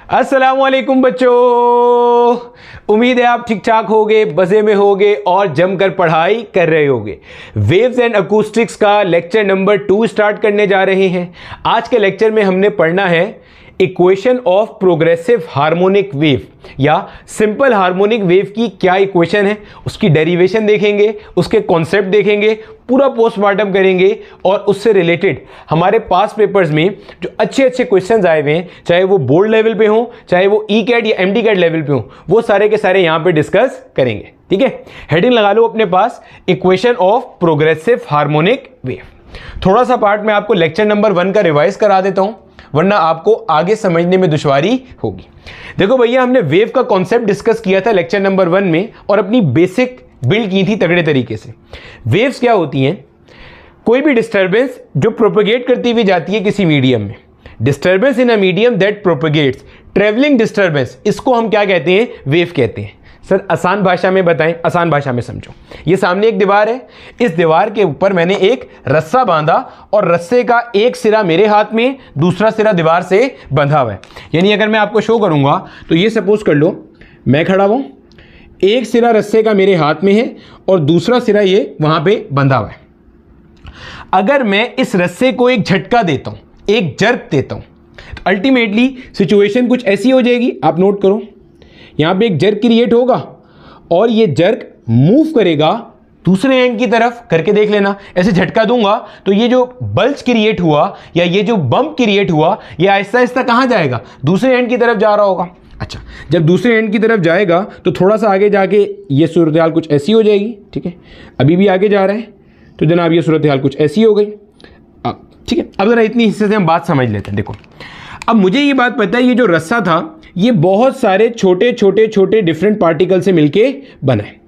अस्सलामुअलैकुम बच्चों, उम्मीद है आप ठीक ठाक होगे, मजे में होगे और जमकर पढ़ाई कर रहे होगे। वेव्स एंड अकूस्टिक्स का लेक्चर नंबर 2 स्टार्ट करने जा रहे हैं। आज के लेक्चर में हमने पढ़ना है equation of progressive harmonic wave या सिंपल हार्मोनिक वेव की क्या इक्वेशन है, उसकी डेरिवेशन देखेंगे, उसके कॉन्सेप्ट देखेंगे, पूरा पोस्टमार्टम करेंगे और उससे रिलेटेड हमारे पास पेपर्स में जो अच्छे अच्छे क्वेश्चंस आए हुए हैं, चाहे वो बोर्ड लेवल पे हो, चाहे वो ई कैट या एमडी कैट लेवल पे हो, वो सारे के सारे यहां पे डिस्कस करेंगे। ठीक है, हेडिंग लगा लो अपने पास, equation of progressive harmonic wave. थोड़ा सा पार्ट में आपको लेक्चर नंबर 1 का रिवाइज करा देता हूं, वरना आपको आगे समझने में दुश्वारी होगी। देखो भैया, हमने वेव का कॉन्सेप्ट डिस्कस किया था लेक्चर नंबर 1 में और अपनी बेसिक बिल्ड की थी तगड़े तरीके से। वेव्स क्या होती हैं? कोई भी डिस्टर्बेंस जो प्रोपेगेट करती हुई जाती है किसी मीडियम में, disturbance in a medium that propagates, travelling disturbance, इसको हम क्या कहते हैं? वेव कहते हैं। सर आसान भाषा में बताएं, आसान भाषा में समझो। ये सामने एक दीवार है, इस दीवार के ऊपर मैंने एक रस्सा बांधा और रस्से का एक सिरा मेरे हाथ में, दूसरा सिरा दीवार से बंधा हुआ है। यानी अगर मैं आपको शो करूंगा तो ये सपोज कर लो मैं खड़ा हूं, एक सिरा रस्से का मेरे हाथ में है और दूसरा सिरा ये वहां पे बंधा हुआ है। अगर मैं इस रस्से को एक झटका देता हूं, एक जर्क देता हूं, तो अल्टीमेटली सिचुएशन कुछ ऐसी हो जाएगी। आप नोट करो, यहां पे एक जर्क क्रिएट होगा और ये जर्क मूव करेगा दूसरे एंड की तरफ, करके देख लेना। ऐसे झटका दूंगा तो ये जो बल्ज क्रिएट हुआ या ये जो बम्प क्रिएट हुआ, ये आहिस्ता आहिस्ता कहां जाएगा? दूसरे एंड की तरफ जा रहा होगा। अच्छा, जब दूसरे एंड की तरफ जाएगा तो थोड़ा सा आगे जाके ये सूरत हाल कुछ ऐसी हो जाएगी। ठीक है, अभी भी आगे जा रहे हैं तो जनाब ये सूरत हाल कुछ ऐसी हो गई। अब ठीक है, अब जरा इतनी हिस्से से हम बात समझ लेते हैं। देखो, अब मुझे ये बात पता है, ये जो रस्सा था ये बहुत सारे छोटे छोटे छोटे डिफरेंट पार्टिकल से मिलके बना है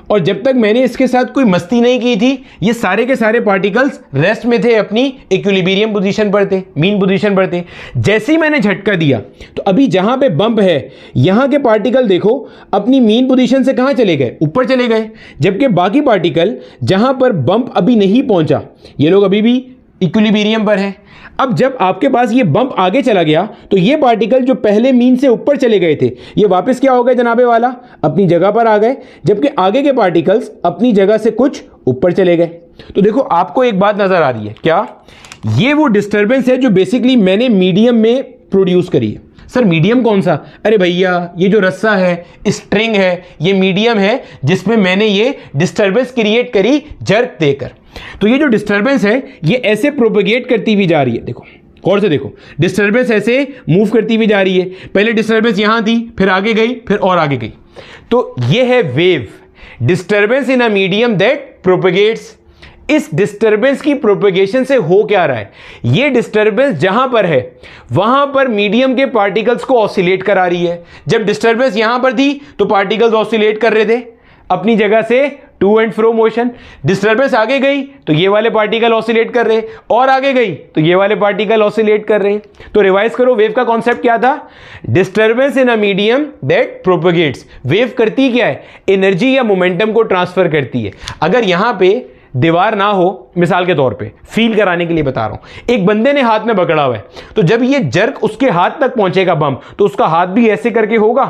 और जब तक मैंने इसके साथ कोई मस्ती नहीं की थी, ये सारे के सारे पार्टिकल्स रेस्ट में थे, अपनी इक्विलिब्रियम पोजीशन पर थे, मीन पोजीशन पर थे। जैसे ही मैंने झटका दिया तो अभी जहां पे बम्प है, यहां के पार्टिकल देखो अपनी मीन पोजीशन से कहां चले गए? ऊपर चले गए। जबकि बाकी पार्टिकल जहां पर बम्प अभी नहीं पहुंचा, ये लोग अभी भी इक्विलिब्रियम पर हैं। अब जब आपके पास ये बम्प आगे चला गया तो ये पार्टिकल जो पहले मीन से ऊपर चले गए थे, ये वापस क्या हो गए जनाबे वाला? अपनी जगह पर आ गए, जबकि आगे के पार्टिकल्स अपनी जगह से कुछ ऊपर चले गए। तो देखो, आपको एक बात नजर आ रही है क्या? ये वो डिस्टर्बेंस है जो बेसिकली मैंने मीडियम में प्रोड्यूस करी है। सर मीडियम कौन सा? अरे भैया, ये जो रस्सा है, स्ट्रिंग है, ये मीडियम है जिसमें मैंने ये डिस्टर्बेंस क्रिएट करी जर्क देकर। तो ये जो डिस्टर्बेंस है ये ऐसे प्रोपेगेट करती हुई जा रही है। देखो गौर से देखो, डिस्टर्बेंस ऐसे मूव करती हुई जा रही है। पहले डिस्टर्बेंस यहां थी, फिर आगे गई, फिर और आगे गई। तो ये है wave, disturbance in a medium that propagates. इस डिस्टर्बेंस की प्रोपेगेशन से हो क्या रहा है? ये डिस्टर्बेंस जहां पर है वहां पर मीडियम के पार्टिकल्स को ऑसिलेट करा रही है। जब डिस्टर्बेंस यहां पर थी तो पार्टिकल्स ऑसिलेट कर रहे थे अपनी जगह से, to and fro motion. Disturbance आगे गई तो ये वाले पार्टिकल ऑसिलेट कर रहे, और आगे गई तो ये वाले पार्टिकल ऑसिलेट कर रहे। तो रिवाइज करो, वेव का कॉन्सेप्ट क्या था? Disturbance in a medium that propagates. Wave करती क्या है? एनर्जी या मोमेंटम को ट्रांसफर करती है। अगर यहां पे दीवार ना हो, मिसाल के तौर पे फील कराने के लिए बता रहा हूं, एक बंदे ने हाथ में पकड़ा हुआ है, तो जब ये जर्क उसके हाथ तक पहुंचेगा बम्प, तो उसका हाथ भी ऐसे करके होगा।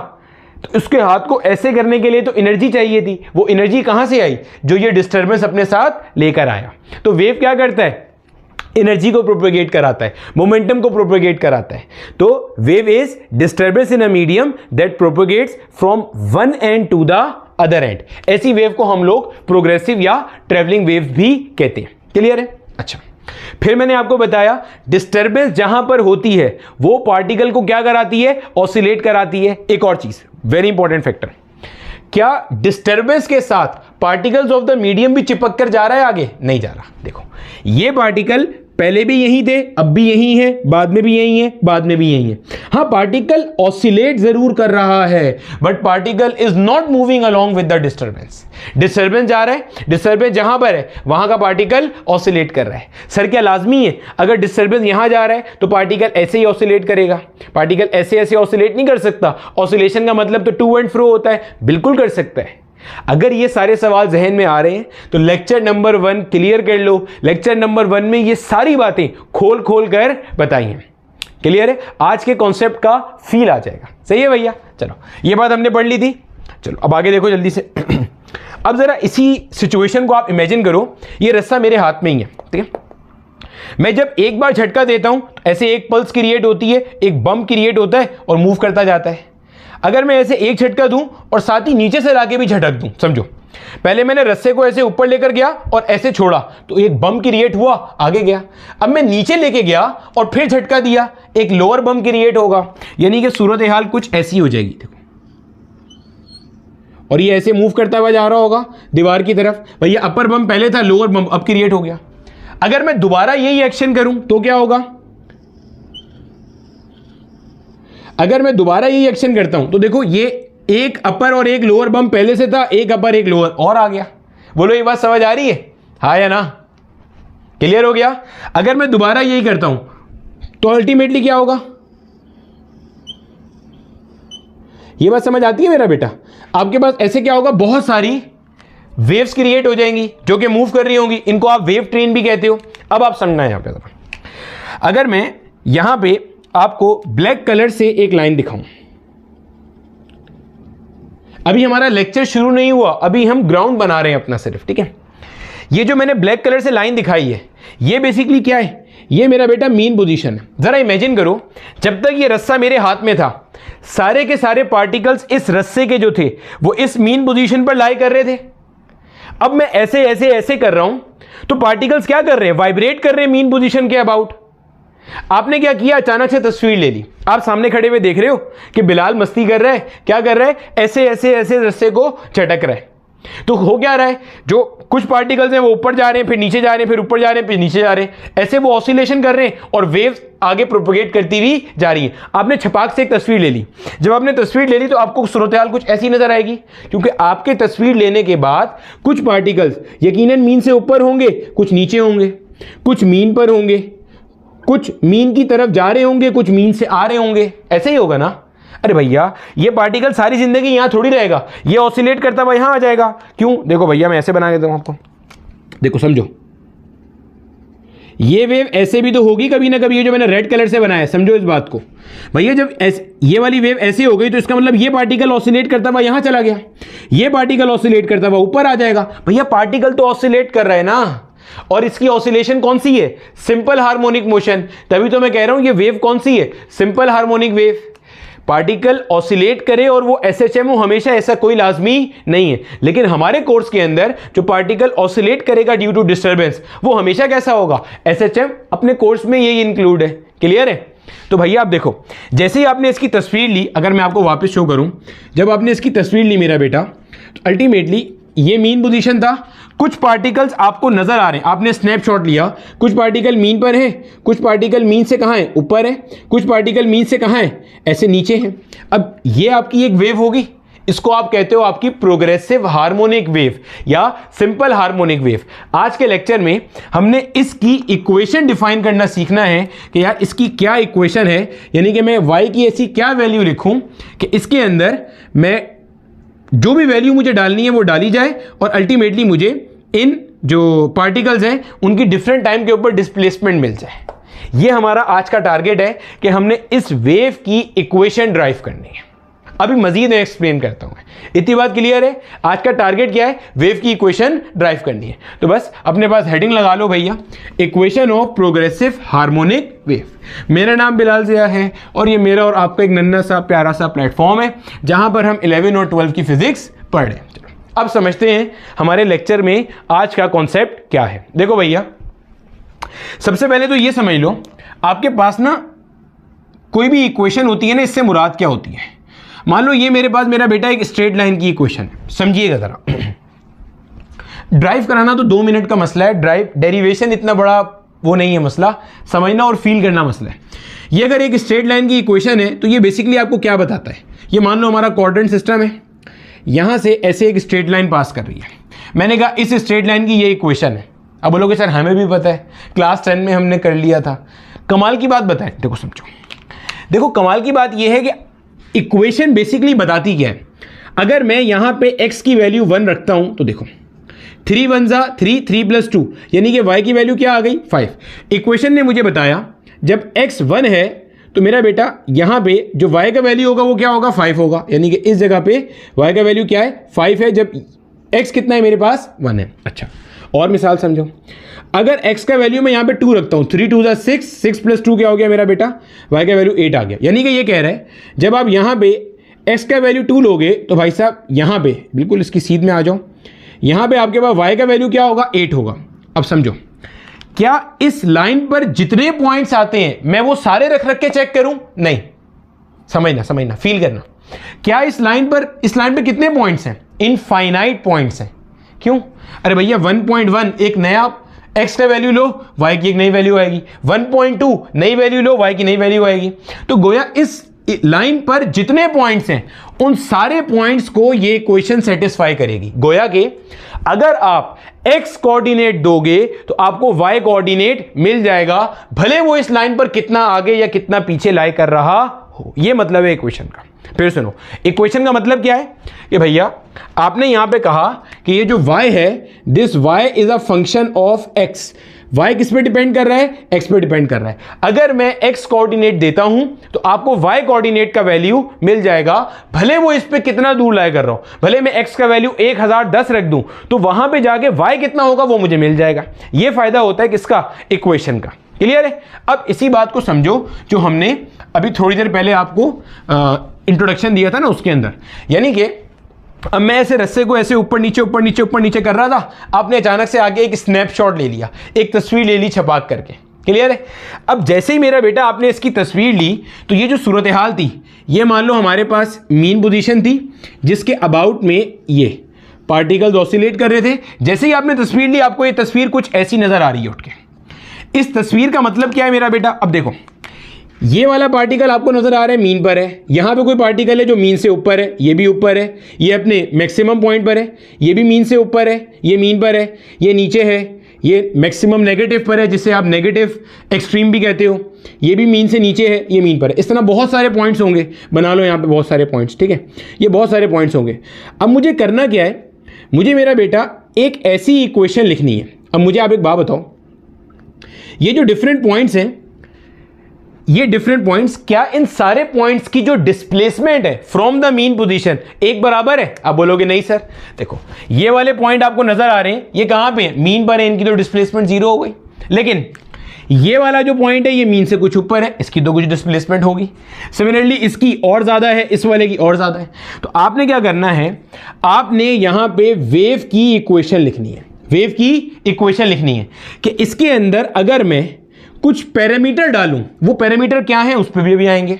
तो उसके हाथ को ऐसे करने के लिए तो एनर्जी चाहिए थी। वो एनर्जी कहां से आई? जो ये डिस्टर्बेंस अपने साथ लेकर आया। तो वेव क्या करता है? एनर्जी को प्रोपेगेट कराता है, मोमेंटम को प्रोपेगेट कराता है। तो wave is disturbance in a medium that propagates from one end to the other end. ऐसी वेव को हम लोग प्रोग्रेसिव या ट्रेवलिंग वेव भी कहते हैं। क्लियर है? अच्छा, फिर मैंने आपको बताया डिस्टर्बेंस जहां पर होती है वो पार्टिकल को क्या कराती है? ऑसिलेट कराती है। एक और चीज, वेरी इंपॉर्टेंट फैक्टर, क्या डिस्टर्बेंस के साथ पार्टिकल्स ऑफ द मीडियम भी चिपक कर जा रहा है? आगे नहीं जा रहा। देखो, ये पार्टिकल पहले भी यहीं थे, अब भी यहीं है, बाद में भी यहीं है, बाद में भी यहीं है। हाँ, पार्टिकल ऑसिलेट जरूर कर रहा है, but particle is not moving along with the disturbance. Disturbance जा रहा है, डिस्टर्बेंस जहां पर है वहां का पार्टिकल ऑसिलेट कर रहा है। सर क्या लाजमी है अगर डिस्टर्बेंस यहां जा रहा है तो पार्टिकल ऐसे ही ऑसिलेट करेगा? पार्टिकल ऐसे ऐसे ऑसिलेट नहीं कर सकता। ऑसिलेशन का मतलब तो टू एंड फ्रो होता है। बिल्कुल कर सकता है। अगर ये सारे सवाल जहन में आ रहे हैं तो लेक्चर नंबर 1 क्लियर कर लो। लेक्चर नंबर 1 में ये सारी बातें खोल खोल कर बताई हैं। क्लियर है? आज के कॉन्सेप्ट का फील आ जाएगा। सही है भैया? चलो ये बात हमने पढ़ ली थी। चलो अब आगे देखो जल्दी से। अब जरा इसी सिचुएशन को आप इमेजिन करो, ये रस्सा मेरे हाथ में ही है, ठीक है? मैं जब एक बार झटका देता हूं तो ऐसे एक पल्स क्रिएट होती है, एक बम क्रिएट होता है और मूव करता जाता है। अगर मैं ऐसे एक झटका दूं और साथ ही नीचे से लाके भी झटक दूं, समझो पहले मैंने रस्से को ऐसे ऊपर लेकर गया और ऐसे छोड़ा तो एक बम क्रिएट हुआ, आगे गया। अब मैं नीचे लेके गया और फिर झटका दिया, एक लोअर बम क्रिएट होगा। यानी कि सूरत हाल कुछ ऐसी हो जाएगी, देखो। और ये ऐसे मूव करता हुआ जा रहा होगा दीवार की तरफ। भैया अपर बम पहले था, लोअर बम अब क्रिएट हो गया। अगर मैं दोबारा यही एक्शन करूं तो क्या होगा? अगर मैं दोबारा यही एक्शन करता हूं तो देखो ये एक अपर और एक लोअर बम पहले से था, एक अपर एक लोअर और आ गया। बोलो ये बात समझ आ रही है? हाँ या ना? क्लियर हो गया? अगर मैं दोबारा यही करता हूं तो अल्टीमेटली क्या होगा? ये बात समझ आती है मेरा बेटा? आपके पास ऐसे क्या होगा, बहुत सारी वेव्स क्रिएट हो जाएंगी जो कि मूव कर रही होंगी। इनको आप वेव ट्रेन भी कहते हो। अब आप समझना है यहां पे, अगर मैं यहां पे आपको ब्लैक कलर से एक लाइन दिखाऊं, अभी हमारा लेक्चर शुरू नहीं हुआ, अभी हम ग्राउंड बना रहे हैं अपना सिर्फ, ठीक है? ये जो मैंने ब्लैक कलर से लाइन दिखाई है, ये बेसिकली क्या है? ये मेरा बेटा मीन पोजीशन है। जरा इमेजिन करो, जब तक ये रस्सा मेरे हाथ में था, सारे के सारे पार्टिकल्स इस रस्से के जो थे वो इस मीन पोजीशन पर लाई कर रहे थे। अब मैं ऐसे ऐसे ऐसे कर रहा हूं तो पार्टिकल्स क्या कर रहे हैं? वाइब्रेट कर रहे हैं मीन पोजीशन के अबाउट। आपने क्या किया? अचानक से तस्वीर ले ली। आप सामने खड़े हुए देख रहे हो कि बिलाल मस्ती कर रहा है। क्या कर रहा है? ऐसे ऐसे ऐसे रस्से को झटक रहा है। तो हो क्या रहा है? जो कुछ पार्टिकल्स हैं वो ऊपर जा रहे हैं, फिर नीचे जा रहे हैं, फिर ऊपर जा रहे हैं, फिर नीचे जा रहे हैं। ऐसे वो ऑसिलेशन कर रहे हैं और वेव्स आगे प्रोपोगेट करती हुई जा रही है। आपने छपाक से एक तस्वीर ले ली। जब आपने तस्वीर ले ली तो आपको सूरत हाल कुछ ऐसी नजर आएगी, क्योंकि आपके तस्वीर लेने के बाद कुछ पार्टिकल्स यकीनन मीन से ऊपर होंगे, कुछ नीचे होंगे, कुछ मीन पर होंगे, कुछ मीन की तरफ जा रहे होंगे, कुछ मीन से आ रहे होंगे। ऐसे ही होगा ना? अरे भैया ये पार्टिकल सारी जिंदगी यहां थोड़ी रहेगा, ये ऑसिलेट करता हुआ यहां आ जाएगा। क्यों? देखो भैया मैं ऐसे बना देता हूं आपको, देखो समझो। ये वेव ऐसे भी तो होगी कभी ना कभी, ये जो मैंने रेड कलर से बनाया है, समझो इस बात को। भैया जब ये वाली वेव ऐसे हो गई तो इसका मतलब ये पार्टिकल ऑसिलेट करता हुआ यहां चला गया, ये पार्टिकल ऑसिलेट करता हुआ ऊपर आ जाएगा। भैया पार्टिकल तो ऑसिलेट कर रहा है ना, और इसकी ऑसिलेशन कौन सी है? Simple harmonic motion. तभी तो मैं कह रहा हूं ये वेव कौन सी है? Simple harmonic wave. Particle oscillate करे और वो एसएचएम हो हमेशा, ऐसा कोई लाजमी नहीं है। लेकिन हमारे कोर्स के अंदर जो पार्टिकल ऑसिलेट करेगा ड्यू टू डिस्टर्बेंस, वो हमेशा कैसा होगा? एसएचएम। अपने कोर्स में यही इंक्लूड है। क्लियर है? तो भैया आप देखो, जैसे ही आपने इसकी तस्वीर ली, अगर मैं आपको वापस शो करूं, जब आपने इसकी तस्वीर ली मेरा बेटा, तो अल्टीमेटली ये मीन पोजीशन था। कुछ पार्टिकल्स आपको नजर आ रहे हैं, आपने स्नैपशॉट लिया, कुछ पार्टिकल मीन पर हैं, कुछ पार्टिकल मीन से कहां है? ऊपर है। कुछ पार्टिकल मीन से कहां है? ऐसे नीचे हैं। अब ये आपकी एक वेव होगी, इसको आप कहते हो आपकी प्रोग्रेसिव हार्मोनिक वेव या सिंपल हार्मोनिक वेव। आज के लेक्चर में हमने इसकी इक्वेशन डिफाइन करना सीखना है कि यार इसकी क्या इक्वेशन है, यानी कि मैं y की ऐसी क्या वैल्यू लिखूं कि इसके अंदर मैं जो भी वैल्यू मुझे डालनी है वो डाली जाए और अल्टीमेटली मुझे इन जो पार्टिकल्स हैं उनकी डिफरेंट टाइम के ऊपर डिस्प्लेसमेंट मिल जाए। ये हमारा आज का टारगेट है कि हमने इस वेव की इक्वेशन ड्राइव करनी है। अभी मजीद मैं एक्सप्लेन करता हूं। इतनी बात क्लियर है? आज का टारगेट क्या है? वेव की इक्वेशन ड्राइव करनी है। तो बस अपने पास हेडिंग लगा लो भैया, equation of progressive harmonic wave. मेरा नाम बिलाल ज़िया है और ये मेरा और आपका एक नन्हा सा प्यारा सा प्लेटफॉर्म है जहां पर हम 11 और 12 की फिजिक्स पढ़ रहे हैं। अब समझते हैं हमारे लेक्चर में आज का कॉन्सेप्ट क्या है। देखो भैया, सबसे पहले तो ये समझ लो, आपके पास ना कोई भी इक्वेशन होती है ना, इससे मुराद क्या होती है। मान लो ये मेरे पास मेरा बेटा एक स्ट्रेट लाइन की इक्वेशन है, समझिएगा जरा। ड्राइव कराना तो 2 मिनट का मसला है, ड्राइव डेरिवेशन इतना बड़ा वो नहीं है मसला, समझना और फील करना मसला है। ये अगर एक स्ट्रेट लाइन की इक्वेशन है तो ये बेसिकली आपको क्या बताता है? ये मान लो हमारा क्वाड्रेंट सिस्टम है, यहां से ऐसे एक स्ट्रेट लाइन पास कर रही है। मैंने कहा इस स्ट्रेट लाइन की ये इक्वेशन है। अब बोलोगे सर हमें भी पता है, क्लास 10 में हमने कर लिया था। कमाल की बात बताएं, देखो समझो, देखो कमाल की बात यह है कि इक्वेशन बेसिकली बताती क्या है। अगर मैं यहां पे x की वैल्यू 1 रखता हूं तो देखो 3 1 जा 3, 3 + 2 यानी कि y की वैल्यू क्या आ गई? 5। इक्वेशन ने मुझे बताया जब x 1 है तो मेरा बेटा यहाँ पे जो y का वैल्यू होगा वो क्या होगा 5 होगा, यानी कि इस जगह पे y का वैल्यू क्या है 5 है, जब x कितना है मेरे पास 1 है। अच्छा और मिसाल समझो, अगर x का वैल्यू मैं यहाँ पे 2 रखता हूँ, 3 2 6, 6 + 2 क्या हो गया मेरा बेटा, y का वैल्यू 8 आ गया। यानी कि ये कह रहा है जब आप यहाँ पे x का वैल्यू 2 लोगे तो भाई साहब यहाँ पे बिल्कुल इसकी सीध में आ जाओ, यहाँ पे आपके पास y का वैल्यू क्या होगा 8 होगा। अब समझो, क्या इस लाइन पर जितने पॉइंट्स आते हैं मैं वो सारे रख के चेक करूं? नहीं, समझना फील करना। क्या इस लाइन पर कितने पॉइंट्स हैं? इनफाइनाइट पॉइंट्स हैं। क्यों? अरे भैया 1.1 एक नया x का वैल्यू लो, y की एक नई वैल्यू आएगी, 1.2 नई वैल्यू लो, y की नई वैल्यू आएगी। तो गोया इस लाइन पर जितने पॉइंट्स हैं उन सारे पॉइंट्स को ये क्वेश्चन सेटिस्फाई करेगी। गोया कि अगर आप x कोऑर्डिनेट दोगे तो आपको y कोऑर्डिनेट मिल जाएगा, भले वो इस लाइन पर कितना आगे या कितना पीछे लाई कर रहा हो। ये मतलब है इक्वेशन का। फिर सुनो, इक्वेशन का मतलब क्या है कि भैया आपने यहां पे कहा कि ये जो y है, this y is a function of x। y किस पे डिपेंड कर रहा है? x पे डिपेंड कर रहा है। अगर मैं x कोऑर्डिनेट देता हूं तो आपको y कोऑर्डिनेट का वैल्यू मिल जाएगा, भले वो इस पे कितना दूर लाया कर रहा हूं। भले मैं x का वैल्यू 1010 रख दूं तो वहां पे जाके y कितना होगा वो मुझे मिल जाएगा। ये फायदा होता है किसका? इक्वेशन का। क्लियर है? अब इसी बात को समझो जो हमने अभी थोड़ी देर पहले आपको इंट्रोडक्शन दिया था ना उसके अंदर। यानी कि अब मैं ऐसे रस्से को ऐसे ऊपर नीचे कर रहा था, आपने अचानक से आगे एक स्नैपशॉट ले लिया, एक तस्वीर ले ली छपाक करके। क्लियर है? अब जैसे ही मेरा बेटा आपने इसकी तस्वीर ली तो ये जो सूरत हाल थी, ये मान लो हमारे पास मीन पोजीशन थी जिसके अबाउट में ये पार्टिकल्स ऑसिलेट कर रहे थे। जैसे ही आपने तस्वीर ली आपको ये तस्वीर कुछ ऐसी नजर आ रही है उठ के। इस तस्वीर का मतलब क्या है मेरा बेटा? अब देखो, ये वाला पार्टिकल आपको नजर आ रहा है मीन पर है, यहां पे कोई पार्टिकल है जो मीन से ऊपर है, ये भी ऊपर है, ये अपने मैक्सिमम पॉइंट पर है, ये भी मीन से ऊपर है, ये मीन पर है, ये नीचे है, ये मैक्सिमम नेगेटिव पर है जिसे आप नेगेटिव एक्सट्रीम भी कहते हो, ये भी मीन से नीचे है, ये मीन पर है। इस तरह बहुत सारे पॉइंट्स होंगे, बना लो यहाँ पे बहुत सारे पॉइंट्स। ठीक है, ये बहुत सारे पॉइंट्स होंगे। अब मुझे करना क्या है? मुझे मेरा बेटा एक ऐसी इक्वेशन लिखनी है। अब मुझे आप एक बात बताओ, ये जो डिफरेंट पॉइंट्स हैं, ये डिफरेंट पॉइंट्स, क्या इन सारे पॉइंट्स की जो डिस्प्लेसमेंट है फ्रॉम द मीन पोजीशन एक बराबर है? आप बोलोगे नहीं सर। देखो, ये वाले पॉइंट आपको नजर आ रहे हैं, ये कहां पे है? मीन पर है, इनकी तो डिस्प्लेसमेंट 0 हो गई। लेकिन ये वाला जो पॉइंट है ये मीन से कुछ ऊपर है, इसकी तो कुछ डिस्प्लेसमेंट होगी। सिमिलरली इसकी और ज्यादा है, इस वाले की और ज्यादा है। तो आपने क्या करना है? आपने यहां पे वेव की इक्वेशन लिखनी है। वेव की इक्वेशन लिखनी है कि इसके अंदर अगर मैं कुछ पैरामीटर डालूं, वो पैरामीटर क्या है उस पर भी आएंगे।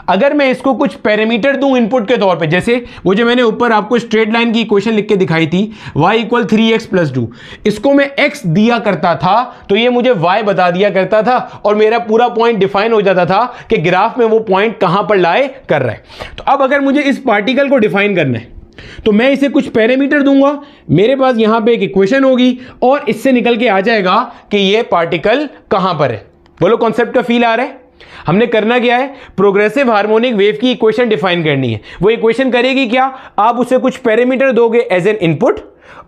अगर मैं इसको कुछ पैरामीटर दूं इनपुट के तौर पे, जैसे वो जो मैंने ऊपर आपको स्ट्रेट लाइन की इक्वेशन लिख के दिखाई थी, y = 3x + 2, इसको मैं x दिया करता था तो ये मुझे y बता दिया करता था और मेरा पूरा पॉइंट डिफाइन हो जाता था कि ग्राफ में वो पॉइंट कहां पर लाए कर रहा है। तो अब अगर मुझे इस पार्टिकल को डिफाइन करना है तो मैं इसे कुछ पैरामीटर दूंगा, मेरे पास यहां पे एक इक्वेशन होगी और इससे निकल के आ जाएगा कि ये पार्टिकल कहां पर है। बोलो कॉन्सेप्ट का फील आ रहा है? हमने करना क्या है? प्रोग्रेसिव हार्मोनिक वेव की इक्वेशन डिफाइन करनी है। वो इक्वेशन करेगी क्या? आप उसे कुछ पैरामीटर दोगे एज एन इनपुट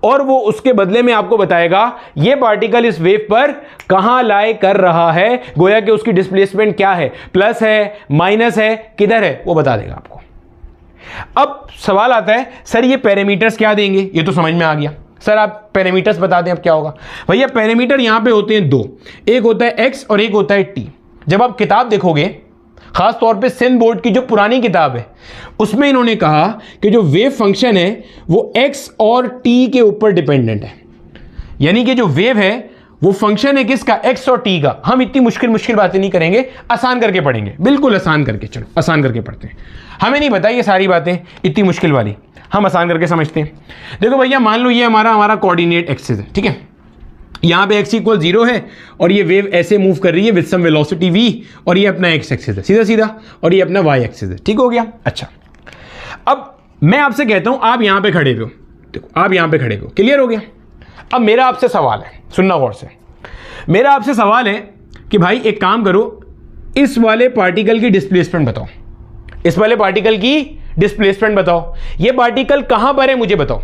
और वो उसके बदले में आपको बताएगा ये पार्टिकल इस वेव पर कहां लाई कर रहा है, गोया कि उसकी डिस्प्लेसमेंट क्या है, प्लस है, माइनस है, किधर है, वो बता देगा आपको। अब सवाल आता है, सर ये पैरामीटर्स क्या देंगे? ये तो समझ में आ गया। सर आप पैरामीटर्स बता दें अब क्या होगा? भैया पैरामीटर यहां पे होते हैं 2, एक होता है x और एक होता है t। जब आप किताब देखोगे, खास तौर पे सिंध बोर्ड की जो पुरानी किताब है, उसमें इन्होंने कहा कि जो वेव फंक्शन है वो x और t के ऊपर डिपेंडेंट है। यानी कि जो वेव है वो फंक्शन है किसका? x और t का। हम इतनी मुश्किल बातें नहीं करेंगे, आसान करके पढ़ेंगे, बिल्कुल आसान करके। चलो आसान करके पढ़ते हैं। हमें नहीं पता ये सारी बातें इतनी मुश्किल वाली, हम आसान करके समझते हैं। देखो भैया मान लो ये हमारा कोऑर्डिनेट एक्सिस है, ठीक है। यहाँ पे x = 0 है और ये वेव ऐसे मूव कर रही है विद सम वेलोसिटी v और ये अपना x एक्सिस है सीधा सीधा और ये अपना y एक्सिस है। ठीक हो गया? अच्छा, अब मैं आपसे कहता हूं आप यहां पे खड़े हो, देखो आप यहां पे खड़े हो, क्लियर हो गया? अब मेरा आपसे सवाल है, सुनना गौर से। मेरा आपसे सवाल है कि भाई एक काम करो, इस वाले पार्टिकल की डिस्प्लेसमेंट बताओ, इस वाले पार्टिकल की डिस्प्लेसमेंट बताओ। ये पार्टिकल कहां पर है मुझे बताओ।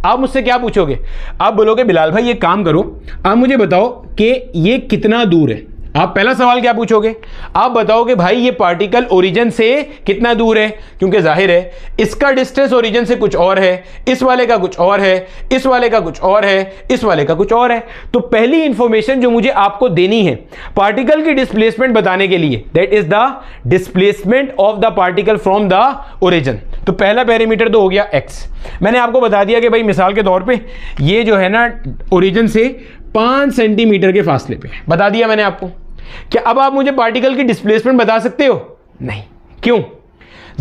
आप मुझसे क्या पूछोगे? आप बोलोगे बिलाल भाई एक काम करो, आप मुझे बताओ कि ये कितना दूर है। आप पहला सवाल क्या पूछोगे, आप बताओगे भाई ये पार्टिकल ओरिजिन से कितना दूर है, क्योंकि जाहिर है इसका डिस्टेंस ओरिजिन से कुछ और है, इस वाले का कुछ और है, इस वाले का कुछ और है, इस वाले का कुछ और है। तो पहली इंफॉर्मेशन जो मुझे आपको देनी है पार्टिकल की डिस्प्लेसमेंट बताने के लिए, that is the displacement of the particle from the origin. तो पहला पैरामीटर तो हो गया एक्स। मैंने आपको बता दिया कि भाई मिसाल के तौर पे ये जो है ना ओरिजिन से 5 सेंटीमीटर के फासले पे बता दिया मैंने आपको। क्या अब आप मुझे पार्टिकल की डिस्प्लेसमेंट बता सकते हो? नहीं। क्यों?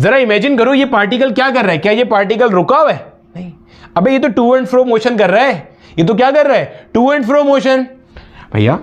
जरा इमेजिन करो ये पार्टिकल क्या कर रहा है, क्या ये पार्टिकल रुका हुआ है? नहीं। अबे ये तो टू एंड फ्रो मोशन कर रहा है, ये तो क्या कर रहा है, टू एंड फ्रो मोशन। भैया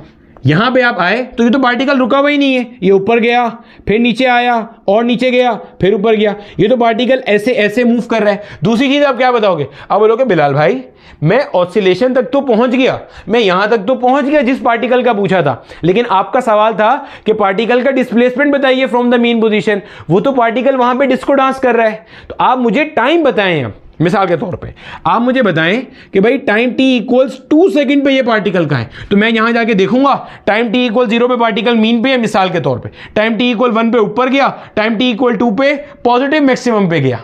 यहां पे आप आए तो ये तो पार्टिकल रुका हुआ ही नहीं है, ये ऊपर गया फिर नीचे आया और नीचे गया फिर ऊपर गया, ये तो पार्टिकल ऐसे ऐसे मूव कर रहा है। दूसरी चीज आप क्या बताओगे, आप बोलोगे बिलाल भाई मैं ऑसिलेशन तक तो पहुंच गया, मैं यहां तक तो पहुंच गया जिस पार्टिकल का पूछा था, लेकिन आपका सवाल था कि पार्टिकल का डिस्प्लेसमेंट बताइए फ्रॉम द मीन पोजीशन। वो तो पार्टिकल वहां पे डिस्को डांस कर रहा है। तो आप मुझे टाइम बताएं। अब मिसाल के तौर पे आप मुझे बताएं कि भाई टाइम t इक्वल्स 2 सेकंड पे ये पार्टिकल का है, तो मैं यहां जाके देखूंगा टाइम t इक्वल 0 पे पार्टिकल मीन पे है, मिसाल के तौर पे टाइम t इक्वल 1 पे ऊपर गया, टाइम t इक्वल 2 पे पॉजिटिव मैक्सिमम पे गया।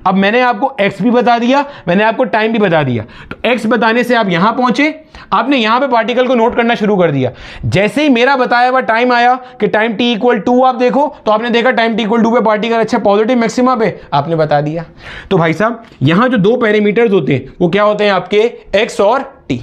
अब मैंने आपको x भी बता दिया, मैंने आपको टाइम भी बता दिया। तो x बताने से आप यहां पहुंचे, आपने यहां पे पार्टिकल को नोट करना शुरू कर दिया। जैसे ही मेरा बताया हुआ टाइम आया कि टाइम t इक्वल 2 आप देखो, तो आपने देखा टाइम t इक्वल 2 पे पार्टिकल अच्छा पॉजिटिव मैक्सिमा पे, आपने बता दिया। तो भाई साहब यहां जो दो पैरामीटर्स होते हैं वो क्या होते हैं आपके, x और t।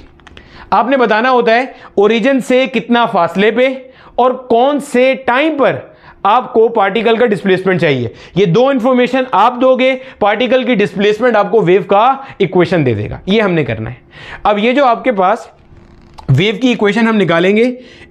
आपने बताना होता है ओरिजिन से कितना फासले पे और कौन से टाइम पर आपको पार्टिकल का डिस्प्लेसमेंट चाहिए। ये दो इंफॉर्मेशन आप दोगे, पार्टिकल की डिस्प्लेसमेंट आपको वेव का इक्वेशन दे देगा। ये हमने करना है। अब ये जो आपके पास वेव की इक्वेशन हम निकालेंगे,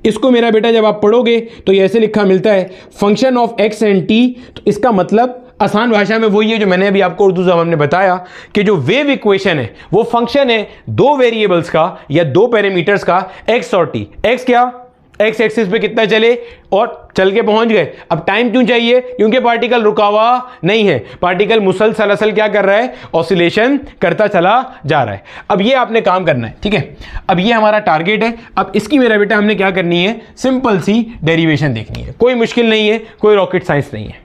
इसको मेरा बेटा जब आप पढ़ोगे तो ये ऐसे लिखा मिलता है function of x and t। तो इसका मतलब आसान भाषा में वही है जो मैंने अभी आपको उर्दू ज़बान में बताया कि जो वेव इक्वेशन है वो फंक्शन है दो वेरिएबल्स का या दो पैरामीटर्स का, x और t। x क्या, एक्स एक्सिस पे कितना चले और चल के पहुंच गए। अब टाइम क्यों चाहिए, क्योंकि पार्टिकल रुका हुआ नहीं है, पार्टिकल मुसलसल क्या कर रहा है, ऑसिलेशन करता चला जा रहा है। अब ये आपने काम करना है, ठीक है। अब ये हमारा टारगेट है। अब इसकी मेरा बेटा हमने क्या करनी है, सिंपल सी डेरिवेशन देखनी है, कोई मुश्किल नहीं है, कोई रॉकेट साइंस नहीं है।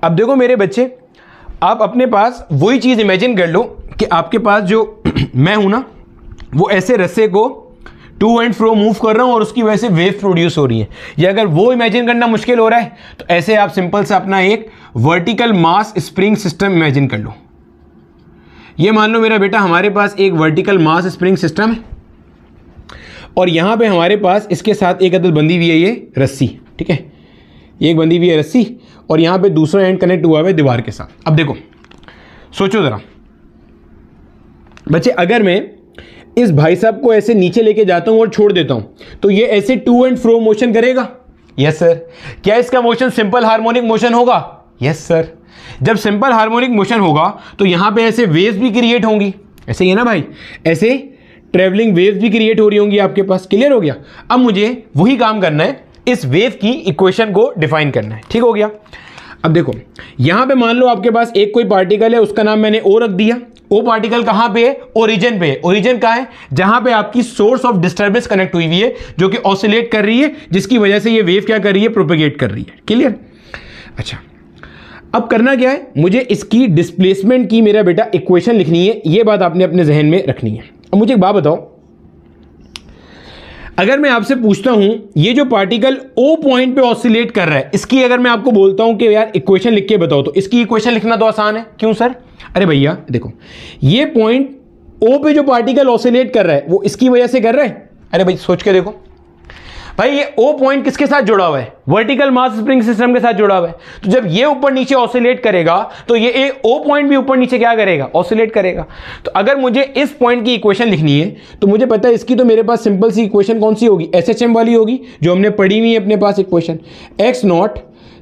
अब देखो मेरे बच्चे, आप अपने पास वही चीज इमेजिन कर लो कि आपके पास जो मैं हूं ना, वो ऐसे रस्से को टू एंड फ्रो मूव कर रहा हूं और उसकी वजह से वेव प्रोड्यूस हो रही है। या अगर वो इमेजिन करना मुश्किल हो रहा है तो ऐसे आप सिंपल से अपना एक vertical mass spring system imagine कर लो। ये मान लो मेरा बेटा हमारे पास एक वर्टिकल मास स्प्रिंग सिस्टम है और यहां पे हमारे पास इसके साथ एक अदद बंदी हुई है ये रस्सी, ठीक है। ये एक बंदी हुई है रस्सी और यहां पे दूसरा एंड कनेक्ट हुआ है दीवार के साथ। अब देखो सोचो जरा बच्चे, अगर मैं इस भाई साहब को ऐसे नीचे लेके जाता हूं और छोड़ देता हूं तो ये ऐसे टू एंड फ्रो मोशन करेगा। Yes sir. क्या इसका मोशन सिंपल हार्मोनिक मोशन होगा? Yes sir. जब सिंपल हार्मोनिक मोशन होगा तो यहां पे ऐसे वेव्स भी क्रिएट होंगी, ऐसे ही है ना भाई, ऐसे ट्रेवलिंग वेव्स भी क्रिएट हो रही होंगी आपके पास। क्लियर हो गया? अब मुझे वही काम करना है, इस वेव की इक्वेशन को डिफाइन करना है। ठीक हो गया? अब देखो यहां पे मान लो आपके पास एक कोई पार्टिकल है, उसका नाम मैंने ओ रख दिया। ओ पार्टिकल कहां पे है? ओरिजिन पे है। ओरिजिन कहां है? जहां पे आपकी सोर्स ऑफ डिस्टर्बेंस कनेक्ट हुई हुई है, जो कि ऑसिलेट कर रही है, जिसकी वजह से ये वेव क्या कर रही है? प्रोपेगेट कर रही है। क्लियर? अच्छा, अब करना क्या है, मुझे इसकी डिस्प्लेसमेंट की मेरा बेटा इक्वेशन लिखनी है। ये बात आपने अपने जहन में रखनी है। अब मुझे एक बात बताओ, अगर मैं आपसे पूछता हूं ये जो पार्टिकल ओ पॉइंट पे ऑसिलेट कर रहा है, इसकी अगर मैं आपको बोलता हूं कि यार इक्वेशन लिख के बताओ, तो इसकी इक्वेशन लिखना तो आसान है। क्यों सर? अरे भैया देखो, ये पॉइंट ओ पे जो पार्टिकल ऑसिलेट कर रहा है वो इसकी वजह से कर रहा है। अरे भाई सोच के देखो भाई, ये ओ पॉइंट किसके साथ जुड़ा हुआ है? वर्टिकल मास स्प्रिंग सिस्टम के साथ जुड़ा हुआ है। तो जब ये ऊपर नीचे ऑसिलेट करेगा तो ये ओ पॉइंट भी ऊपर नीचे क्या करेगा? ऑसिलेट करेगा। तो अगर मुझे इस पॉइंट की इक्वेशन लिखनी है तो मुझे पता है इसकी तो मेरे पास सिंपल सी इक्वेशन कौन सी होगी? एसएचएम वाली होगी, जो हमने पढ़ी हुई है अपने पास equation, x not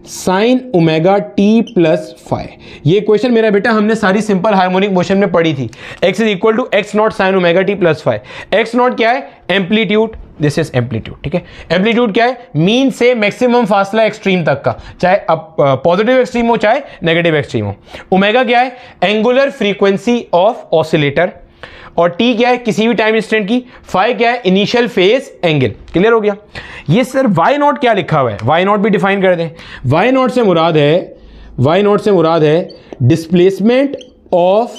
sine omega t plus five. ये इक्वेशन मेरा बेटा हमने सारी सिंपल हार्मोनिक मोशन में पढ़ी थी। X is equal to x not sine omega t plus five. X not क्या है? Amplitude, this is amplitude. ठीक है, एम्पलीट्यूड क्या है? मीन से मैक्सिमम फासला एक्सट्रीम तक का, चाहे अब पॉजिटिव एक्सट्रीम हो चाहे नेगेटिव एक्सट्रीम हो। ओमेगा क्या है? Angular frequency of oscillator. और टी क्या है, किसी भी टाइम इंस्टेंट की, फाई क्या है, इनिशियल फेज एंगल। क्लियर हो गया। ये सर वाई नॉट क्या लिखा हुआ है, वाई नॉट भी डिफाइन कर दें। वाई नॉट से मुराद है displacement of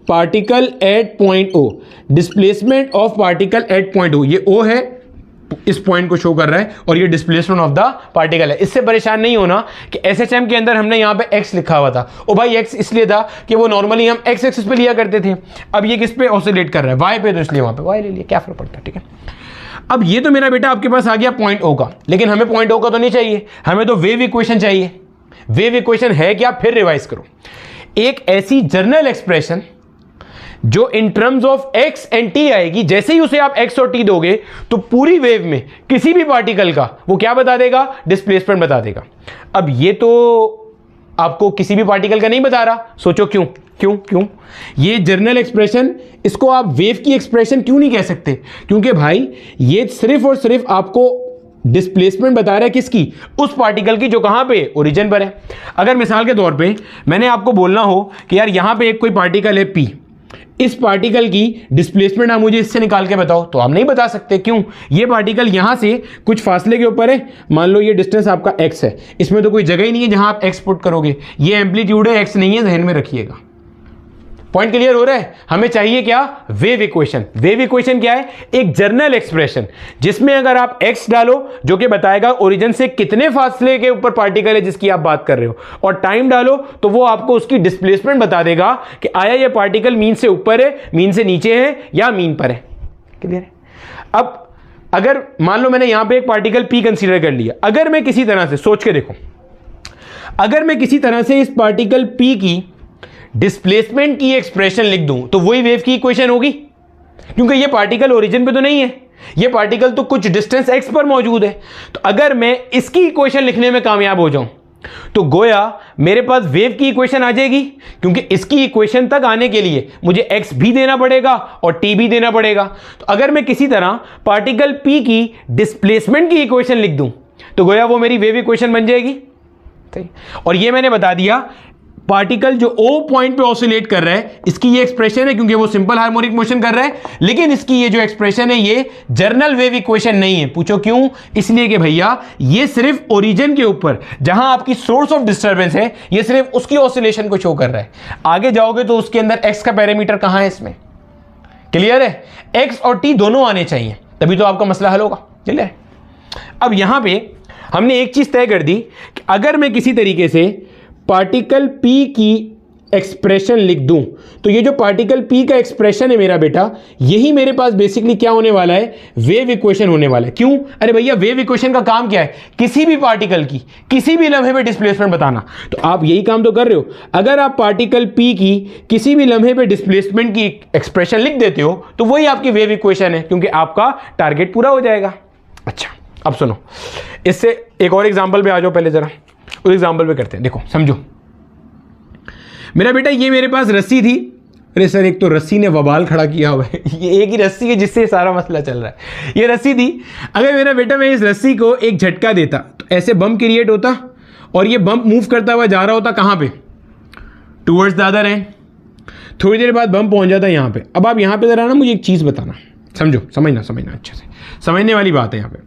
particle at point O, displacement of particle at point O. ये ओ है, इस पॉइंट को शो कर रहा है, और ये डिस्प्लेसमेंट ऑफ द पार्टिकल है। इससे परेशान नहीं होना कि एसएचएम के अंदर हमने यहाँ पे एक्स लिखा हुआ था, ओ भाई एक्स इसलिए था कि वो नॉर्मली हम एक्स एक्सिस पे लिया करते थे, अब ये किस पे ऑसिलेट कर रहा है, वाई पे, तो इसलिए वहाँ पे वाई ले लिया, क्या फर्क पड़ता है। ठीक है, अब ये तो मेरा बेटा आपके पास आ गया पॉइंट ओ का, लेकिन हमें पॉइंट ओ का तो नहीं चाहिए, हमें तो वेव इक्वेशन चाहिए। वेव इक्वेशन है क्या, फिर रिवाइज करो। एक ऐसी जर्नल एक्सप्रेशन जो in terms of x and T आएगी, जैसे ही उसे आप एक्स और टी दोगे तो पूरी वेव में किसी भी पार्टिकल का वो क्या बता देगा, डिस्प्लेसमेंट बता देगा। अब ये तो आपको किसी भी पार्टिकल का नहीं बता रहा, सोचो क्यों क्यों क्यों। ये जर्नल एक्सप्रेशन, इसको आप वेव की एक्सप्रेशन क्यों नहीं कह सकते, क्योंकि भाई ये सिर्फ और सिर्फ आपको डिस्प्लेसमेंट बता रहा है किसकी, उस पार्टिकल की जो कहां पे, ओरिजिन पर है। अगर मिसाल के तौर पे मैंने आपको बोलना हो कि यार यहां पे एक कोई पार्टिकल है पी, इस पार्टिकल की डिस्प्लेसमेंट आप मुझे इससे निकाल के बताओ, तो आप नहीं बता सकते। क्यों, ये पार्टिकल यहां से कुछ फासले के ऊपर है, मान लो ये डिस्टेंस आपका x है, इसमें तो कोई जगह ही नहीं है जहां आप x पुट करोगे, ये एम्पलीट्यूड है, x नहीं है, ध्यान में रखिएगा। पॉइंट क्लियर हो रहा है। हमें चाहिए क्या, वेव इक्वेशन। वेव इक्वेशन क्या है, एक जर्नल एक्सप्रेशन जिसमें अगर आप x डालो जो कि बताएगा ओरिजिन से कितने फासले के ऊपर पार्टिकल है जिसकी आप बात कर रहे हो, और टाइम डालो तो वो आपको उसकी डिस्प्लेसमेंट बता देगा कि आया ये पार्टिकल मीन से ऊपर है, मीन से नीचे है, या मीन पर है। क्लियर है। अब अगर मान लो मैंने यहां पर एक पार्टिकल p कंसीडर कर लिया, अगर मैं किसी तरह से, सोच के देखो, अगर मैं किसी तरह से इस पार्टिकल p की डिस्प्लेसमेंट की एक्सप्रेशन लिख दूं तो वही वेव की इक्वेशन होगी, क्योंकि ये पार्टिकल ओरिजिन पे तो नहीं है, ये पार्टिकल तो कुछ डिस्टेंस x पर मौजूद है। तो अगर मैं इसकी इक्वेशन लिखने में कामयाब हो जाऊं तो गोया मेरे पास वेव की इक्वेशन आ जाएगी, क्योंकि इसकी इक्वेशन तक आने के लिए मुझे x भी देना पड़ेगा और t भी देना पड़ेगा। तो अगर मैं किसी तरह पार्टिकल p की डिस्प्लेसमेंट की इक्वेशन लिख दूं तो गोया वो मेरी वेव इक्वेशन बन जाएगी। और ये मैंने बता दिया, पार्टिकल जो O पॉइंट पे ऑसिलेट कर रहा है, इसकी ये एक्सप्रेशन है क्योंकि वो सिंपल हार्मोनिक मोशन कर रहा है, लेकिन इसकी ये जो एक्सप्रेशन है ये जर्नल वेव इक्वेशन नहीं है। पूछो क्यों, इसलिए कि भैया ये सिर्फ ओरिजिन के ऊपर जहां आपकी सोर्स ऑफ डिस्टर्बेंस है, ये सिर्फ उसकी ऑसिलेशन को शो कर रहा है। आगे जाओगे तो उसके अंदर x का पैरामीटर कहां है इसमें, क्लियर है, x और t दोनों आने चाहिए, तभी तो आपका मसला हल होगा। क्लियर। अब यहां पे हमने एक चीज तय कर दी कि अगर मैं किसी तरीके से पार्टिकल p की एक्सप्रेशन लिख दूं तो ये जो पार्टिकल p का एक्सप्रेशन है मेरा बेटा, यही मेरे पास बेसिकली क्या होने वाला है, वेव इक्वेशन होने वाला है। क्यों, अरे भैया वेव इक्वेशन का काम क्या है, किसी भी पार्टिकल की किसी भी लम्हे पे डिस्प्लेसमेंट बताना। तो आप यही काम तो कर रहे हो। अगर आप पार्टिकल p की किसी भी लम्हे पे डिस्प्लेसमेंट की एक्सप्रेशन लिख देते हो तो वही आपकी वेव इक्वेशन है, क्योंकि आपका टारगेट पूरा हो जाएगा। अच्छा, अब सुनो, इससे एक और एग्जाम्पल पे आ जाओ, पहले जरा उस एग्जाम्पल पे करते हैं। देखो समझो मेरा बेटा, ये मेरे पास रस्सी थी। अरे सर, एक तो रस्सी ने वबाल खड़ा किया हुआ है, ये एक ही रस्सी है जिससे सारा मसला चल रहा है। ये रस्सी थी, अगर मेरा बेटा मैं इस रस्सी को एक झटका देता तो ऐसे बम्प क्रिएट होता, और ये बम्प मूव करता हुआ जा रहा होता कहाँ पे, टूवर्ड्स द अदर एंड। थोड़ी देर बाद बम्प पहुंच जाता यहाँ पे। अब आप यहाँ पे जरा ना मुझे एक चीज़ बताना, समझो, समझना अच्छे से, समझने वाली बात है यहाँ पे।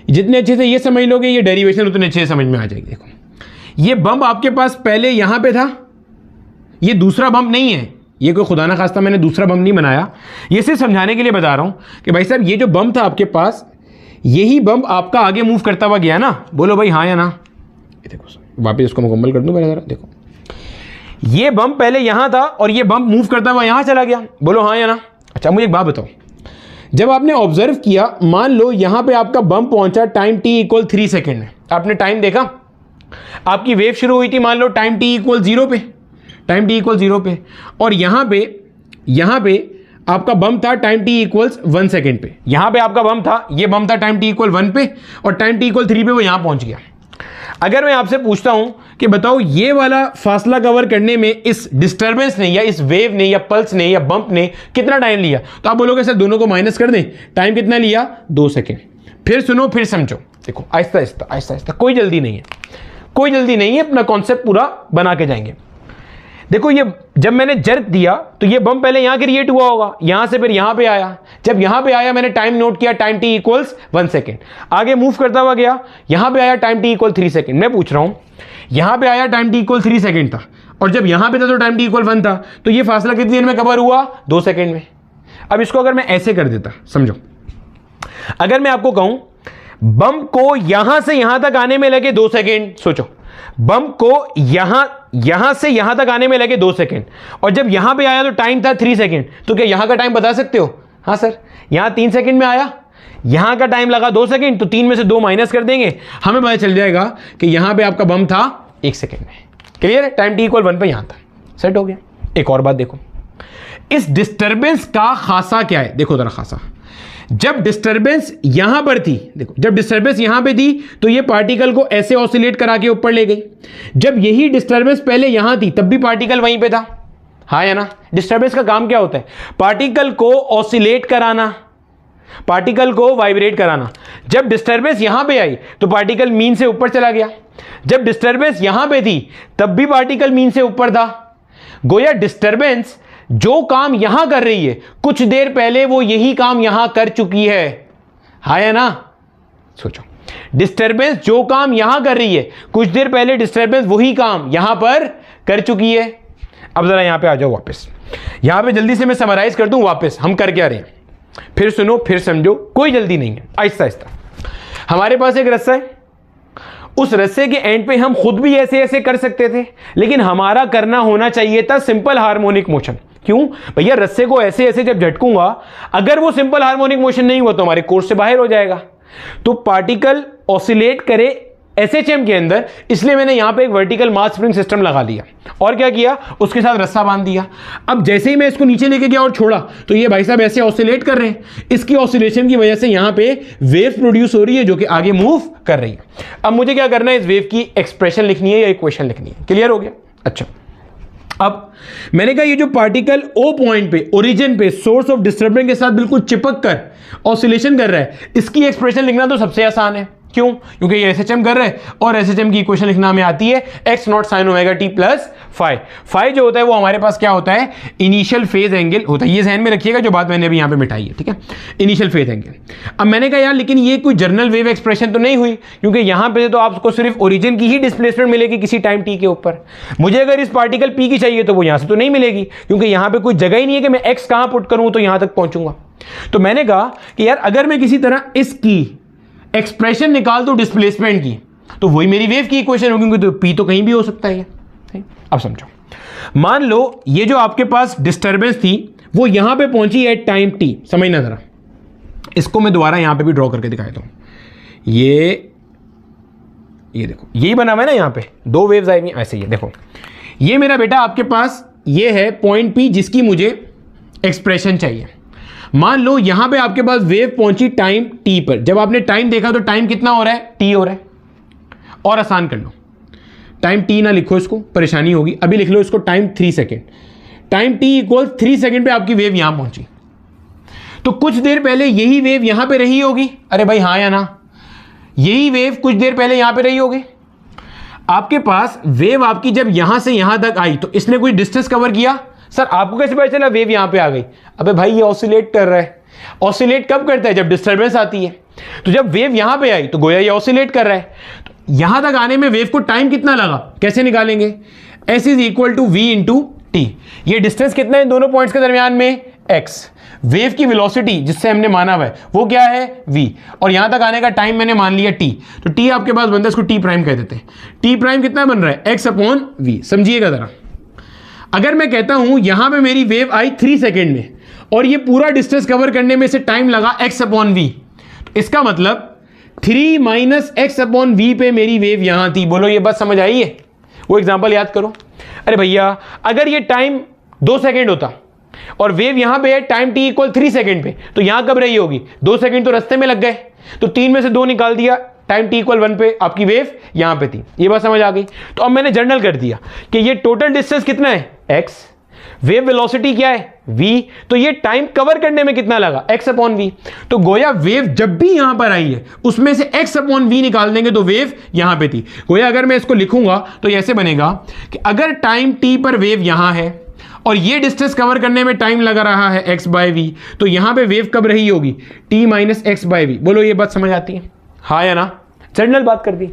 जितने अच्छे से ये समझ लोगे ये डेरिवेशन उतने अच्छे से समझ में आ जाएगी। देखो, ये बम्प आपके पास पहले यहां पे था, ये दूसरा बम्प नहीं है, ये कोई खुदा ना खास्ता मैंने दूसरा बम्प नहीं बनाया, ये सिर्फ समझाने के लिए बता रहा हूं कि भाई साहब ये जो बम्प था आपके पास, यही बम्प आपका आगे मूव करता हुआ गया ना। बोलो भाई हाँ या ना। ये देखो वापस इसको मुकम्मल कर दूं पहले जरा। देखो ये बम्प पहले यहां था और ये बम्प मूव करता हुआ यहां चला गया। बोलो हाँ या ना। अच्छा मुझे एक बात बताओ, जब आपने ऑब्जर्व किया, मान लो यहां पे आपका बम्प पहुंचा, टाइम t इक्वल 3 सेकेंड है, आपने टाइम देखा, आपकी वेव शुरू हुई थी मान लो टाइम t इक्वल 0 पे, टाइम t इक्वल 0 पे, और यहां पे आपका बम्प था टाइम t इक्वल्स 1 सेकेंड पे। यहां पे आपका बम्प था, ये बम्प था टाइम t इक्वल 1 पे, और टाइम t इक्वल 3 पे वो यहां पहुंच गया। अगर मैं आपसे पूछता हूं कि बताओ ये वाला फासला कवर करने में इस डिस्टर्बेंस ने या इस वेव ने या पल्स ने या बम्प ने कितना टाइम लिया, तो आप बोलोगे सर दोनों को माइनस कर दें, टाइम कितना लिया, 2 सेकेंड। फिर सुनो, फिर समझो, देखो आहिस्ता आहिस्ता, कोई जल्दी नहीं है, अपना कॉन्सेप्ट पूरा बना के जाएंगे। देखो ये जब मैंने जर्क दिया तो ये बम पहले यहां क्रिएट हुआ होगा, यहां से फिर यहां पे आया, जब यहां पे आया मैंने टाइम नोट किया, टाइम t इक्वल्स 1 सेकेंड, आगे मूव करता हुआ गया, यहां पे आया टाइम t इक्वल 3 सेकेंड। मैं पूछ रहा हूं यहां पे आया टाइम t इक्वल 3 सेकेंड था और जब यहां पे था तो टाइम t इक्वल 1 था, तो ये फासला कितनी देर में कवर हुआ? 2 सेकेंड में। अब इसको अगर मैं ऐसे कर देता, समझो, अगर मैं आपको कहूं बम को यहां से यहां तक आने में लगे 2 सेकेंड, सोचो बम को यहां से यहां तक आने में लगे 2 सेकेंड और जब यहां पे आया तो टाइम था 3 सेकेंड, तो क्या यहां का टाइम बता सकते हो? हाँ सर, यहां 3 सेकेंड में आया, यहां का टाइम लगा 2 सेकेंड, तो 3 में से 2 माइनस कर देंगे, हमें पता चल जाएगा कि यहां पे आपका बम था 1 सेकेंड में। क्लियर है? टाइम t इक्वल 1 पे यहां था, सेट हो गया। एक और बात देखो, इस डिस्टर्बेंस का खासा क्या है, देखो जरा खासा, जब डिस्टर्बेंस यहां पर थी, देखो जब डिस्टर्बेंस यहां पे थी तो ये पार्टिकल को ऐसे ऑसिलेट करा के ऊपर ले गई, जब यही डिस्टर्बेंस पहले यहां थी तब भी पार्टिकल वहीं पे था। हाँ या ना? डिस्टर्बेंस का काम क्या होता है? पार्टिकल को ऑसिलेट कराना, पार्टिकल को वाइब्रेट कराना। जब डिस्टर्बेंस यहां पे आई तो पार्टिकल मीन से ऊपर चला गया, जब डिस्टर्बेंस यहां पे थी तब भी पार्टिकल मीन से ऊपर था। गोया डिस्टर्बेंस जो काम यहां कर रही है कुछ देर पहले वो यही काम यहां कर चुकी है। हाँ या ना? सोचो, डिस्टर्बेंस जो काम यहां कर रही है कुछ देर पहले डिस्टर्बेंस वही काम यहां पर कर चुकी है। अब जरा यहां पे आ जाओ वापस, यहां पे जल्दी से मैं समराइज कर दूं वापस हम कर क्या रहे हैं, फिर सुनो फिर समझो, कोई जल्दी नहीं है, आहिस्ता आहिस्ता। हमारे पास एक रस्सा है, उस रस्से के एंड पे हम खुद भी ऐसे ऐसे कर सकते थे, लेकिन हमारा करना होना चाहिए था सिंपल हार्मोनिक मोशन। क्यों भैया? रस्से को ऐसे ऐसे जब झटकूंगा, अगर वो सिंपल हार्मोनिक मोशन नहीं हुआ तो हमारे कोर्स से बाहर हो जाएगा। तो पार्टिकल ऑसिलेट करे एसएचएम के अंदर, इसलिए मैंने यहां पे एक वर्टिकल मास स्प्रिंग सिस्टम लगा लिया और क्या किया, उसके साथ रस्सा बांध दिया। अब जैसे ही मैं इसको नीचे लेके गया और छोड़ा तो ये भाई साहब ऐसे ऑसिलेट कर रहे हैं, इसकी ऑसिलेशन की वजह से यहां पे वेव प्रोड्यूस हो रही है जो कि आगे मूव कर रही है। अब मुझे क्या करना है, इस वेव की एक्सप्रेशन लिखनी है या इक्वेशन लिखनी है। क्लियर हो गया? अच्छा, अब मैंने कहा ये जो पार्टिकल ओ पॉइंट पे, ओरिजिन पे, सोर्स ऑफ डिस्टर्बेंस के साथ बिल्कुल चिपक कर ऑसिलेशन कर रहा है, इसकी एक्सप्रेशन लिखना तो सबसे आसान है। क्यों? क्योंकि ये एसएचएम कर रहा है और एसएचएम की इक्वेशन लिखना हमें आती है x not sine omega t plus phi. Phi जो होता है वो हमारे पास क्या होता है, इनिशियल फेज एंगल होता है। ये ध्यान में रखिएगा जो बात मैंने अभी यहां पे मिटाई है, ठीक है, इनिशियल फेज एंगल। अब मैंने कहा यार लेकिन ये कोई जर्नल वेव एक्सप्रेशन तो नहीं हुई, क्योंकि यहां पे तो आपको सिर्फ ओरिजिन की ही डिस्प्लेसमेंट मिलेगी किसी टाइम टी के ऊपर। मुझे अगर इस पार्टिकल पी की चाहिए तो वो यहां से तो नहीं मिलेगी, क्योंकि यहां पर कोई जगह ही नहीं है कि मैं एक्स कहां पुट करूं तो यहां तक पहुंचूंगा। तो मैंने कहा कि यार अगर मैं किसी तरह इसकी एक्सप्रेशन निकाल दो डिस्प्लेसमेंट की, तो वही मेरी वेव की इक्वेशन होगी, क्योंकि तो पी तो कहीं भी हो सकता है। अब समझो, मान लो ये जो आपके पास डिस्टर्बेंस थी वो यहां पे पहुंची एट टाइम टी, समझना जरा, इसको मैं दोबारा यहां पे भी ड्रॉ करके दिखाता हूं। ये देखो यही बना हुआ है ना, यहां पे दो वेव्स आई हुई ऐसे ही है। देखो ये मेरा बेटा आपके पास ये है पॉइंट पी जिसकी मुझे एक्सप्रेशन चाहिए। मान लो यहां पे आपके पास वेव पहुंची टाइम टी पर, जब आपने टाइम देखा तो टाइम कितना हो रहा है, टी हो रहा है। और आसान कर लो, टाइम टी ना लिखो, इसको परेशानी होगी, अभी लिख लो इसको time 3 second. Time T equal 3 second पे आपकी वेव यहां पहुंची, तो कुछ देर पहले यही वेव यहां पे रही होगी। अरे भाई हाँ या ना? यही वेव कुछ देर पहले यहां पे रही होगी। आपके पास वेव आपकी जब यहां से यहां तक आई तो इसने कोई डिस्टेंस कवर किया। सर आपको कैसे पता चला वेव यहां पे आ गई? अबे भाई ये ऑसिलेट कर रहा है। ऑसिलेट कब करता है? जब डिस्टर्बेंस आती है। तो जब वेव यहां पे आई तो गोया ये ऑसिलेट कर रहा है। तो यहां तक आने में वेव को टाइम कितना लगा, कैसे निकालेंगे? S is equal to v into t. ये डिस्टेंस कितना है दोनों पॉइंट्स के दरमियान में? x। वेव की वेलोसिटी जिससे हमने माना हुआ है वो क्या है? v। और यहां तक आने का टाइम मैंने मान लिया t, तो t आपके पास बनता है, इसको t प्राइम कह देते हैं। t प्राइम कितना बन रहा है? x upon v। समझिएगा जरा, अगर मैं कहता हूं यहां पे मेरी वेव आई 3 सेकेंड में और ये पूरा डिस्टेंस कवर करने में से टाइम लगा x अपॉन वी, तो इसका मतलब 3 माइनस एक्स अपॉन वी पे मेरी वेव यहां थी। बोलो ये बात समझ आई है? वो एग्जांपल याद करो। अरे भैया अगर ये टाइम 2 सेकेंड होता और वेव यहां पे है टाइम t इक्वल 3 सेकेंड पे, तो यहां कब रही होगी? 2 सेकेंड तो रास्ते में लग गए, तो 3 में से 2 निकाल दिया, टाइम t इक्वल 1 पे आपकी वेव यहां पे थी। ये बात समझ आ गई? तो अब मैंने जनरल कर दिया कि ये टोटल डिस्टेंस कितना है? x। वेव वेलोसिटी क्या है v, तो ये टाइम कवर करने में कितना लगा x अपॉन v। तो गोया वेव जब भी यहां पर आई है उसमें से x अपॉन v निकाल देंगे तो वेव यहां पे थी। गोया अगर मैं इसको लिखूंगा तो ऐसे बनेगा कि अगर टाइम t पर वेव यहां है और ये डिस्टेंस कवर करने में टाइम लगा रहा है x बाय वी, तो यहां पे वेव कब रही होगी t minus x by v. बोलो ये बात समझ आती है, हाँ या ना? जनरल बात कर दी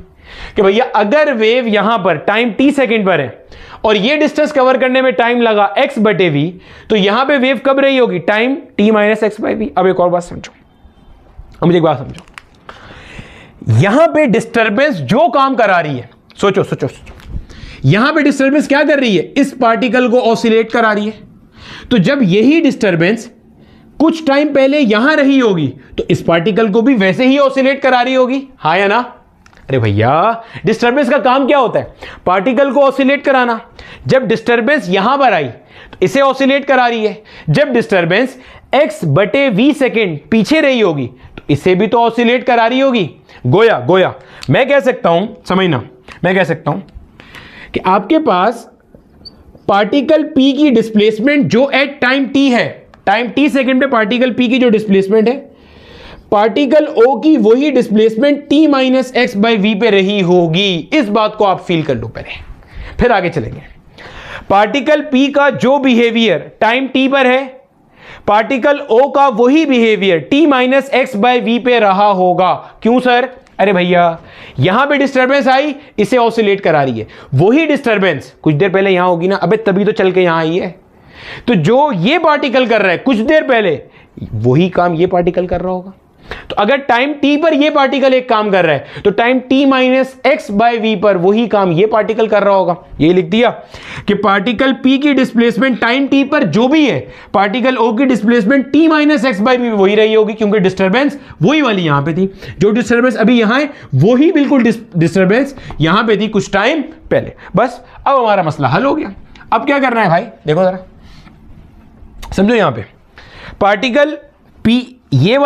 कि भैया अगर वेव यहां पर टाइम t सेकंड पर है और ये डिस्टेंस कवर करने में टाइम लगा x बटे v, तो यहां पे वेव कब रही होगी time t minus x by v. अब एक और बात समझो, अब मुझे एक बात समझो, यहां पे डिस्टर्बेंस जो काम करा रही है, सोचो सोचो सोचो, यहां पे डिस्टर्बेंस क्या कर रही है, इस पार्टिकल को ऑसिलेट करा रही है। तो जब यही डिस्टर्बेंस कुछ टाइम पहले यहां रही होगी तो इस पार्टिकल को भी वैसे ही ऑसिलेट करा रही होगी, हाँ या ना? अरे भैया डिस्टर्बेंस का काम क्या होता है, पार्टिकल को ऑसिलेट कराना। जब डिस्टर्बेंस यहां पर आई तो इसे ऑसिलेट करा रही है। जब डिस्टर्बेंस x बटे v सेकेंड पीछे रही होगी तो इसे भी तो ऑसिलेट करा रही होगी। गोया गोया मैं कह सकता हूं, समझना, मैं कह सकता हूं कि आपके पास पार्टिकल p की डिस्प्लेसमेंट जो एट टाइम t है, टाइम t सेकेंड पे पार्टिकल p की जो डिस्प्लेसमेंट है, पार्टिकल o की वही displacement t minus x by v पे रही होगी। इस बात को आप फील कर लो पहले, फिर आगे चलेंगे। पार्टिकल p का जो बिहेवियर टाइम t पर है, पार्टिकल o का वही behaviour t minus x by v पे रहा होगा। क्यों सर? अरे भैया यहां पे डिस्टर्बेंस आई, इसे ऑसिलेट करा रही है। वही डिस्टर्बेंस कुछ देर पहले यहां होगी ना, अबे तभी तो चल के यहां आई है। तो जो ये पार्टिकल कर रहा है कुछ देर पहले, वही काम ये पार्टिकल कर रहा होगा। तो अगर टाइम t पर ये पार्टिकल एक काम कर रहा है तो time t minus x by v पर वही काम ये पार्टिकल कर रहा होगा। ये लिख दिया कि पार्टिकल p की डिस्प्लेसमेंट टाइम t पर जो भी है, पार्टिकल o की displacement t minus x by v वही रही होगी, क्योंकि डिस्टर्बेंस वही वाली यहां पे थी। जो डिस्टर्बेंस अभी यहां है वही बिल्कुल डिस्टर्बेंस यहां पे थी कुछ टाइम पहले। बस अब हमारा मसला हल हो गया। अब क्या करना है भाई, देखो जरा समझो, यहां पे पार्टिकल p, ये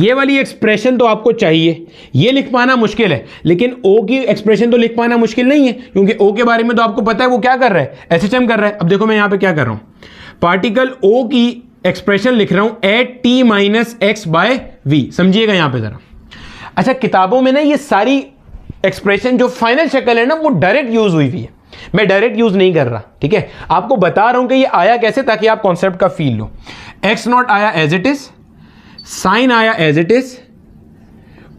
वाली एक्सप्रेशन तो आपको चाहिए, ये लिख पाना मुश्किल है, लेकिन O की एक्सप्रेशन तो लिख पाना मुश्किल नहीं है, क्योंकि O के बारे में तो आपको पता है वो क्या कर रहा है, एसएचएम कर रहा है। अब देखो मैं यहां पे क्या कर रहा हूं, पार्टिकल O की एक्सप्रेशन लिख रहा हूं at t minus x by v. समझिएगा यहां पे जरा। अच्छा, किताबों में ना ये सारी एक्सप्रेशन जो फाइनल शक्ल है ना वो डायरेक्ट यूज हुई है, मैं डायरेक्ट यूज नहीं कर रहा, ठीक है? आपको बता रहा हूं कि ये आया कैसे, ताकि आप कॉन्सेप्ट का फील लो। एक्स नॉट आया एज इट इज, साइन आया as it is,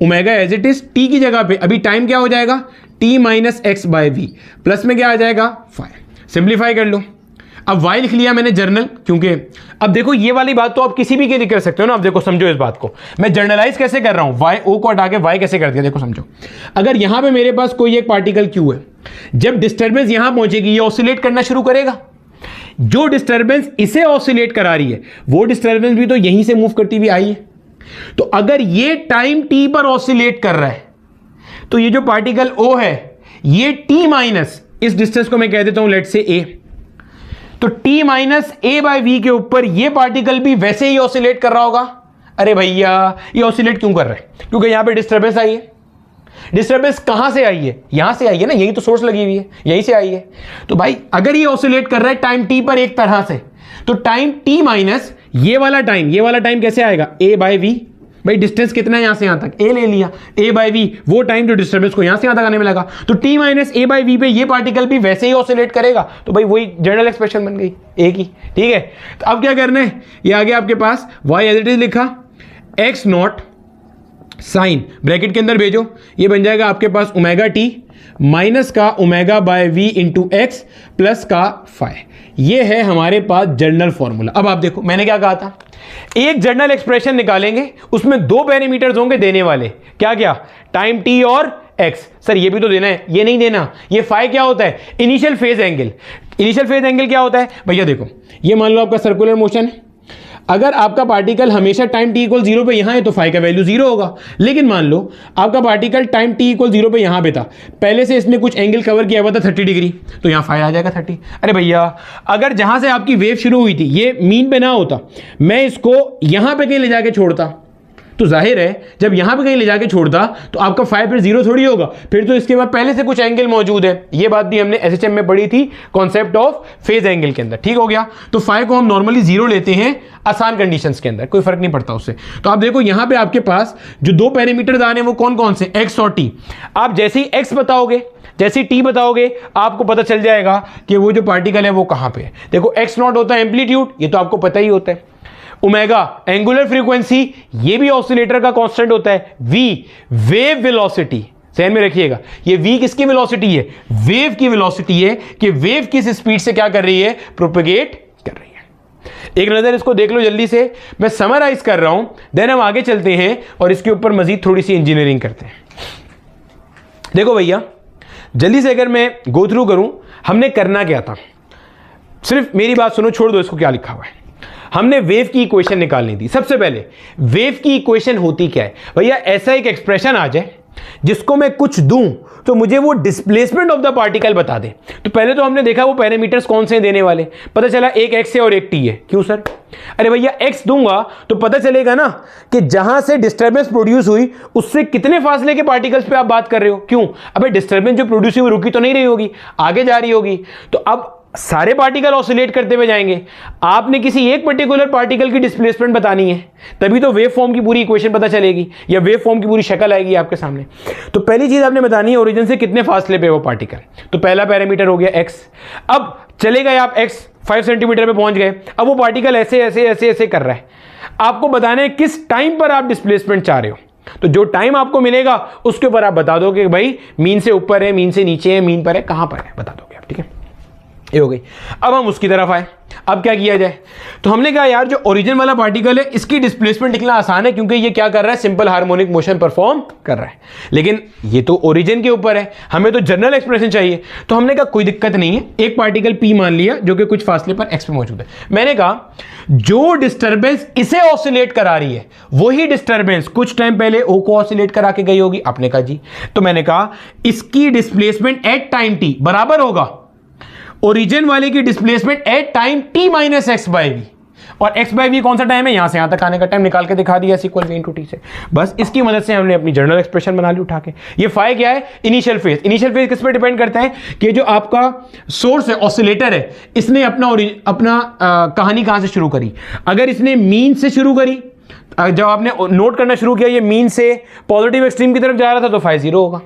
omega as it is, t की जगह पे अभी टाइम क्या हो जाएगा t minus x by v, plus में क्या आ जाएगा फाइव। सिंप्लीफाई कर लो। अब y लिख लिया मैंने जर्नल, क्योंकि अब देखो ये वाली बात तो आप किसी भी के लिए कर सकते हो ना। अब देखो समझो इस बात को, मैं जर्नलाइज कैसे कर रहा हूं, y o को हटा के y कैसे कर दिया, देखो समझो। अगर यहां पे मेरे पास कोई एक पार्टिकल q है, जब डिस्टर्बेंस यहां पहुंचेगी ये ऑसिलेट करना शुरू करेगा। जो डिस्टर्बेंस इसे ऑसिलेट करा रही है वो डिस्टर्बेंस भी तो यहीं से मूव करती हुई आई है। तो अगर ये टाइम t पर ऑसिलेट कर रहा है तो ये जो पार्टिकल O है ये t माइनस, इस डिस्टेंस को मैं कह देता हूं लेट से a, तो t minus a by v के ऊपर ये पार्टिकल भी वैसे ही ऑसिलेट कर रहा होगा। अरे भैया ये ऑसिलेट क्यों कर रहा है, क्योंकि यहां पे डिस्टर्बेंस आई है। डिस्टर्बेंस कहां से आई है, यहां से आई है ना, यही तो सोर्स लगी हुई है, यहीं से आई है। तो भाई अगर ये ऑसिलेट कर रहा है टाइम t पर एक तरह से, तो टाइम t माइनस ये वाला टाइम कैसे आएगा, a बाय v। भाई डिस्टेंस कितना है यहां से यहां तक, a ले लिया, a बाय v वो टाइम जो डिस्टर्बेंस को यहां से यहां तक आने में लगा, तो t minus a by v पे ये पार्टिकल भी वैसे ही ऑसिलेट करेगा। तो भाई वही जनरल एक्सप्रेशन बन गई a की, ठीक है? तो अब क्या करना है, ये आ गया आपके पास y एज इट इज लिखा, x नॉट साइन ब्रैकेट के अंदर भेजो, ये बन जाएगा आपके पास ओमेगा टी माइनस का omega by v into x plus का फाइव। ये है हमारे पास जनरल फॉर्मूला। अब आप देखो मैंने क्या कहा था, एक जनरल एक्सप्रेशन निकालेंगे, उसमें दो पैरामीटर्स होंगे देने वाले, क्या क्या, टाइम टी और एक्स। सर ये भी तो देना है, ये नहीं देना। ये फाइव क्या होता है, initial phase angle. Initial phase angle क्या होता है भैया, देखो ये मान लो आपका सर्कुलर मोशन है, अगर आपका पार्टिकल हमेशा टाइम t इक्वल 0 पे यहां है तो फाई का वैल्यू 0 होगा। लेकिन मान लो आपका पार्टिकल टाइम t इक्वल 0 पे यहां पे था, पहले से इसने कुछ एंगल कवर किया हुआ था 30 डिग्री, तो यहां फाई आ जाएगा 30। अरे भैया अगर जहां से आपकी वेव शुरू हुई थी ये मीन पे ना होता, मैं इसको यहां पे कहीं ले जाके छोड़ता, तो जाहिर है जब यहां पे कहीं ले जाके छोड़ता तो आपका फाई फिर जीरो थोड़ी होगा, फिर तो इसके बाद पहले से कुछ एंगल मौजूद है। ये बात भी हमने एसएचएम में पढ़ी थी कॉन्सेप्ट ऑफ फेज एंगल के अंदर, ठीक हो गया। तो फाई को हम नॉर्मली जीरो लेते हैं आसान कंडीशंस के अंदर, कोई फर्क नहीं पड़ता उससे। तो आप देखो यहां पे आपके पास जो दो पैरामीटर्स आ रहे हैं वो कौन कौन से, एक्स और टी। आप जैसे ही एक्स बताओगे, जैसे टी बताओगे, आपको पता चल जाएगा कि वो जो पार्टिकल है वो कहां पे है। देखो एक्स नॉट होता है एम्पलीट्यूड, ये तो आपको पता ही होता है। ओमेगा एंगुलर फ्रीक्वेंसी, ये भी ऑसिलेटर का कांस्टेंट होता है। वी वेव वेलोसिटी, ध्यान में रखिएगा, ये वी किसकी वेलोसिटी है, वेव की वेलोसिटी है, कि वेव किस स्पीड से क्या कर रही है, प्रोपेगेट कर रही है। एक नजर इसको देख लो जल्दी से, मैं समराइज कर रहा हूं, देन हम आगे चलते हैं और इसके ऊपर मजीद थोड़ी सी इंजीनियरिंग करते हैं। देखो भैया जल्दी से अगर मैं गो थ्रू करूं, हमने करना क्या था, सिर्फ मेरी बात सुनो, छोड़ दो इसको क्या लिखा हुआ है। हमने वेव की इक्वेशन निकालनी थी। सबसे पहले वेव की इक्वेशन होती क्या है भैया, ऐसा एक एक्सप्रेशन आ जाए जिसको मैं कुछ दूं तो मुझे वो डिस्प्लेसमेंट ऑफ द पार्टिकल बता दे। तो पहले तो हमने देखा वो पैरामीटर्स कौन से देने वाले, पता चला एक एक्स है और एक टी है। क्यों सर, अरे भैया एक्स दूंगा तो पता चलेगा ना कि जहां से डिस्टर्बेंस प्रोड्यूस हुई उससे कितने फासले के पार्टिकल्स पे आप बात कर रहे हो। क्यों, अबे डिस्टर्बेंस जो प्रोड्यूस हुई रुकी तो नहीं रही होगी, आगे जा रही होगी। तो अब सारे पार्टिकल ऑसिलेट करते हुए जाएंगे, आपने किसी एक पर्टिकुलर पार्टिकल की डिस्प्लेसमेंट बतानी है, तभी तो वेव फॉर्म की पूरी इक्वेशन पता चलेगी या वेव फॉर्म की पूरी शक्ल आएगी आपके सामने। तो पहली चीज आपने बतानी है ओरिजिन से कितने फासले पे वो पार्टिकल, तो पहला पैरामीटर हो गया एक्स। अब चले गए आप एक्स 5 सेंटीमीटर पे पहुंच गए, अब वो पार्टिकल ऐसे ऐसे ऐसे ऐसे कर रहा है, आपको बताना है किस टाइम पर आप डिस्प्लेसमेंट चाह रहे हो। तो जो टाइम आपको मिलेगा उसके ऊपर आप बता दोगे कि भाई मीन से ऊपर है, मीन से नीचे है, मीन पर है, कहां पर है, बता दोगे आप, ठीक है। ये हो गई। अब हम उसकी तरफ आए, अब क्या किया जाए, तो हमने कहा यार जो ओरिजिन वाला पार्टिकल है इसकी डिस्प्लेसमेंट लिखना आसान है, क्योंकि ये क्या कर रहा है, सिंपल हार्मोनिक मोशन परफॉर्म कर रहा है। लेकिन ये तो ओरिजिन के ऊपर है, हमें तो जनरल एक्सप्रेशन चाहिए। तो हमने कहा कोई दिक्कत नहीं है, एक पार्टिकल पी मान लिया जो कि कुछ फासले पर एक्स पे मौजूद है। मैंने कहा जो डिस्टर्बेंस इसे ऑसिलेट करा रही है वही डिस्टर्बेंस कुछ टाइम पहले ओ को ऑसिलेट करा के गई होगी। आपने कहा जी, तो मैंने कहा इसकी डिस्प्लेसमेंट एट टाइम टी बराबर होगा ओरिजिन वाले की displacement at time t minus x by v. और एक्स बाई वी कौन सा टाइम है, यहां से यहां तक आने का टाइम निकाल के दिखा दिया, इक्वल वी इनटू टी से। बस इसकी मदद से हमने अपनी जनरल एक्सप्रेशन बना ली उठा के। ये फाई क्या है, इनिशियल फेज। इनिशियल फेज किस पे डिपेंड करता है कि जो आपका सोर्स है, ऑसिलेटर है, इसने अपना कहानी कहां से शुरू करी। अगर इसने मीन से शुरू करी, जब आपने नोट करना शुरू किया ये मीन से पॉजिटिव एक्सट्रीम की तरफ जा रहा था तो फाई 0 होगा,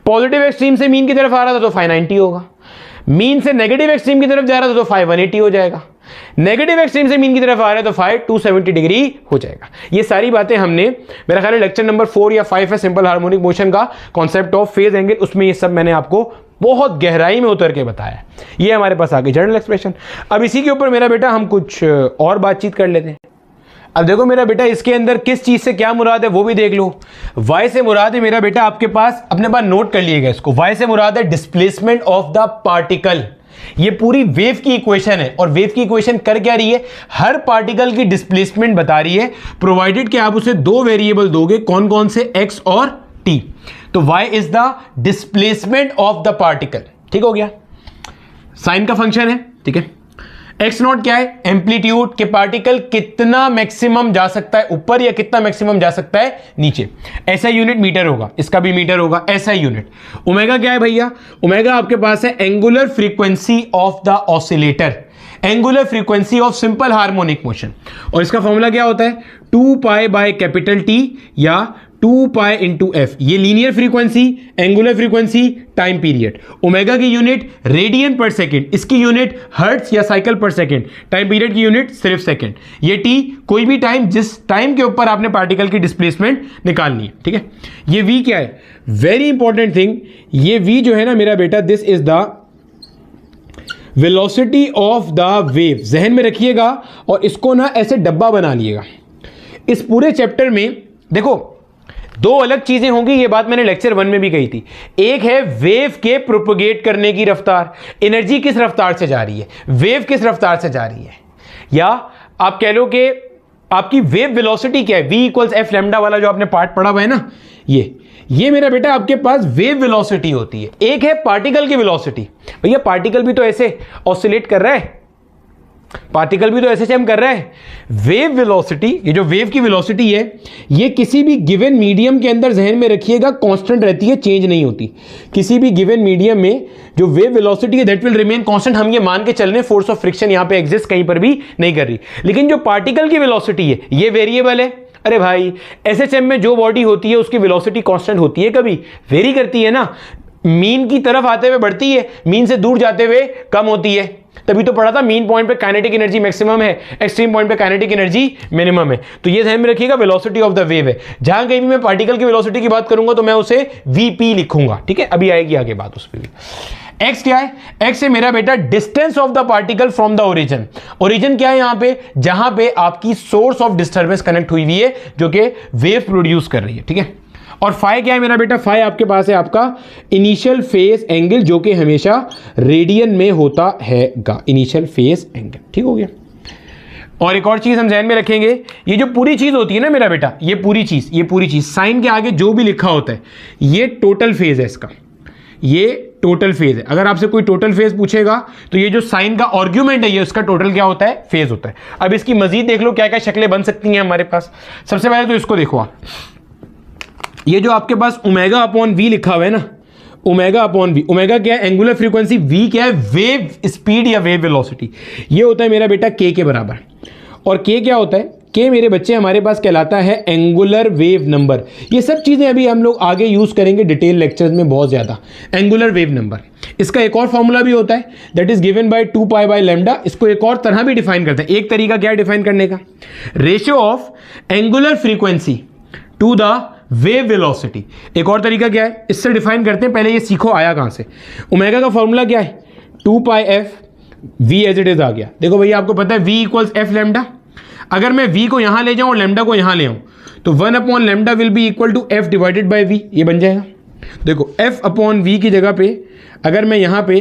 पॉजिटिव एक्सट्रीम से मीन की तरफ आ रहा था तो फाई 90 होगा, मीन से नेगेटिव एक्सट्रीम की तरफ जा रहा था तो फाई 180 हो जाएगा, नेगेटिव एक्सट्रीम से मीन की तरफ आ रहा है तो फाई 270 डिग्री हो जाएगा। ये सारी बातें हमने, मेरा ख्याल है लेक्चर नंबर 4 या 5 है सिंपल हार्मोनिक मोशन का कॉन्सेप्ट ऑफ फेज एंगल, उसमें ये सब मैंने आपको बहुत गहराई में उतर के बताया। ये हमारे पास आ गई जनरल एक्सप्रेशन। अब इसी के ऊपर मेरा बेटा हम कुछ और बातचीत कर लेते हैं। अब देखो मेरा बेटा इसके अंदर किस चीज से क्या मुराद है वो भी देख लो। वाई से मुराद है मेरा बेटा आपके पास, अपने पास नोट कर लिएगा इसको, वाई से मुराद है डिस्प्लेसमेंट ऑफ द पार्टिकल। ये पूरी वेव की इक्वेशन है, और वेव की इक्वेशन कर क्या रही है, हर पार्टिकल की डिस्प्लेसमेंट बता रही है, प्रोवाइडेड कि आप उसे दो वेरिएबल दोगे, कौन कौन से, एक्स और टी। तो y is the displacement of the particle, ठीक हो गया, साइन का फंक्शन है, ठीक है। एक्स नॉट क्या है, एम्पलीट्यूड के पार्टिकल कितना मैक्सिमम जा सकता है ऊपर या कितना मैक्सिमम जा सकता है नीचे। ऐसा यूनिट मीटर होगा, इसका भी मीटर होगा, ऐसा यूनिट। ओमेगा क्या है भैया, ओमेगा आपके पास है angular frequency of the oscillator, angular frequency of simple harmonic motion. और इसका फॉर्मूला क्या होता है, 2 पाई बाय कैपिटल टी या 2 पाई इंटू एफ। ये linear frequency, angular frequency, time period. Omega की यूनिट रेडियन पर सेकेंड, इसकी यूनिट हर्ट्ज या साइकिल पर सेकेंड, टाइम पीरियड की यूनिट सिर्फ सेकेंड। ये टी कोई भी टाइम जिस टाइम के ऊपर आपने पार्टिकल की डिस्प्लेसमेंट निकालनी है, ठीक है। ये वी क्या है, वेरी इंपॉर्टेंट थिंग, ये वी जो है ना मेरा बेटा, this is the velocity of the wave. जहन में रखिएगा और इसको ना ऐसे डब्बा बना लिएगा। इस पूरे चैप्टर में देखो दो अलग चीजें होंगी, ये बात मैंने लेक्चर 1 में भी कही थी। एक है वेव के प्रोपगेट करने की रफ्तार, एनर्जी किस रफ्तार से जा रही है, वेव किस रफ्तार से जा रही है, या आप कह लो कि आपकी वेव वेलोसिटी क्या है, v इक्वल्स एफ लैम्डा वाला जो आपने पार्ट पढ़ा हुआ है ना, ये मेरा बेटा आपके पास वेव वेलोसिटी होती है। एक है पार्टिकल की वेलोसिटी, भैया पार्टिकल भी तो ऐसे ऑसिलेट कर रहा है, पार्टिकल भी तो एसएचएम कर रहा है। वेव वेलोसिटी, ये जो वेव की वेलोसिटी है, ये किसी भी गिवन मीडियम के अंदर जहन में रखिएगा कांस्टेंट रहती है, चेंज नहीं होती। किसी भी गिवन मीडियम में जो वेव वेलोसिटी है दैट विल रिमेन कांस्टेंट। हम ये मान के चल रहे हैं फोर्स ऑफ फ्रिक्शन यहां पे एग्जिस्ट कहीं पर भी नहीं कर रही। लेकिन जो पार्टिकल की वेलोसिटी है ये वेरिएबल है। अरे भाई एसएचएम में जो बॉडी होती है उसकी वेलोसिटी कांस्टेंट होती है, कभी वेरी करती है ना। मीन की तरफ आते हुए बढ़ती है, मीन से दूर जाते हुए कम होती है। तभी तो पढ़ा था मीन पॉइंट पे काइनेटिक एनर्जी मैक्सिमम है, एक्सट्रीम पॉइंट पे काइनेटिक एनर्जी मिनिमम है। तो ये ध्यान में रखिएगा वेलोसिटी ऑफ द वेव है। जहां कहीं भी मैं पार्टिकल की वेलोसिटी की बात करूंगा तो मैं उसे वीपी लिखूंगा, ठीक है। अभी आएगी आगे बात उस पर भी। एक्स क्या है? एक्स है मेरा बेटा distance of the particle from the origin. Origin क्या है यहां पे? जहां पे आपकी सोर्स ऑफ डिस्टर्बेंस कनेक्ट हुई हुई है जो कि वेव प्रोड्यूस कर रही है, ठीक है। और फाई क्या है मेरा बेटा? फाई आपके पास है आपका इनिशियल फेज एंगल जो कि हमेशा रेडियन में होता हैगा, इनिशियल फेज एंगल, ठीक हो गया। और एक और चीज हम ध्यान में रखेंगे, ये जो पूरी चीज होती है ना मेरा बेटा, ये पूरी चीज साइन के आगे जो भी लिखा होता है ये टोटल फेज है इसका, ये टोटल फेज है। अगर आपसे कोई टोटल फेज पूछेगा तो ये जो साइन का आर्ग्यूमेंट है ये उसका टोटल क्या होता है? फेज होता है। अब इसकी मजीद देख लो क्या क्या शक्लें बन सकती हैं हमारे पास। सबसे पहले तो इसको देखो आप, ये जो आपके पास ओमेगा अपॉन वी लिखा हुआ है ना, ओमेगा अपॉन वी, ओमेगा क्या है? एंगुलर फ्रीक्वेंसी, वी क्या है? वेव स्पीड या वेव वेलोसिटी। ये होता है मेरा बेटा के के बराबर। और के क्या होता है? के मेरे बच्चे हमारे पास कहलाता है एंगुलर वेव नंबर। ये सब चीजें अभी हम लोग आगे यूज करेंगे डिटेल लेक्चर्स में बहुत ज्यादा। एंगुलर वेव नंबर, इसका एक और फॉर्मूला भी होता है that is given bye 2 pi by lambda. इसको एक और तरह भी डिफाइन करते हैं। एक तरीका क्या डिफाइन करने का? Ratio of angular frequency to the wave velocity. एक और तरीका क्या है? इससे डिफाइन करते हैं। पहले ये सीखो आया कहां से। ओमेगा का फॉर्मूला क्या है? 2 pi f v as it is आ गया। देखो भैया आपको पता है वी इक्वल्स एफ लैम्डा। अगर मैं वी को यहां ले जाऊं और लैम्डा को यहां ले आऊं तो 1 upon lambda will be equal to f divided by v. ये बन जाएगा। देखो एफ अपॉन वी की जगह पे अगर मैं यहां पे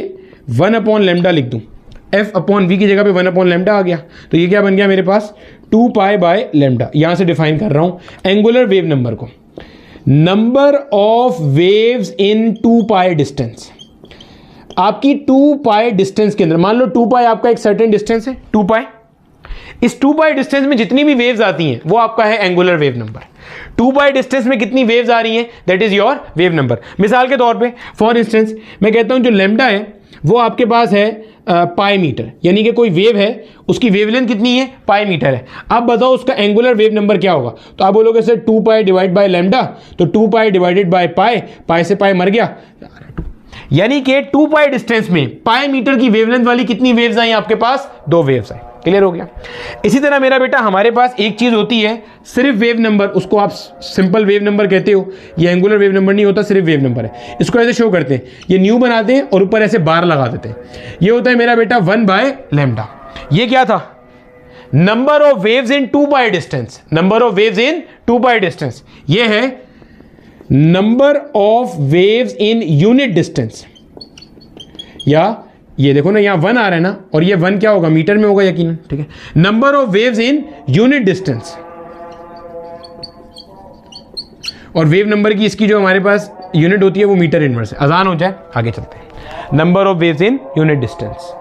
1 अपॉन लैम्डा लिख दूं, एफ अपॉन वी की जगह पे 1 अपॉन लैम्डा आ गया, तो ये क्या बन गया मेरे पास? 2 पाई बाय लैम्डा। यहां से डिफाइन कर रहा हूं एंगुलर वेव नंबर को। Number of waves in 2 pi distance. आपकी 2 पाई डिस्टेंस के अंदर मान लो 2 पाई आपका एक सर्टेन डिस्टेंस है, 2 पाई। इस 2 पाई डिस्टेंस में जितनी भी वेव्स आती हैं वो आपका है एंगुलर वेव नंबर। 2 पाई डिस्टेंस में कितनी वेव्स आ रही हैं that is your wave number. मिसाल के तौर पे फॉर इंस्टेंस मैं कहता हूं जो लैम्डा है वो आपके पास है पाई मीटर, यानी कि कोई वेव है उसकी वेवलेंथ कितनी है? पाई मीटर है। अब बताओ उसका एंगुलर वेव नंबर क्या होगा? तो आप बोलोगे sir 2 pi divide by lambda, तो 2 पाई डिवाइडेड बाय पाई, पाई से पाई मर गया, यानी कि 2 पाई डिस्टेंस में पाई मीटर की वेवलेंथ वाली कितनी वेव्स आई आपके पास? 2 वेव्स आई। क्लियर हो गया। इसी तरह मेरा बेटा हमारे पास एक चीज होती है सिर्फ वेव नंबर, उसको आप सिंपल वेव नंबर कहते हो। ये एंगुलर वेव नंबर नहीं होता, सिर्फ वेव नंबर है। इसको ऐसे शो करते हैं, ये न्यू बनाते हैं और ऊपर ऐसे बार लगा देते हैं। ये होता है मेरा बेटा 1 बाय लैम्डा। ये क्या था? Number of waves in 2 pi distance. Number of waves in 2 pi distance ये है number of waves in unit distance. या ये देखो ना यहाँ 1 आ रहा है ना, और ये 1 क्या होगा? मीटर में होगा यकीनन, ठीक है। Number of waves in unit distance. और वेव नंबर की इसकी जो हमारे पास यूनिट होती है वो मीटर इनवर्स है। अजान हो जाए आगे चलते हैं। Number of waves in unit distance.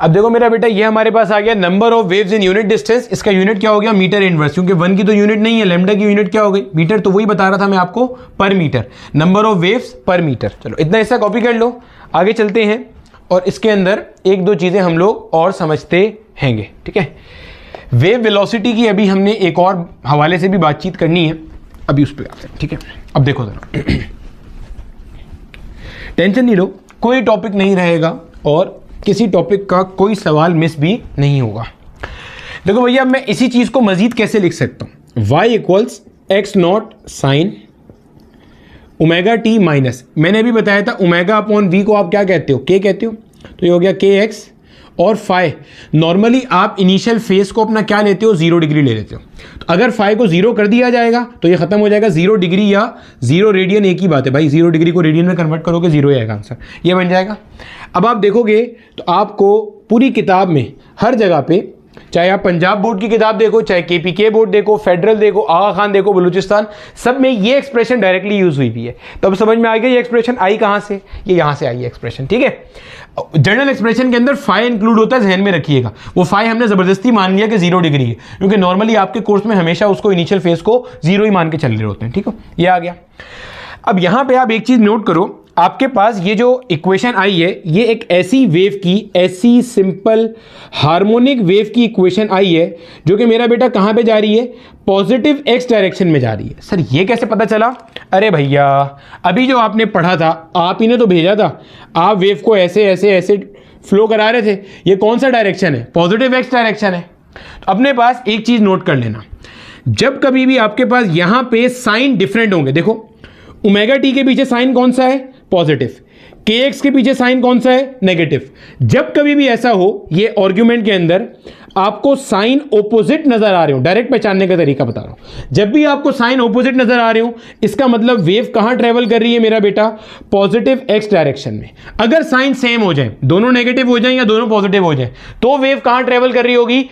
अब देखो मेरा बेटा ये हमारे पास आ गया number of waves in unit distance. इसका यूनिट क्या हो गया? मीटर इनवर्स, क्योंकि 1 की तो यूनिट नहीं है, लैम्डा की यूनिट क्या हो गई? मीटर। तो वही बता रहा था मैं आपको, पर मीटर। नंबर ऑफ वेव्स पर मीटर। चलो इतना हिस्सा कॉपी कर लो, आगे चलते हैं। और इसके अंदर एक दो चीजें हम लोग और समझते हैंगे, ठीक है। वेव वेलोसिटी की अभी हमने एक और हवाले से भी बातचीत करनी है, अभी उस पर आते हैं, ठीक है। अब देखो जरा, टेंशन नहीं लो, कोई टॉपिक नहीं रहेगा और किसी टॉपिक का कोई सवाल मिस भी नहीं होगा। देखो भैया मैं इसी चीज को मजीद कैसे लिख सकता हूं? y equals x not sine omega t minus, मैंने अभी बताया था ओमेगा अपॉन वी को आप क्या कहते हो? के कहते हो। तो ये हो गया के एक्स और फाई। नॉर्मली आप इनिशियल फेस को अपना क्या लेते हो? 0 डिग्री ले लेते हो। तो अगर फाई को 0 कर दिया जाएगा तो ये खत्म हो जाएगा। 0 डिग्री या 0 रेडियन एक ही बात है भाई। 0 डिग्री को रेडियन में कन्वर्ट करोगे 0 ही आएगा आंसर, ये बन जाएगा। अब आप देखोगे तो आपको पूरी किताब में हर जगह पे चाहे आप पंजाब बोर्ड की किताब देखो, चाहे केपीके बोर्ड देखो, फेडरल देखो, आगा खान देखो, बलूचिस्तान, सब में ये एक्सप्रेशन डायरेक्टली यूज हुई भी है। तो अब समझ में आ गया ये एक्सप्रेशन आई कहां से, ये यहां से आई है एक्सप्रेशन, ठीक है। जनरल एक्सप्रेशन के अंदर फाई इंक्लूड होता है, ध्यान में रखिएगा। वो फाई हमने जबरदस्ती मान लिया कि 0 डिग्री है, क्योंकि नॉर्मली आपके कोर्स में हमेशा उसको इनिशियल फेज को 0 ही मान के चल रहे होते हैं, ठीक है। ये आ गया। अब यहां पे आप एक चीज नोट करो, आपके पास ये जो इक्वेशन आई है, ये एक ऐसी वेव की, ऐसी सिंपल हार्मोनिक वेव की इक्वेशन आई है जो कि मेरा बेटा कहां पे जा रही है, पॉजिटिव एक्स डायरेक्शन में जा रही है। सर ये कैसे पता चला? अरे भैया अभी जो आपने पढ़ा था, आप ही ने तो भेजा था, आप वेव को ऐसे ऐसे ऐसे फ्लो करा रहे थे। ये कौन सा डायरेक्शन है? पॉजिटिव एक्स डायरेक्शन है। तो अपने पास एक चीज नोट कर लेना, जब कभी भी आपके पास यहां पे साइन डिफरेंट होंगे, देखो ओमेगा टी के पीछे साइन कौन सा है? पॉजिटिव। के एक्स के पीछे साइन कौन सा है? नेगेटिव। जब कभी भी ऐसा हो, ये आर्ग्यूमेंट के अंदर आपको साइन ऑपोजिट नजर आ रहे हो, डायरेक्ट पहचानने का तरीका बता रहा हूं, जब भी आपको साइन ऑपोजिट नजर आ रहे हो, इसका मतलब वेव कहां ट्रेवल कर रही है मेरा बेटा? पॉजिटिव एक्स डायरेक्शन में। अगर साइन सेम हो जाए, दोनों नेगेटिव हो जाए या दोनों पॉजिटिव हो जाए, तो वेव कहां ट्रेवल कर रही होगी?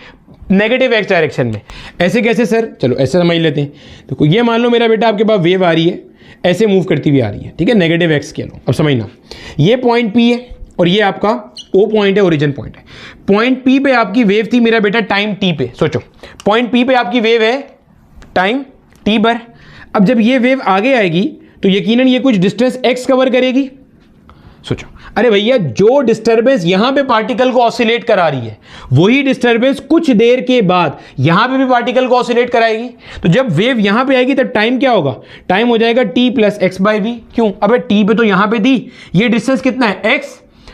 नेगेटिव एक्स डायरेक्शन में। ऐसे कैसे सर? चलो ऐसे समझ लेते हैं। तो ये मान लो मेरा बेटा आपके पास वेव आ रही है, ऐसे मूव करती हुई आ रही है, ठीक है, नेगेटिव एक्स के लो। अब समझना, ये पॉइंट पी है और ये आपका ओ पॉइंट है, ओरिजिन पॉइंट है। पॉइंट पी पे आपकी वेव थी मेरा बेटा टाइम टी पे। सोचो पॉइंट पी पे आपकी वेव है टाइम टी पर। अब जब ये वेव आगे आएगी तो यकीनन ये कुछ डिस्टेंस एक्स कवर करेगी। सोचो, अरे भैया जो डिस्टर्बेंस यहां पे पार्टिकल को ऑसिलेट करा रही है, वही डिस्टर्बेंस कुछ देर के बाद यहां पे भी पार्टिकल को ऑसिलेट कराएगी। तो जब वेव यहां पे आएगी तब टाइम क्या होगा? टाइम हो जाएगा t plus x by v. क्यों? अबे t पे तो यहां पे दी, ये डिस्टेंस कितना है? x,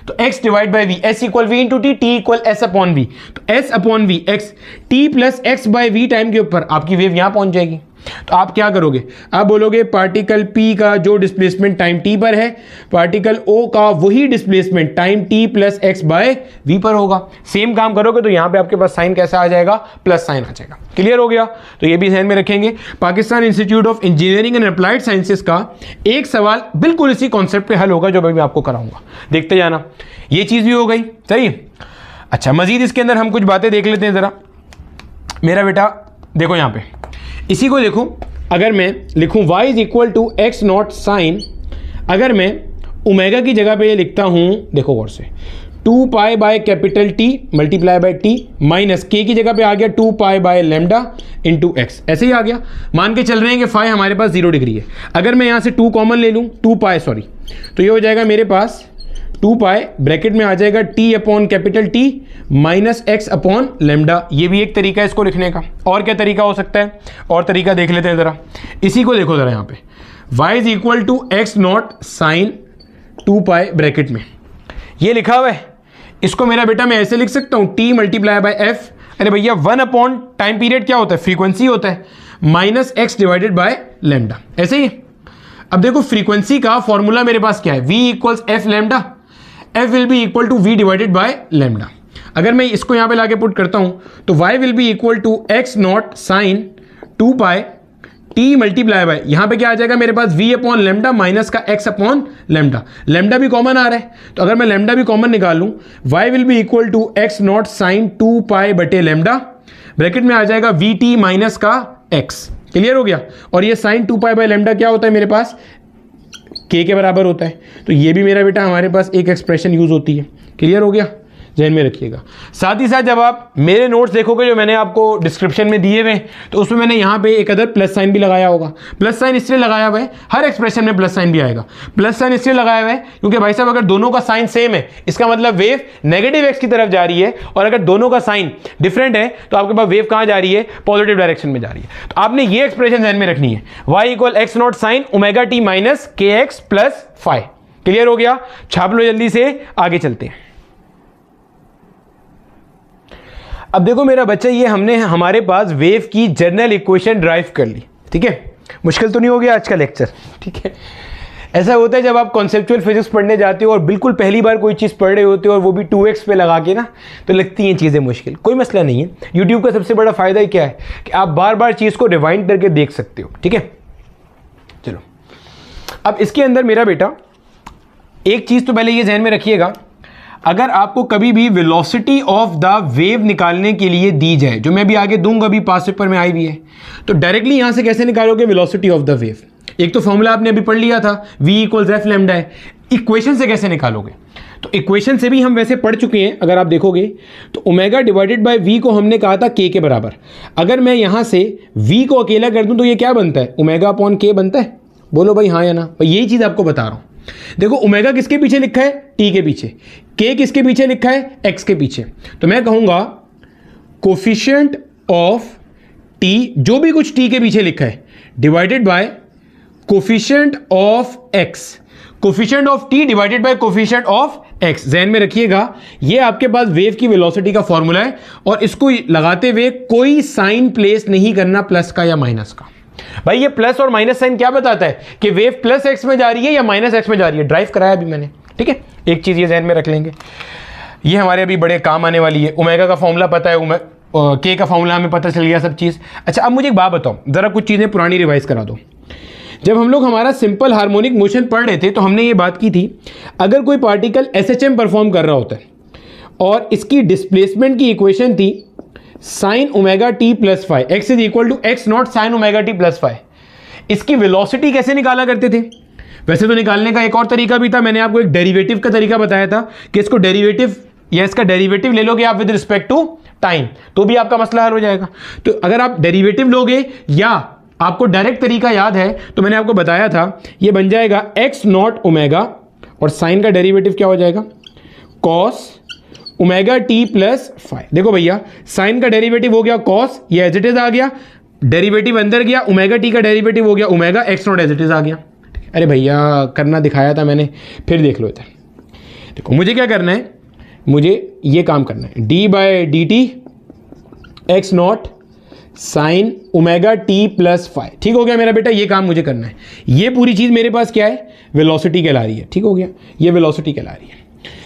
तो x divide by v, s equal v into t, t equal s upon v. तो s upon v x, t plus x by v time के ऊपर आपकी वेव यहां पहुंच जाएगी। तो आप क्या करोगे? आप बोलोगे पार्टिकल P का जो डिस्प्लेसमेंट टाइम t पर है, पार्टिकल O का वही displacement time t plus x by v पर होगा। सेम काम करोगे तो यहां पे आपके पास साइन कैसा आ जाएगा? प्लस साइन आ जाएगा। क्लियर हो गया? तो ये भी ध्यान में रखेंगे। Pakistan institute of engineering and applied sciences का एक सवाल बिल्कुल इसी कॉन्सेप्ट पे हल होगा जो मैं आपको कराऊंगा, देखते जाना। ये चीज भी हो गई, सही। अच्छा, मजीद इसके अंदर हम कुछ बातें देख लेते हैं जरा। मेरा बेटा देखो यहां पे, इसी को देखो, अगर मैं लिखूं y is equal to x not sine, अगर मैं ओमेगा की जगह पे ये लिखता हूं, देखो गौर से, 2 pi by capital T multiply bye T minus के की जगह पे आ गया 2 pi by lambda into x, ऐसे ही आ गया। मान के चल रहे हैं कि फाई हमारे पास 0 डिग्री है। अगर मैं यहां से 2 कॉमन ले लूं, 2 पाई सॉरी, तो ये हो जाएगा मेरे पास 2 पाई, ब्रैकेट में आ जाएगा T upon capital T minus x upon lambda. ये भी एक तरीका है इसको लिखने का। और क्या तरीका हो सकता है? और तरीका देख लेते हैं जरा। इसी को देखो जरा, यहाँ पे y is equal to x not sine 2 pi bracket में ये लिखा हुआ है, इसको मेरा बेटा मैं ऐसे लिख सकता हूँ T मल्टीप्लाई बाय एफ। अरे भैया 1 अपॉन टाइम पीरियड क्या होता है? फ्रीक्वेंसी होता है, minus x divided by lambda, ऐसे ही। अब देखो फ्रीक्वेंसी का फॉर्मूला मेरे पास क्या है? v equals f lambda, f will be equal to v divided by lambda. अगर मैं इसको यहां पे लाके पुट करता हूं तो y will be equal to x not sine 2 pi t multiply by, यहां पे क्या आ जाएगा मेरे पास? v अपॉन लेमडा माइनस का x अपॉन लेमडा। लेमडा भी कॉमन आ रहा है, तो अगर मैं लेमडा भी कॉमन निकाल लूं, y will be equal to x not sine 2 pi बटे लेमडा, ब्रैकेट में आ जाएगा vt माइनस का x। क्लियर हो गया? और ये साइन 2 पाई बाय लेमडा क्या होता है मेरे पास? k के बराबर होता है। तो ये भी मेरा बेटा हमारे पास एक एक्सप्रेशन यूज होती है। क्लियर हो गया? ध्यान में रखिएगा। साथ ही साथ जब आप मेरे नोट्स देखोगे जो मैंने आपको डिस्क्रिप्शन में दिए हुए, तो उसमें मैंने यहाँ पे एक अदर प्लस साइन भी लगाया होगा। प्लस साइन इसलिए लगाया हुआ है, हर एक्सप्रेशन में प्लस साइन भी आएगा। प्लस साइन इसलिए लगाया हुआ है क्योंकि भाई साहब अगर दोनों का साइन सेम है, इसका मतलब वेव नेगेटिव एक्स की तरफ जा रही है, और अगर दोनों का साइन डिफरेंट है तो आपके पास वेव कहाँ जा रही है? पॉजिटिव डायरेक्शन में जा रही है। तो आपने ये एक्सप्रेशन ध्यान में रखनी है, y equal x not sine omega t minus k x plus phi. Clear हो गया? छाप लो जल्दी से, आगे चलते हैं। अब देखो मेरा बच्चा, ये हमने हमारे पास वेव की जनरल इक्वेशन ड्राइव कर ली, ठीक है। मुश्किल तो नहीं हो गया आज का लेक्चर, ठीक है। ऐसा होता है जब आप कॉन्सेप्चुअल फिजिक्स पढ़ने जाते हो और बिल्कुल पहली बार कोई चीज़ पढ़ रहे होते हो और वो भी 2x पे लगा के ना, तो लगती हैं चीज़ें मुश्किल। कोई मसला नहीं है। यूट्यूब का सबसे बड़ा फ़ायदा ही क्या है कि आप बार बार चीज़ को रिवाइंड करके देख सकते हो, ठीक है। चलो, अब इसके अंदर मेरा बेटा एक चीज़ तो पहले ये ध्यान में रखिएगा, अगर आपको कभी भी वेलोसिटी ऑफ द वेव निकालने के लिए दी जाए, जो मैं भी आगे दूंगा, अभी पास पेपर में आई भी है, तो डायरेक्टली यहां से कैसे निकालोगे वेलोसिटी ऑफ द वेव? एक तो फॉर्मूला आपने अभी पढ़ लिया था, v इक्वल्स एफ लैम्डा है। इक्वेशन से कैसे निकालोगे? तो इक्वेशन से भी हम वैसे पढ़ चुके हैं, अगर आप देखोगे तो ओमेगा डिवाइडेड बाय v को हमने कहा था k के बराबर। अगर मैं यहां से v को अकेला कर दूं तो ये क्या बनता है? ओमेगा अपॉन k बनता है। बोलो भाई हाँ या ना? यही चीज आपको बता रहा हूं। देखो ओमेगा किसके पीछे लिखा है? t के पीछे। k किसके पीछे लिखा है? x के पीछे। तो मैं कहूंगा कोफिशिएंट ऑफ t, जो भी कुछ t के पीछे लिखा है, divided by coefficient of x, coefficient of t divided by coefficient of x। ध्यान में रखिएगा, ये आपके पास वेव की वेलोसिटी का फॉर्मूला है, और इसको लगाते हुए कोई साइन प्लेस नहीं करना प्लस का या माइनस का। भाई ये प्लस और माइनस साइन क्या बताता है कि वेव प्लस x में जा रही है या माइनस x में जा रही है? ड्राइव कराया अभी मैंने, ठीक है। एक चीज ये ध्यान में रख लेंगे, ये हमारे अभी बड़े काम आने वाली है। ओमेगा का फॉर्मूला पता है, k का फॉर्मूला हमें पता चल गया सब चीज। अच्छा अब मुझे एक बात बताओ, जरा कुछ चीजें पुरानी रिवाइज करा दो। जब हम लोग हमारा सिंपल हार्मोनिक मोशन पढ़ रहे थे तो हमने ये बात की थी, अगर कोई पार्टिकल SHM परफॉर्म कर रहा होता है और इसकी डिस्प्लेसमेंट की इक्वेशन थी sine omega t plus five, x is equal to x not sine omega t plus five, इसकी वेलोसिटी कैसे निकाला करते थे? वैसे तो निकालने का एक और तरीका भी था, मैंने आपको एक डेरिवेटिव का तरीका बताया था कि इसको डेरिवेटिव या इसका डेरिवेटिव ले लोगे आप विद रिस्पेक्ट टू टाइम तो भी आपका मसला हल हो जाएगा। तो अगर आप डेरिवेटिव लोगे या आपको डायरेक्ट तरीका याद है तो मैंने आपको बताया था, ये बन जाएगा एक्स नॉट ओमेगा और साइन का डेरिवेटिव क्या हो जाएगा? Cos omega t plus five. देखो भैया साइन का डेरिवेटिव हो गया कॉस, ये एज इट इज आ गया, डेरिवेटिव अंदर गया, ओमेगा टी का डेरिवेटिव हो गया omega, x naught as it is आ गया। अरे भैया करना दिखाया था मैंने, फिर देख लो इधर। देखो मुझे क्या करना है, मुझे ये काम करना है, d by d t x not sine omega t plus five. ठीक हो गया मेरा बेटा, ये काम मुझे करना है। ये पूरी चीज मेरे पास क्या है? वेलोसिटी कहला रही है। ठीक हो गया, ये वेलोसिटी कहला रही है।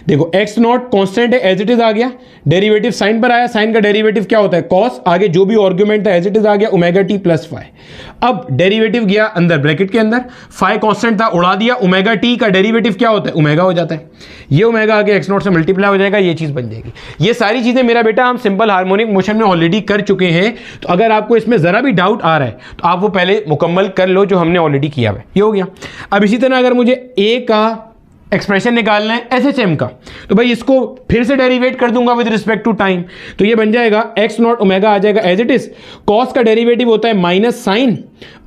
देखो एक्स नॉट कांस्टेंट है, एज इट इज आ गया, डेरिवेटिव साइन पर आया, साइन का डेरिवेटिव क्या होता है? कॉस, आगे जो भी आर्गुमेंट था एज इट इज आ गया ओमेगा टी प्लस फाइव। अब डेरिवेटिव गया अंदर ब्रैकेट के अंदर, फाइव कांस्टेंट था उड़ा दिया, ओमेगा टी का डेरिवेटिव क्या होता है? ओमेगा हो जाता है। ये ओमेगा आगे एक्स नॉट से मल्टीप्लाई हो जाएगा, ये चीज बन जाएगी। ये सारी चीजें मेरा बेटा हम सिंपल हार्मोनिक मोशन में ऑलरेडी कर चुके हैं, तो अगर आपको इसमें जरा भी डाउट आ रहा है तो आप वो पहले मुकम्मल कर लो जो हमने ऑलरेडी किया है। ये हो गया। अब इसी तरह अगर मुझे ए का एक्सप्रेशन निकालना है SHM का, तो भाई इसको फिर से डेरिवेट कर दूंगा विद रिस्पेक्ट टू टाइम, तो ये बन जाएगा एक्स नॉट ओमेगा आ जाएगा एज इट इज, कॉस का डेरिवेटिव होता है माइनस साइन,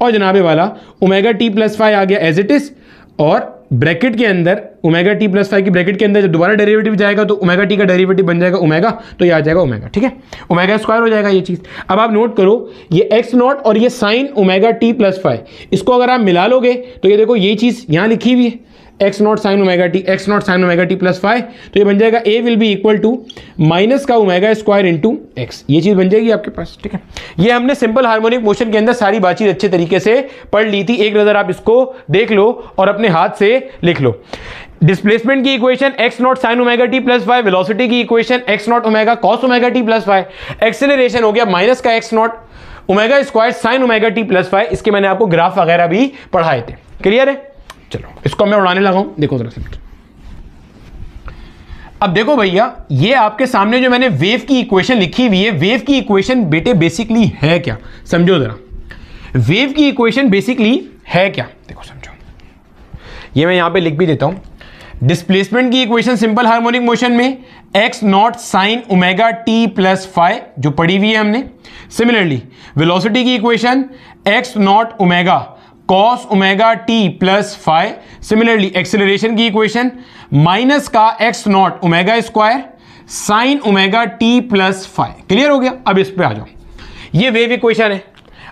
और जनाबे वाला ओमेगा टी प्लस फाइव आ गया एज इट इज, और ब्रैकेट के अंदर ओमेगा टी प्लस फाइव की ब्रैकेट के अंदर जब दोबारा डेरिवेटिव जाएगा तो ओमेगा टी का डेरिवेटिव बन जाएगा ओमेगा, तो ये आ जाएगा ओमेगा। ठीक है, ओमेगा स्क्वायर हो जाएगा ये चीज। अब आप नोट करो, ये एक्स नॉट और ये sign omega t plus five, इसको अगर आप मिला लोगे तो ये देखो ये चीज यहां लिखी हुई है x not sine omega t, x not sine omega t plus five, तो ये बन जाएगा a will be equal to minus का ओमेगा स्क्वायर इंटू एक्स, ये चीज बन जाएगी आपके पास। ठीक है, ये हमने सिंपल हार्मोनिक मोशन के अंदर सारी बातचीत अच्छे तरीके से पढ़ ली थी। एक नजर आप इसको देख लो और अपने हाथ से लिख लो। डिस्प्लेसमेंट की equation x not sine omega t plus five, velocity की equation x naught omega cos omega t plus five, acceleration हो गया माइनस का x naught omega square sine omega t plus five. इसके मैंने आपको ग्राफ वगैरह भी पढ़ाए थे। क्लियर है? चलो इसको मैं उड़ाने लगा हूं, देखो जरा। अब देखो भैया, ये आपके सामने जो मैंने वेव की इक्वेशन लिखी हुई है, वेव की इक्वेशन बेटे बेसिकली है क्या? समझो जरा, वेव की इक्वेशन बेसिकली है क्या? देखो समझो, ये मैं यहां पे लिख भी देता हूं। डिस्प्लेसमेंट की इक्वेशन सिंपल हार्मोनिक मोशन में x not sine omega t plus five जो पढ़ी हुई है हमने। सिमिलरली वेलोसिटी की equation x naught omega cos omega t plus five. Similarly acceleration की इक्वेशन माइनस का x naught omega square sine omega t plus five. Clear हो गया? अब इस पे आ जाओ, ये वेव इक्वेशन है।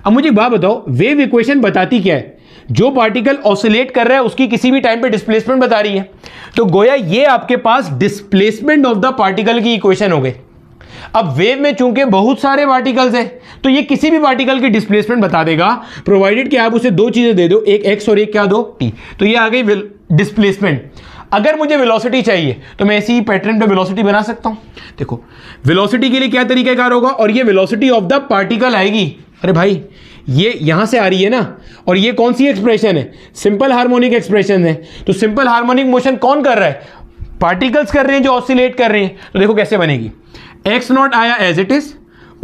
अब मुझे बात बताओ, वेव इक्वेशन बताती क्या है? जो पार्टिकल ऑसिलेट कर रहा है उसकी किसी भी टाइम पे डिस्प्लेसमेंट बता रही है। तो गोया ये आपके पास डिस्प्लेसमेंट ऑफ द पार्टिकल की इक्वेशन हो गई। अब वेव में चूंकि बहुत सारे पार्टिकल्स हैं तो ये किसी भी पार्टिकल की डिस्प्लेसमेंट बता देगा, प्रोवाइडेड कि आप उसे दो चीजें दे दो, एक एक्स और एक क्या दो टी। तो ये आ गई डिस्प्लेसमेंट। अगर मुझे वेलोसिटी चाहिए तो मैं इसी पैटर्न पे वेलोसिटी बना सकता हूं। देखो वेलोसिटी के लिए क्या तरीकाकार होगा, और ये वेलोसिटी ऑफ द पार्टिकल आएगी। अरे भाई ये यहां से आ रही है ना, और ये कौन सी एक्सप्रेशन है? सिंपल हार्मोनिक एक्सप्रेशन है। तो सिंपल हार्मोनिक मोशन कौन कर रहा है? पार्टिकल्स कर रहे हैं जो ऑसिलेट कर रहे हैं, तो देखो कैसे बनेगी। एक्स नॉट आया एज इट इज,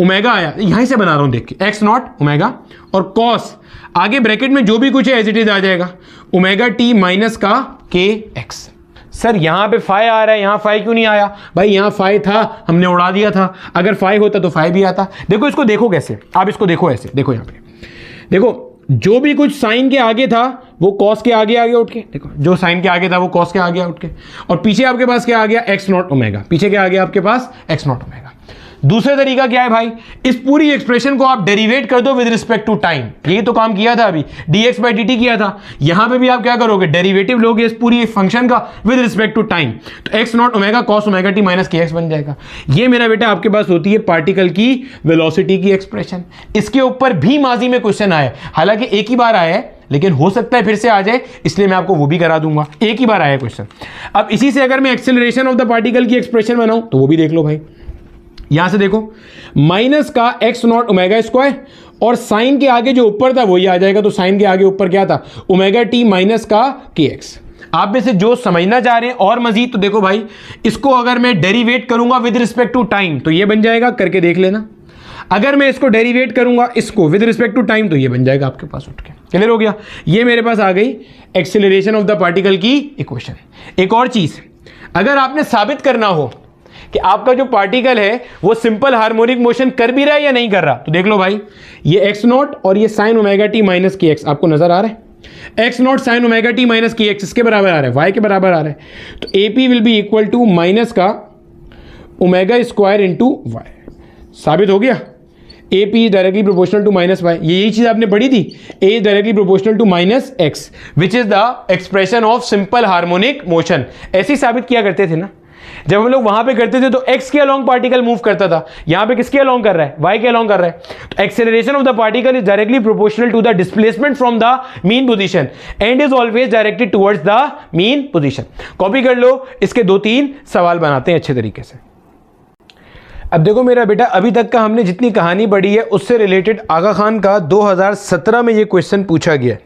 ओमेगा आया, यहीं से बना रहा हूं देख के, एक्स नॉट ओमेगा और कॉस आगे ब्रैकेट में जो भी कुछ है एज इट इज आ जाएगा, ओमेगा टी माइनस का के एक्स। सर यहां पे फाइ आ रहा है, यहां फाइ क्यों नहीं आया? भाई यहां फाइ था, हमने उड़ा दिया था, अगर फाइ होता तो फाइ भी आता। देखो इसको देखो कैसे, आप इसको देखो ऐसे, देखो यहां पे देखो, जो भी कुछ साइन के आगे था वो कॉस के आगे आ गया उठ के, देखो जो साइन के आगे था वो कॉस के आ गया उठ के, और पीछे आपके पास क्या आ गया? एक्स नॉट ओमेगा, पीछे क्या आ गया आपके पास? X naught omega. दूसरा तरीका क्या है भाई, इस पूरी एक्सप्रेशन को आप डेरिवेट कर दो विद रिस्पेक्ट टू टाइम, यही तो काम किया था अभी, dx बाई dt किया था, यहां पे भी आप क्या करोगे? डेरिवेटिव लोगे इस पूरी फंक्शन का विद रिस्पेक्ट टू टाइम, तो x naught omega cos omega t minus k x बन जाएगा। ये मेरा बेटा आपके पास होती है पार्टिकल की वेलोसिटी की एक्सप्रेशन। इसके ऊपर भी माजी में क्वेश्चन आया, हालांकि एक ही बार आया है, लेकिन हो सकता है फिर से आ जाए, इसलिए मैं आपको वो भी करा दूंगा, एक ही बार आया क्वेश्चन। अब इसी से अगर मैं एक्सेलरेशन ऑफ द पार्टिकल की एक्सप्रेशन बनाऊं तो वो भी देख लो भाई, यहां से देखो, माइनस का एक्स नॉट ओमेगा स्क्वायर और साइन के आगे जो ऊपर था वही आ जाएगा, तो साइन के आगे ऊपर क्या था? ओमेगा टी माइनस का के एक्स। आप में से जो समझना चाह रहे हैं और मजीद, तो देखो भाई इसको अगर मैं डेरिवेट करूंगा विद रिस्पेक्ट टू टाइम तो ये बन जाएगा, करके देख लेना। अगर मैं इसको डेरिवेट करूंगा इसको विद रिस्पेक्ट टू टाइम तो ये बन जाएगा आपके पास उठ के। क्लियर हो गया? ये मेरे पास आ गई एक्सेलरेशन ऑफ द पार्टिकल की इक्वेशन। एक और चीज, अगर आपने साबित करना हो कि आपका जो पार्टिकल है वो सिंपल हार्मोनिक मोशन कर भी रहा है या नहीं कर रहा, तो देख लो भाई, ये एक्स नॉट और ये sign omega t minus k x आपको नजर आ रहा है। X not sine omega t minus k x इसके बराबर आ रहा है, वाई के बराबर आ रहा है, तो a p will be equal to minus का ओमेगा स्क्वायर इंटू वाई। साबित हो गया? A p is directly proportional to minus y, यही चीज आपने पढ़ी थी, a is directly proportional to minus x which is the expression of simple harmonic motion. ऐसे ही साबित किया करते थे ना, जब हम लोग वहां पे करते थे तो एक्स के अलोंग पार्टिकल मूव करता था, यहां पे किसके अलोंग कर रहा है? वाई के अलोंग कर रहा है। तो acceleration of the particle is directly proportional to the displacement from the mean position and is always directed towards the mean position. Copy कर लो, इसके 2-3 सवाल बनाते हैं अच्छे तरीके से। अब देखो मेरा बेटा, अभी तक का हमने जितनी कहानी पढ़ी है उससे रिलेटेड आगा खान का 2017 में ये क्वेश्चन पूछा गया।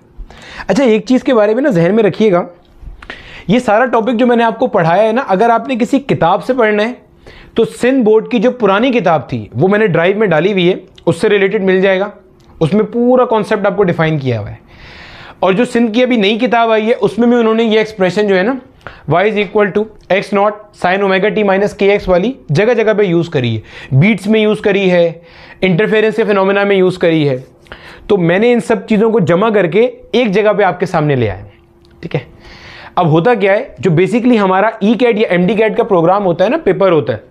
अच्छा एक चीज के बारे में ना जहन में रखिएगा, ये सारा टॉपिक जो मैंने आपको पढ़ाया है ना, अगर आपने किसी किताब से पढ़ना है तो सिंध बोर्ड की जो पुरानी किताब थी वो मैंने ड्राइव में डाली हुई है, उससे रिलेटेड मिल जाएगा, उसमें पूरा कॉन्सेप्ट आपको डिफाइन किया हुआ है। और जो सिंध की अभी नई किताब आई है उसमें भी उन्होंने ये एक्सप्रेशन जो है ना, y is equal to x not sine omega t minus k x वाली जगह जगह पे यूज करी है, बीट्स में यूज करी है, इंटरफेरेंस के फिनोमेना में यूज करी है। तो मैंने इन सब चीजों को जमा करके एक जगह पे आपके सामने ले आया। ठीक है, अब होता क्या है, जो बेसिकली हमारा ई कैट या एमडी कैट का प्रोग्राम होता है ना, पेपर होता है,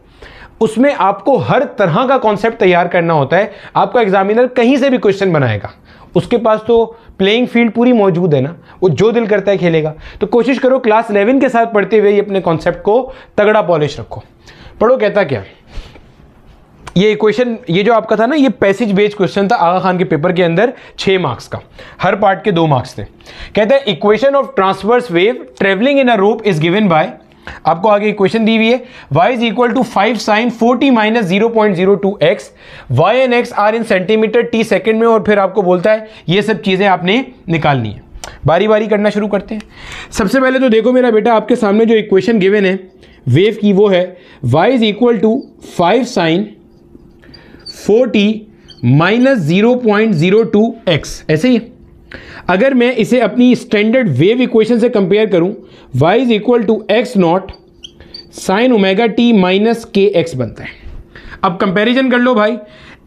उसमें आपको हर तरह का कॉन्सेप्ट तैयार करना होता है। आपका एग्जामिनर कहीं से भी क्वेश्चन बनाएगा, उसके पास तो प्लेइंग फील्ड पूरी मौजूद है ना, वो जो दिल करता है खेलेगा। तो कोशिश करो क्लास 11 के साथ पढ़ते हुए अपने कॉन्सेप्ट को तगड़ा पॉलिश रखो। पढ़ो कहता क्या, ये इक्वेशन, ये जो आपका था ना, ये पैसेज बेस्ड क्वेश्चन था आगा खान के पेपर के अंदर, 6 मार्क्स का, हर पार्ट के 2 मार्क्स थे। कहता है equation of transverse wave travelling in a rope is given by, आपको आगे इक्वेशन दी हुई है, y is equal to 5 sin 4t minus 0.02x, y and x are in centimetre t second में, और फिर आपको बोलता है ये सब चीजें आपने निकालनी है। बारी बारी करना शुरू करते हैं। सबसे पहले तो देखो मेरा बेटा, आपके सामने जो इक्वेशन गिवन है वेव की वो है y is equal to 5 sin 4t minus 0.02x, ऐसे ही। अगर मैं इसे अपनी स्टैंडर्ड वेव इक्वेशन से कंपेयर करूं, y is equal to x not sine omega t minus k x बनता है। अब कंपैरिजन कर लो भाई,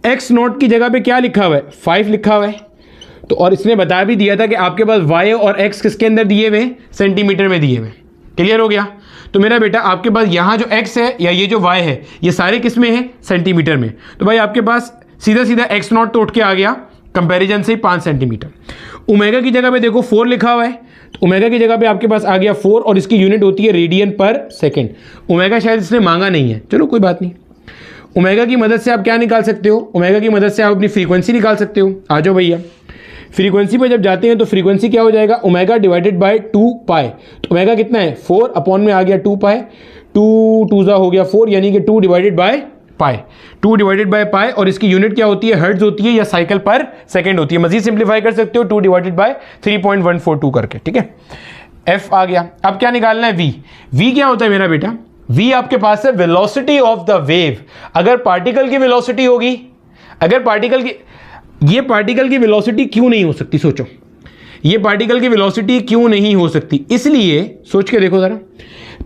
एक्स नॉट की जगह पे क्या लिखा हुआ है? 5 लिखा हुआ है, तो और इसने बता भी दिया था कि आपके पास y और x किसके अंदर दिए हुए? सेंटीमीटर में दिए हुए। क्लियर हो गया? तो मेरा बेटा आपके पास यहाँ जो x है या ये जो y है, ये सारे किस में है? सेंटीमीटर में। तो भाई आपके पास सीधा सीधा एक्स नॉट तो उठ के आ गया कंपैरिजन से 5 सेंटीमीटर। ओमेगा की जगह पे देखो 4 लिखा हुआ है, तो ओमेगा की जगह पे आपके पास आ गया 4, और इसकी यूनिट होती है रेडियन पर सेकेंड। ओमेगा शायद इसने मांगा नहीं है, चलो कोई बात नहीं। ओमेगा की मदद से आप क्या निकाल सकते हो? ओमेगा की मदद से आप अपनी फ्रीक्वेंसी निकाल सकते हो। आ जाओ भैया, फ्रीक्वेंसी पे जब जाते हैं तो फ्रीक्वेंसी क्या हो जाएगा? ओमेगा डिवाइडेड बाय 2 पाई। तो ओमेगा कितना है? 4 अपॉन में आ गया 2 पाई, 2 2 हो गया 4, यानी कि 2 divided by pi, 2 divided by pi, और इसकी यूनिट क्या होती है? हर्ट्ज होती है या साइकिल पर सेकंड होती है। मजीद सिंप्लीफाई कर सकते हो 2 डिवाइडेड बाय 3.142 करके। ठीक है, एफ आ गया। अब क्या निकालना है, वी। वी क्या होता है मेरा बेटा, वी आपके पास है वेलोसिटी ऑफ द वेव। अगर पार्टिकल की वेलोसिटी होगी, अगर पार्टिकल की, ये पार्टिकल की वेलोसिटी क्यों नहीं हो सकती, सोचो ये पार्टिकल की वेलोसिटी क्यों नहीं हो सकती, इसलिए सोच के देखो जरा,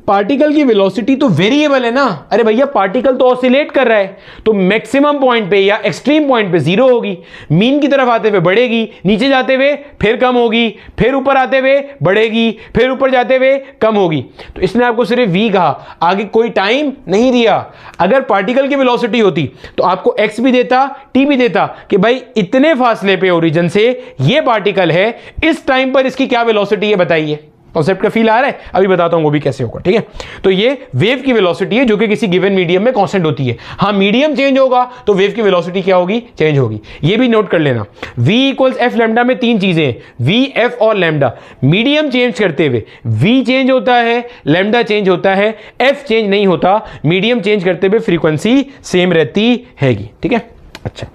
पार्टिकल की वेलोसिटी तो वेरिएबल है ना। अरे भैया पार्टिकल तो ऑसिलेट कर रहा है, तो मैक्सिमम पॉइंट पे या एक्सट्रीम पॉइंट पे जीरो होगी, मीन की तरफ आते हुए बढ़ेगी, नीचे जाते हुए फिर कम होगी, फिर ऊपर आते हुए बढ़ेगी, फिर ऊपर जाते हुए कम होगी। तो इसने आपको सिर्फ वी कहा, आगे कोई टाइम नहीं दिया। अगर पार्टिकल की वेलोसिटी होती तो आपको एक्स भी देता, टी भी देता कि भाई इतने फासले पे ओरिजिन से ये पार्टिकल है, इस टाइम पर इसकी क्या वेलोसिटी है बताइए। कॉन्सेप्ट का फील आ रहा है, अभी बताता हूं वो भी कैसे होगा, ठीक है। तो ये वेव की वेलोसिटी है जो कि किसी गिवन मीडियम में कांस्टेंट होती है। हाँ मीडियम चेंज होगा तो वेव की वेलोसिटी क्या होगी, चेंज होगी। ये भी नोट कर लेना, v इक्वल्स एफ लैम्डा में तीन चीजें हैं, v, f और लैम्डा। मीडियम चेंज करते हुए v चेंज होता है, लैम्डा चेंज होता है, f चेंज नहीं होता। मीडियम चेंज करते हुए फ्रीक्वेंसी सेम रहती हैगी, ठीक है। अच्छा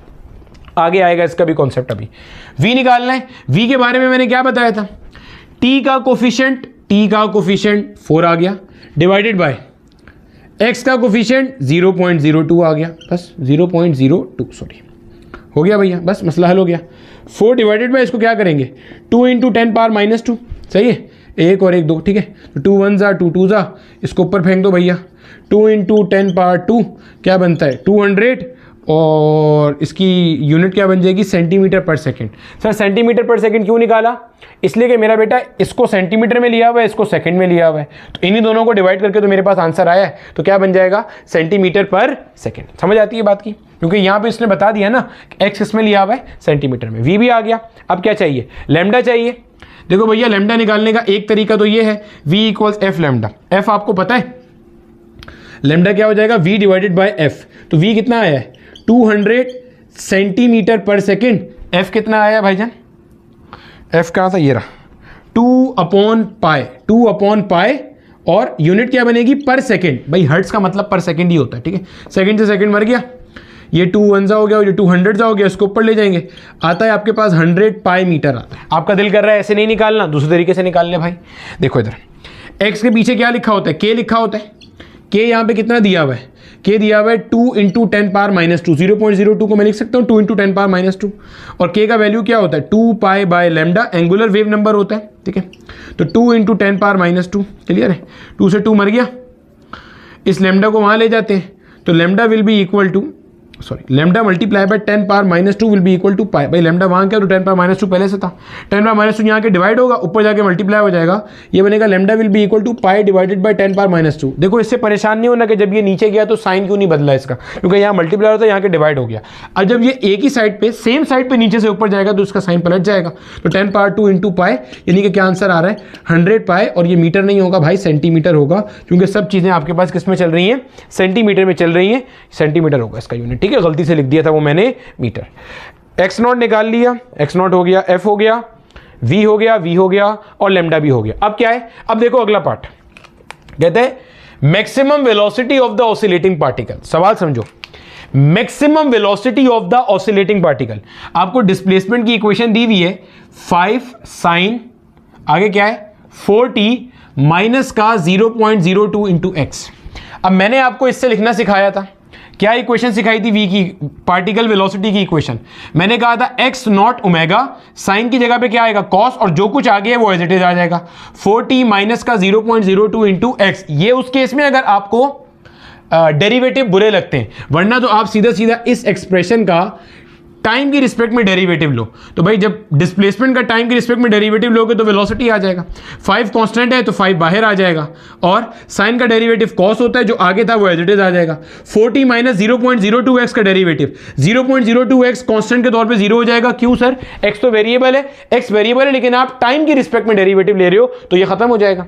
आगे आएगा इसका भी कॉन्सेप्ट, अभी v निकालना है। v के बारे में मैंने क्या बताया था, t का कोफिशिएंट 4 आ गया, डिवाइडेड बाय x का कोफिशिएंट 0.02 आ गया, बस 0.02 सॉरी हो गया भैया, बस मसला हल हो गया। 4 डिवाइडेड बाय इसको क्या करेंगे 2 × 10 पावर -2, सही है, एक और एक दो, ठीक है। तो 2 1 जा 2 2 जा, इसको ऊपर फेंक दो भैया, 2 × 10 पावर 2 क्या बनता है 200, और इसकी यूनिट क्या बन जाएगी सेंटीमीटर पर सेकंड। सर सेंटीमीटर पर सेकंड क्यों निकाला, इसलिए कि मेरा बेटा इसको सेंटीमीटर में लिया हुआ है, इसको सेकंड में लिया हुआ है, तो इन्हीं दोनों को डिवाइड करके तो मेरे पास आंसर आया है, तो क्या बन जाएगा सेंटीमीटर पर सेकंड। समझ आती है बात की, क्योंकि यहाँ पे इसने बता दिया ना एक्स किस में लिया हुआ है सेंटीमीटर में। वी भी आ गया, अब क्या चाहिए लैम्डा चाहिए। देखो भैया लैम्डा निकालने का एक तरीका तो ये है, v equals f lambda. F आपको पता है लैम्डा क्या हो जाएगा, वी डिवाइडेड बाय एफ। तो वी कितना आया है 200 सेंटीमीटर पर सेकेंड। एफ कितना आया भाईजान, एफ कहाँ था, ये रहा 2/पाई, और यूनिट क्या बनेगी पर सेकेंड। भाई हर्ट्स का मतलब पर सेकेंड ही होता है, ठीक है। सेकेंड से सेकेंड मर गया, ये 2 1 हो गया और ये 200 हो गया, इसको ऊपर ले जाएंगे, आता है आपके पास 100 पाई मीटर आता है। आपका दिल कर रहा है ऐसे नहीं निकालना, दूसरे तरीके से निकाल ले भाई। देखो इधर एक्स के पीछे क्या लिखा होता है, के लिखा होता है। के यहाँ पे कितना दिया हुआ है, के दिया हुआ है 2 × 10 पावर -2, 0.02 को मैं लिख सकता हूँ 2 × 10 पावर -2, और के का वैल्यू क्या होता है 2π/λ, एंगुलर वेव नंबर होता है, ठीक है। तो 2 × 10 पावर -2, क्लियर है। 2 से 2 मर गया, इस लैम्डा को वहाँ ले जाते हैं, तो lambda will be equal to lambda multiply by 10 power -2 will be equal to pi. भाई लैम्डा वहाँ क्या, तो 10 पावर -2 पहले से था, 10 पावर -2 यहाँ के डिवाइड होगा, ऊपर जाके मल्टीप्लाई हो जाएगा, ये बनेगा lambda will be equal to pi divided by 10 power -2। देखो इससे परेशान नहीं होना कि जब ये नीचे गया तो साइन क्यों नहीं बदला इसका, क्योंकि यहाँ मल्टीप्लाई होता है, यहाँ के डिवाइड हो गया। अब जब ये एक ही साइड पे सेम साइड पे नीचे से ऊपर जाएगा तो उसका साइन पलट जाएगा, तो 10 पावर 2 × पाई, यानी कि क्या आंसर आ रहा है 100 पाई। और ये मीटर नहीं होगा भाई, सेंटीमीटर होगा, क्योंकि सब चीज़ें आपके पास किस में चल रही हैं, सेंटीमीटर में चल रही हैं, सेंटीमीटर होगा इसका यूनिट, ठीक है। गलती से लिख दिया था वो मैंने मीटर। x0 निकाल लिया, x0 हो गया, f हो गया, v हो गया, v हो गया, और लैम्डा भी हो गया। अब क्या है, अब देखो अगला पार्ट कहते हैं maximum velocity of the oscillating particle. सवाल समझो, maximum velocity of the oscillating particle. आपको डिस्प्लेसमेंट की इक्वेशन दी हुई है 5 sin, आगे क्या है 4t माइनस का 0.02 × x। अब मैंने आपको इससे लिखना सिखाया था, क्या इक्वेशन सिखाई थी, v की पार्टिकल वेलोसिटी की इक्वेशन। मैंने कहा था x0 ओमेगा, साइन की जगह पे क्या आएगा cos, और जो कुछ आगे है वो एज इट इज आ जाएगा 4t माइनस का 0.02 × x। ये उस केस में अगर आपको डेरिवेटिव बुरे लगते हैं, वरना तो आप सीधा सीधा इस एक्सप्रेशन का टाइम की रिस्पेक्ट में डेरिवेटिव लो। तो भाई जब डिस्प्लेसमेंट का टाइम की रिस्पेक्ट में डेरिवेटिव लोगे तो वेलोसिटी आ जाएगा, 5 कांस्टेंट है तो 5 बाहर आ जाएगा, और साइन का डेरिवेटिव कॉस होता है, जो आगे था वो एज इट इज आ जाएगा। 4t माइनस 0.02x का डेरिवेटिव 0.02x कांस्टेंट के तौर पे 0 हो जाएगा। क्यों सर, x तो वेरिएबल है, x वेरिएबल है, लेकिन आप टाइम की रिस्पेक्ट में डेरिवेटिव ले रहे हो तो ये खत्म हो जाएगा।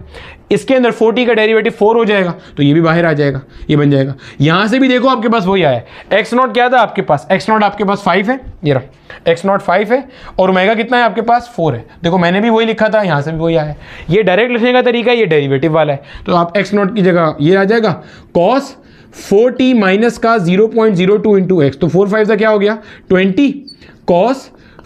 इसके अंदर 4t का डेरिवेटिव 4 हो जाएगा, तो ये भी बाहर आ जाएगा, ये बन जाएगा। यहां से भी देखो आपके पास वही आया, x0 क्या था आपके पास, x0 आपके पास 5 है, ये रहा x0 5 है, और ओमेगा कितना है आपके पास 4 है। देखो मैंने भी वही लिखा था, यहां से भी वही आया। ये डायरेक्ट लिखने का तरीका, ये डेरिवेटिव वाला है, तो आप x0 की जगह ये आ जाएगा cos 4t माइनस का 0.02 × x। तो 4 5 का क्या हो गया 20 cos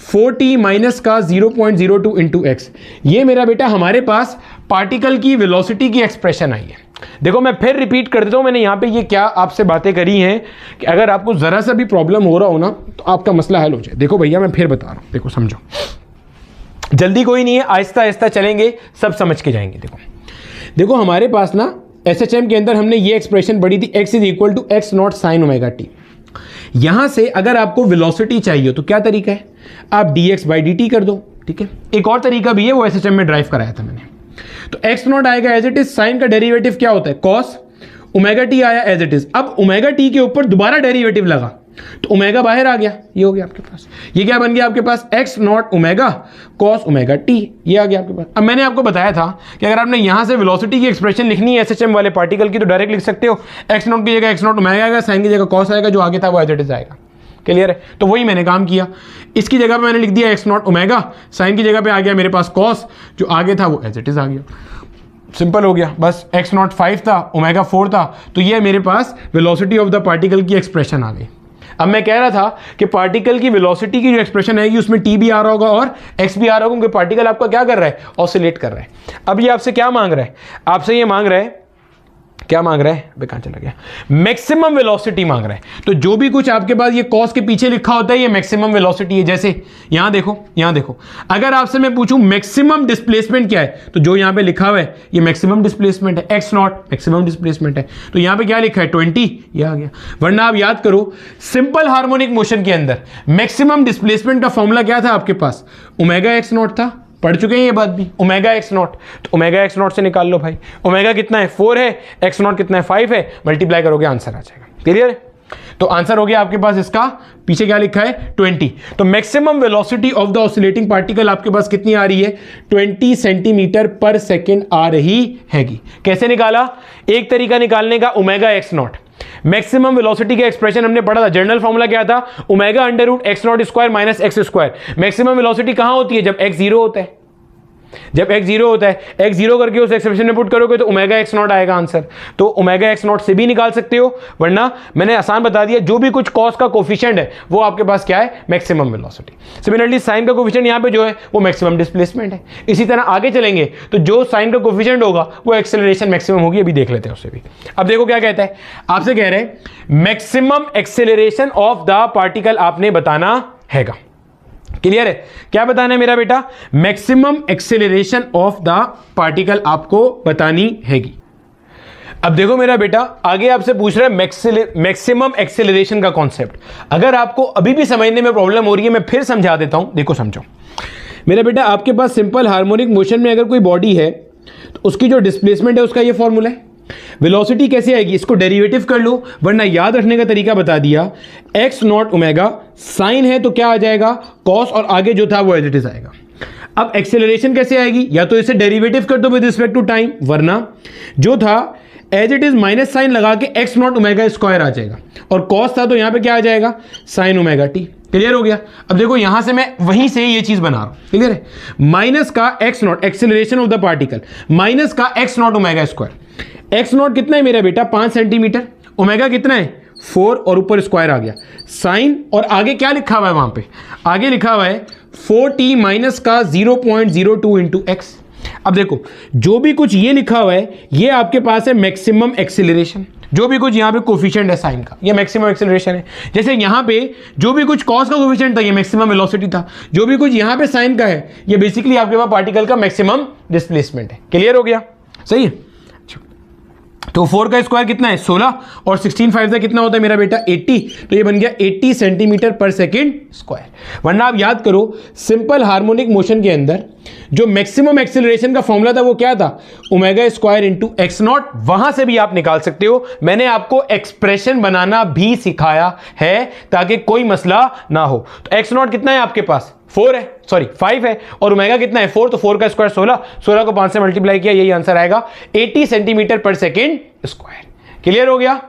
4t माइनस का 0.02 × x। ये मेरा बेटा हमारे पास पार्टिकल की वेलोसिटी की एक्सप्रेशन आई है। देखो मैं फिर रिपीट कर देता हूं, मैंने यहां पे ये क्या आपसे बातें करी हैं कि अगर आपको जरा सा भी प्रॉब्लम हो रहा हो ना तो आपका मसला हल हो जाए। देखो भैया मैं फिर बता रहा हूं, देखो समझो, जल्दी कोई नहीं है, आहिस्ता आहिस्ता चलेंगे, सब समझ के जाएंगे। देखो हमारे पास ना SHM के अंदर हमने ये एक्सप्रेशन पढ़ी थी, x is equal to x not sine omega t. यहां से अगर आपको वेलोसिटी चाहिए तो क्या तरीका है, आप dx बाई dt कर दो, ठीक है। एक और तरीका भी है, वो SHM में ड्राइव कराया था मैंने। तो x नॉट आएगा एज इट इज, साइन का डेरिवेटिव क्या होता है cos, ओमेगा टी आया एज इट इज। अब ओमेगा टी के ऊपर दोबारा डेरिवेटिव लगा तो ओमेगा बाहर आ गया, ये हो गया आपके पास। ये क्या बन गया आपके पास, x not omega cos omega T, ये आ गया आपके पास। अब मैंने आपको बताया था कि अगर आपने यहां से वेलोसिटी की एक्सप्रेशन लिखनी है SHM वाले पार्टिकल की तो डायरेक्ट लिख सकते हो, x नॉट की जगह x नॉट ओमेगा आएगा, साइन की जगह cos आएगा, जो आगे था वो एज इट इज आएगा। क्लियर है? तो वही मैंने काम किया, इसकी जगह पे मैंने लिख दिया x नॉट ओमेगा, साइन की जगह पे आ गया मेरे पास cos, जो आगे था वो एज इट इज आ गया। सिंपल हो गया, बस x नॉट 5 था, ओमेगा 4 था, तो ये मेरे पास वेलोसिटी ऑफ द पार्टिकल की एक्सप्रेशन आ गई। अब मैं कह रहा था कि पार्टिकल की वेलोसिटी की जो एक्सप्रेशन आएगी उसमें t भी आ रहा होगा और x भी आ रहा होगा, क्योंकि पार्टिकल आपका क्या कर रहा है, ऑसिलेट कर रहा है। अब ये आपसे क्या मांग रहा है, आपसे ये मांग रहा है, क्या मांग रहा है, अबे कहां चला गया, मैक्सिमम वेलोसिटी मांग रहा है। तो जो भी कुछ आपके पास ये कॉस के पीछे लिखा होता है ये मैक्सिमम वेलोसिटी है। जैसे यहां देखो, यहां देखो, अगर आपसे मैं पूछूं मैक्सिमम डिस्प्लेसमेंट क्या है, तो जो यहां पे लिखा हुआ है ये मैक्सिमम डिस्प्लेसमेंट है, x नॉट मैक्सिमम डिस्प्लेसमेंट है। तो यहां पे क्या लिखा है 20, ये आ गया। वरना आप याद करो सिंपल हार्मोनिक मोशन के अंदर मैक्सिमम डिस्प्लेसमेंट का फॉर्मूला क्या था आपके पास, ओमेगा x नॉट था, पढ़ चुके हैं ये बात भी, ओमेगा x नॉट। तो ओमेगा x नॉट से निकाल लो भाई, ओमेगा कितना है 4 है, x नॉट कितना है 5 है, मल्टीप्लाई करोगे आंसर आ जाएगा। क्लियर है? तो आंसर हो गया आपके पास इसका, पीछे क्या लिखा है 20। तो maximum velocity of the oscillating particle आपके पास कितनी आ रही है, 20 सेंटीमीटर पर सेकेंड आ रही हैगी। कैसे निकाला, एक तरीका निकालने का omega x not, maximum velocity का एक्सप्रेशन हमने पढ़ा था, जनरल फॉर्मूला क्या था, omega under root x not square minus x square. Maximum velocity कहां होती है, जब x 0 होता है, जब x 0 होता है, x 0 करके उस एक्सप्रेशन में पुट करोगे तो ओमेगा x नॉट आएगा आंसर। तो ओमेगा x नॉट से भी निकाल सकते हो, वरना मैंने आसान बता दिया, जो भी कुछ कॉस का कोफिशिएंट है वो आपके पास क्या है, मैक्सिमम वेलोसिटी। सिमिलरली साइन का कोफिशिएंट यहां पे जो है वो मैक्सिमम डिस्प्लेसमेंट है। इसी तरह आगे चलेंगे तो जो साइन का कोफिशिएंट होगा वो एक्सेलरेशन मैक्सिमम होगी, अभी देख लेते हैं उससे भी। अब देखो क्या कहता है, आपसे कह रहे हैं maximum acceleration of the particle आपने बताना हैगा। क्लियर है? क्या बताना है मेरा बेटा, maximum acceleration of the particle आपको बतानी हैगी। अब देखो मेरा बेटा आगे आपसे पूछ रहा है मैक्सिमम एक्सेलरेशन का कॉन्सेप्ट। अगर आपको अभी भी समझने में प्रॉब्लम हो रही है मैं फिर समझा देता हूं, देखो समझो मेरा बेटा, आपके पास सिंपल हार्मोनिक मोशन में अगर कोई बॉडी है तो उसकी जो डिस्प्लेसमेंट है उसका ये फॉर्मूला है। वेलोसिटी कैसे आएगी, इसको डेरिवेटिव कर लो, वरना याद रखने का तरीका बता दिया, x नॉट ओमेगा, साइन है तो क्या आ जाएगा cos, और आगे जो था वो एज इट इज आएगा। अब एक्सेलरेशन कैसे आएगी, या तो इसे डेरिवेटिव कर दो विद रिस्पेक्ट टू टाइम, वरना जो था as it is minus sine लगा के x नॉट ओमेगा स्क्वायर आ जाएगा, और cos था तो यहां पे क्या आ जाएगा साइन ओमेगा टी। क्लियर हो गया? अब देखो यहां से मैं वहीं से ये चीज बना रहा हूं, क्लियर है, माइनस का x not acceleration of the particle, minus का x not omega square. x not कितना है मेरा बेटा 5 सेंटीमीटर, ओमेगा कितना है 4, और ऊपर स्क्वायर आ गया साइन, और आगे क्या लिखा हुआ है, वहां पे आगे लिखा हुआ है 4t माइनस का 0.02 इंटू एक्स। अब देखो जो भी कुछ ये लिखा हुआ है ये आपके पास है मैक्सिमम एक्सेलरेशन, जो भी कुछ यहाँ पे कोफिशिएंट है साइन का ये मैक्सिमम एक्सेलरेशन है। जैसे यहाँ पे जो भी कुछ कॉस का कोफिशिएंट था ये मैक्सिमम वेलोसिटी था, जो भी कुछ यहाँ पे साइन का है ये बेसिकली आपके पास पार्टिकल का मैक्सिमम डिस्प्लेसमेंट है। क्लियर हो गया? सही है। तो 4 का स्क्वायर कितना है 16, और 16 5 का कितना होता है मेरा बेटा 80, तो ये बन गया 80 सेंटीमीटर पर सेकेंड स्क्वायर। वरना आप याद करो सिंपल हार्मोनिक मोशन के अंदर जो मैक्सिमम एक्सेलरेशन का फॉर्मूला था वो क्या था, omega square into x not. वहां से भी आप निकाल सकते हो, मैंने आपको एक्सप्रेशन बनाना भी सिखाया है ताकि कोई मसला ना हो। तो एक्स नॉट कितना है आपके पास 4 है, सॉरी 5 है, और ओमेगा कितना है 4, तो 4 का स्क्वायर 16, 16 को 5 से मल्टीप्लाई किया, यही आंसर आएगा 80 सेंटीमीटर पर सेकेंड स्क्वायर। क्लियर हो गया?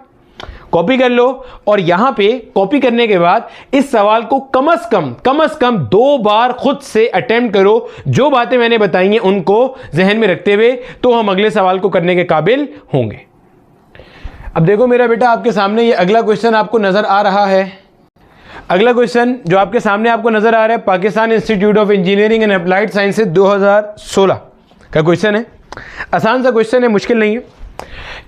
कॉपी कर लो, और यहां पे कॉपी करने के बाद इस सवाल को कम से कम 2 बार खुद से अटेम्प्ट करो, जो बातें मैंने बताई हैं उनको जहन में रखते हुए, तो हम अगले सवाल को करने के काबिल होंगे। अब देखो मेरा बेटा आपके सामने ये अगला क्वेश्चन आपको नजर आ रहा है। अगला क्वेश्चन जो आपके सामने आपको नजर आ रहा है Pakistan institute of engineering and applied sciences 2016 का क्वेश्चन है। आसान सा क्वेश्चन है, मुश्किल नहीं है।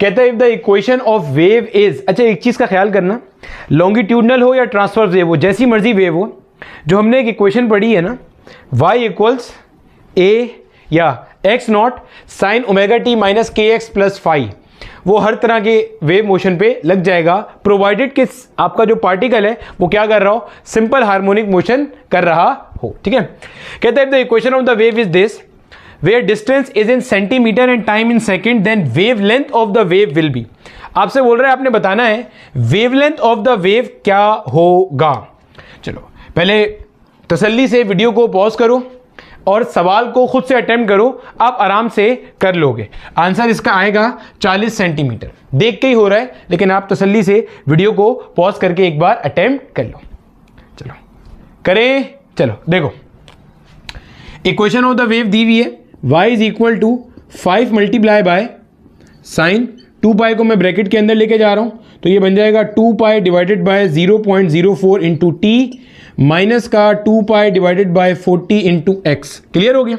कहता है if the equation of wave is, अच्छा एक चीज़ का ख्याल करना, लॉन्गिट्यूडनल हो या ट्रांसफर वेव हो, जैसी मर्जी वेव हो, जो हमने एक इक्वेशन पढ़ी है ना, y इक्वल्स ए या x not sine omega t minus k x plus phi, वो हर तरह के वेव मोशन पे लग जाएगा, प्रोवाइडेड कि आपका जो पार्टिकल है वो क्या कर रहा हो, सिंपल हार्मोनिक मोशन कर रहा हो। ठीक है, कहता है the equation of the wave is this, where distance is in centimeter and time in second, then wave length of the wave will be. आपसे बोल रहा है, आपने बताना है wave length of the wave क्या होगा। चलो पहले तसल्ली से वीडियो को पॉज करो और सवाल को खुद से अटेम्प्ट करो, आप आराम से कर लोगे। आंसर इसका आएगा 40 सेंटीमीटर। देख के ही हो रहा है, लेकिन आप तसल्ली से वीडियो को पॉज करके एक बार अटेम्प्ट कर लो। चलो करें, चलो देखो इक्वेशन ऑफ द वेव दी हुई है, y is equal to 5 multiply by sine 2 pi को मैं ब्रैकेट के अंदर लेके जा रहा हूं, तो ये बन जाएगा 2 pi divided by 0.04 into t minus का 2 pi divided by 40 into x. Clear हो गया।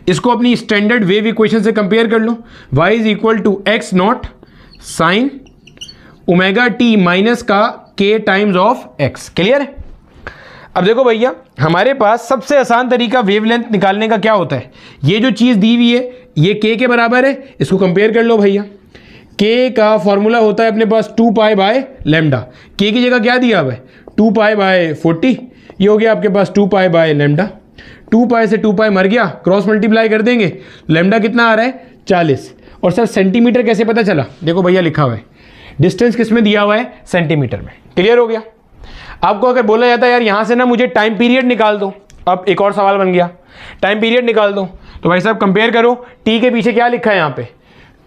इसको अपनी स्टैंडर्ड वेव इक्वेशन से कंपेयर कर लो, y is equal to x not sine omega t minus का k times of x। Clear है। अब देखो भैया, हमारे पास सबसे आसान तरीका वेवलेंथ निकालने का क्या होता है, ये जो चीज़ दी हुई है ये k के बराबर है, इसको कंपेयर कर लो भैया। k का फॉर्मूला होता है अपने पास 2 पाई बाय लेमडा, k की जगह क्या दिया हुआ है 2 पाई बाय 40, ये हो गया आपके पास 2 पाई बाय लेमडा। 2 पाई से 2 पाई मर गया, क्रॉस मल्टीप्लाई कर देंगे, लेमडा कितना आ रहा है 40। और सर सेंटीमीटर कैसे पता चला, देखो भैया लिखा हुआ है डिस्टेंस किस में दिया हुआ है, सेंटीमीटर में। क्लियर हो गया। आपको अगर बोला जाता है यार यहाँ से ना मुझे टाइम पीरियड निकाल दो, अब एक और सवाल बन गया, टाइम पीरियड निकाल दो, तो भाई साहब कंपेयर करो, टी के पीछे क्या लिखा है यहाँ पे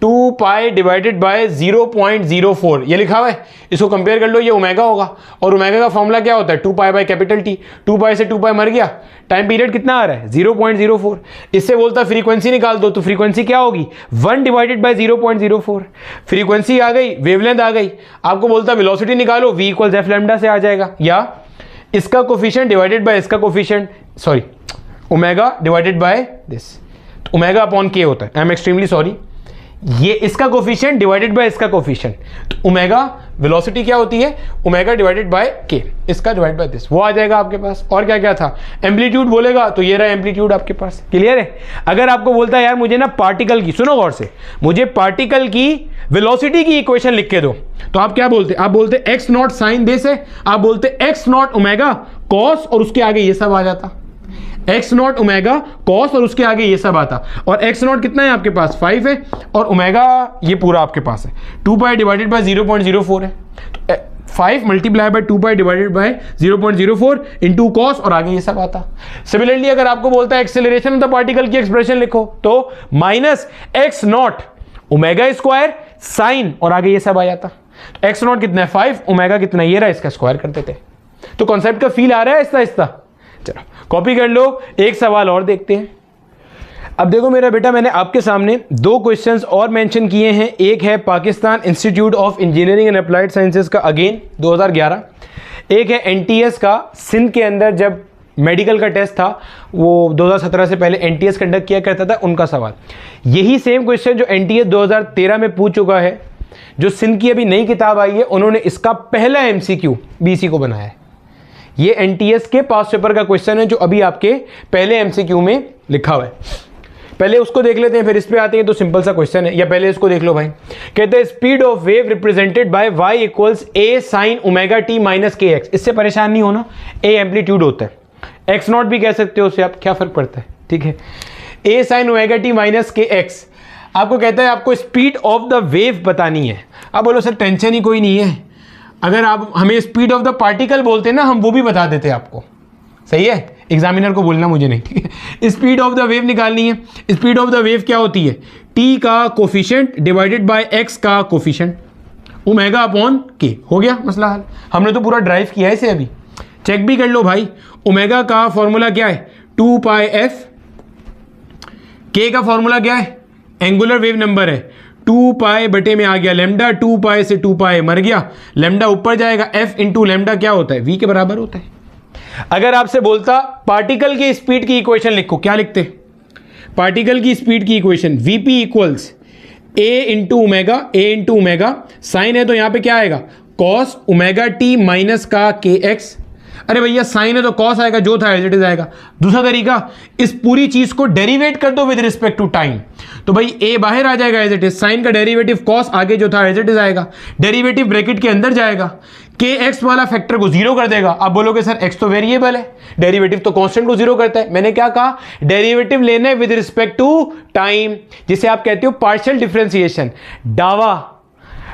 2 पाई डिवाइडेड बाय 0.04 ये लिखा हुआ है, इसको कंपेयर कर लो, ये ओमेगा होगा, और ओमेगा का फॉर्मूला क्या होता है 2 पाई बाय कैपिटल टी। 2 पाई से 2 पाई मर गया, टाइम पीरियड कितना आ रहा है 0.04। इससे बोलता फ्रीक्वेंसी निकाल दो, तो फ्रीक्वेंसी क्या होगी 1 डिवाइडेड बाय 0.04। फ्रीक्वेंसी आ गई, वेवलेंथ आ गई। आपको बोलता वेलोसिटी निकालो, v इक्वल्स एफ लैम्डा से आ जाएगा, या इसका कोफिशिएंट डिवाइडेड बाय इसका coefficient, sorry omega divided by this, omega upon के होता है, आई एम एक्सट्रीमली सॉरी, ये इसका कोफिशिएंट डिवाइडेड बाय इसका कोफिशिएंट, तो ओमेगा वेलोसिटी क्या होती है ओमेगा डिवाइडेड बाय के, इसका डिवाइड बाय दिस, वो आ जाएगा आपके पास। और क्या क्या था, एम्पलीट्यूड बोलेगा तो ये रहा एम्पलीट्यूड आपके पास। क्लियर है। अगर आपको बोलता है यार मुझे ना पार्टिकल की, सुनो गौर से, मुझे पार्टिकल की वेलोसिटी की इक्वेशन लिख के दो, तो आप क्या बोलते, आप बोलते एक्स नॉट साइन दिस है, आप बोलते एक्स नॉट ओमेगा कॉस, और उसके आगे ये सब आ जाता, एक्स नॉट ओमेगा कॉस, और उसके आगे ये सब आता। और एक्स नॉट कितना है आपके पास 5 है, और ओमेगा ये पूरा आपके पास है 2 पाई डिवाइडेड बाय 0.04 है, तो 5 multiply bye 2 pi divided by 0.04 into cos, और आगे ये सब आता। सिमिलरली अगर आपको बोलता है एक्सेलरेशन ऑफ द पार्टिकल की एक्सप्रेशन लिखो, तो minus x naught omega square sign, और आगे ये सब आ जाता। तो एक्स नॉट कितना है 5, ओमेगा कितना ये रहा, इसका स्क्वायर कर देते। तो कॉन्सेप्ट का फील आ रहा है आहिस्ता आहिस्ता। चलो कॉपी कर लो, एक सवाल और देखते हैं। अब देखो मेरा बेटा, मैंने आपके सामने 2 क्वेश्चंस और मेंशन किए हैं। एक है Pakistan institute of engineering and applied sciences का, अगेन 2011। एक है एनटीएस का, सिंध के अंदर जब मेडिकल का टेस्ट था, वो 2017 से पहले एनटीएस कंडक्ट किया करता था, उनका सवाल। यही सेम क्वेश्चन जो एनटीएस 2013 में पूछ चुका है, जो सिंध की अभी नई किताब आई है, उन्होंने इसका पहला एमसीक्यू बीसी को बनाया है। ये एनटीएस के पास पेपर का क्वेश्चन है, जो अभी आपके पहले एमसीक्यू में लिखा हुआ है। पहले उसको देख लेते हैं, फिर इस पे आते हैं। तो सिंपल सा क्वेश्चन है, या पहले इसको देख लो भाई। कहते हैं speed of wave represented by y equals a sign omega t minus k x. इससे परेशान नहीं होना, a एम्पलीट्यूड होता है, x नॉट भी कह सकते हो उससे, आप क्या फर्क पड़ता है, ठीक है। a sign omega t minus k x. आपको कहता है आपको स्पीड ऑफ द वेव बतानी है। आप बोलो सर टेंशन ही कोई नहीं है, अगर आप हमें स्पीड ऑफ द पार्टिकल बोलते ना, हम वो भी बता देते आपको। सही है, एग्जामिनर को बोलना, मुझे नहीं, ठीक है। स्पीड ऑफ द वेव निकालनी है। स्पीड ऑफ द वेव क्या होती है, टी का कोफिशिएंट डिवाइडेड बाय एक्स का कोफिशिएंट, ओमेगा अपॉन के। हो गया मसला हल। हमने तो पूरा ड्राइव किया है इसे, अभी चेक भी कर लो भाई। ओमेगा का फॉर्मूला क्या है 2 पाई एफ, के का फॉर्मूला क्या है एंगुलर वेव नंबर है 2 पाई बटे में आ गया लेमडा, 2 पाई से 2 पाई मर गया, लेमडा ऊपर जाएगा, एफ इंटू लेमडा क्या होता है v के बराबर होता है। अगर आपसे बोलता पार्टिकल की स्पीड की इक्वेशन लिखो, क्या लिखते, पार्टिकल की स्पीड की equation VP equals a into omega, sign है तो यहां पे क्या आएगा कॉस ओमेगा टी माइनस का के एक्स। अरे भैया साइन है तो कॉस आएगा, जो था एज इट इज आएगा। दूसरा तरीका, इस पूरी चीज को डेरिवेट कर दो विद रिस्पेक्ट टू टाइम, तो भाई ए बाहर आ जाएगा एज इट इज, साइन का डेरिवेटिव कॉस आगे जो था एज इट इज आएगा, डेरिवेटिव ब्रैकेट के अंदर जाएगा, के एक्स वाला फैक्टर को जीरो कर देगा। आप बोलोगे सर एक्स तो वेरिएबल है, डेरिवेटिव तो कांस्टेंट को जीरो करता है। मैंने क्या कहा, डेरिवेटिव लेना है विद रिस्पेक्ट टू टाइम, जिसे आप कहते हो पार्शियल डिफरेंशिएशन।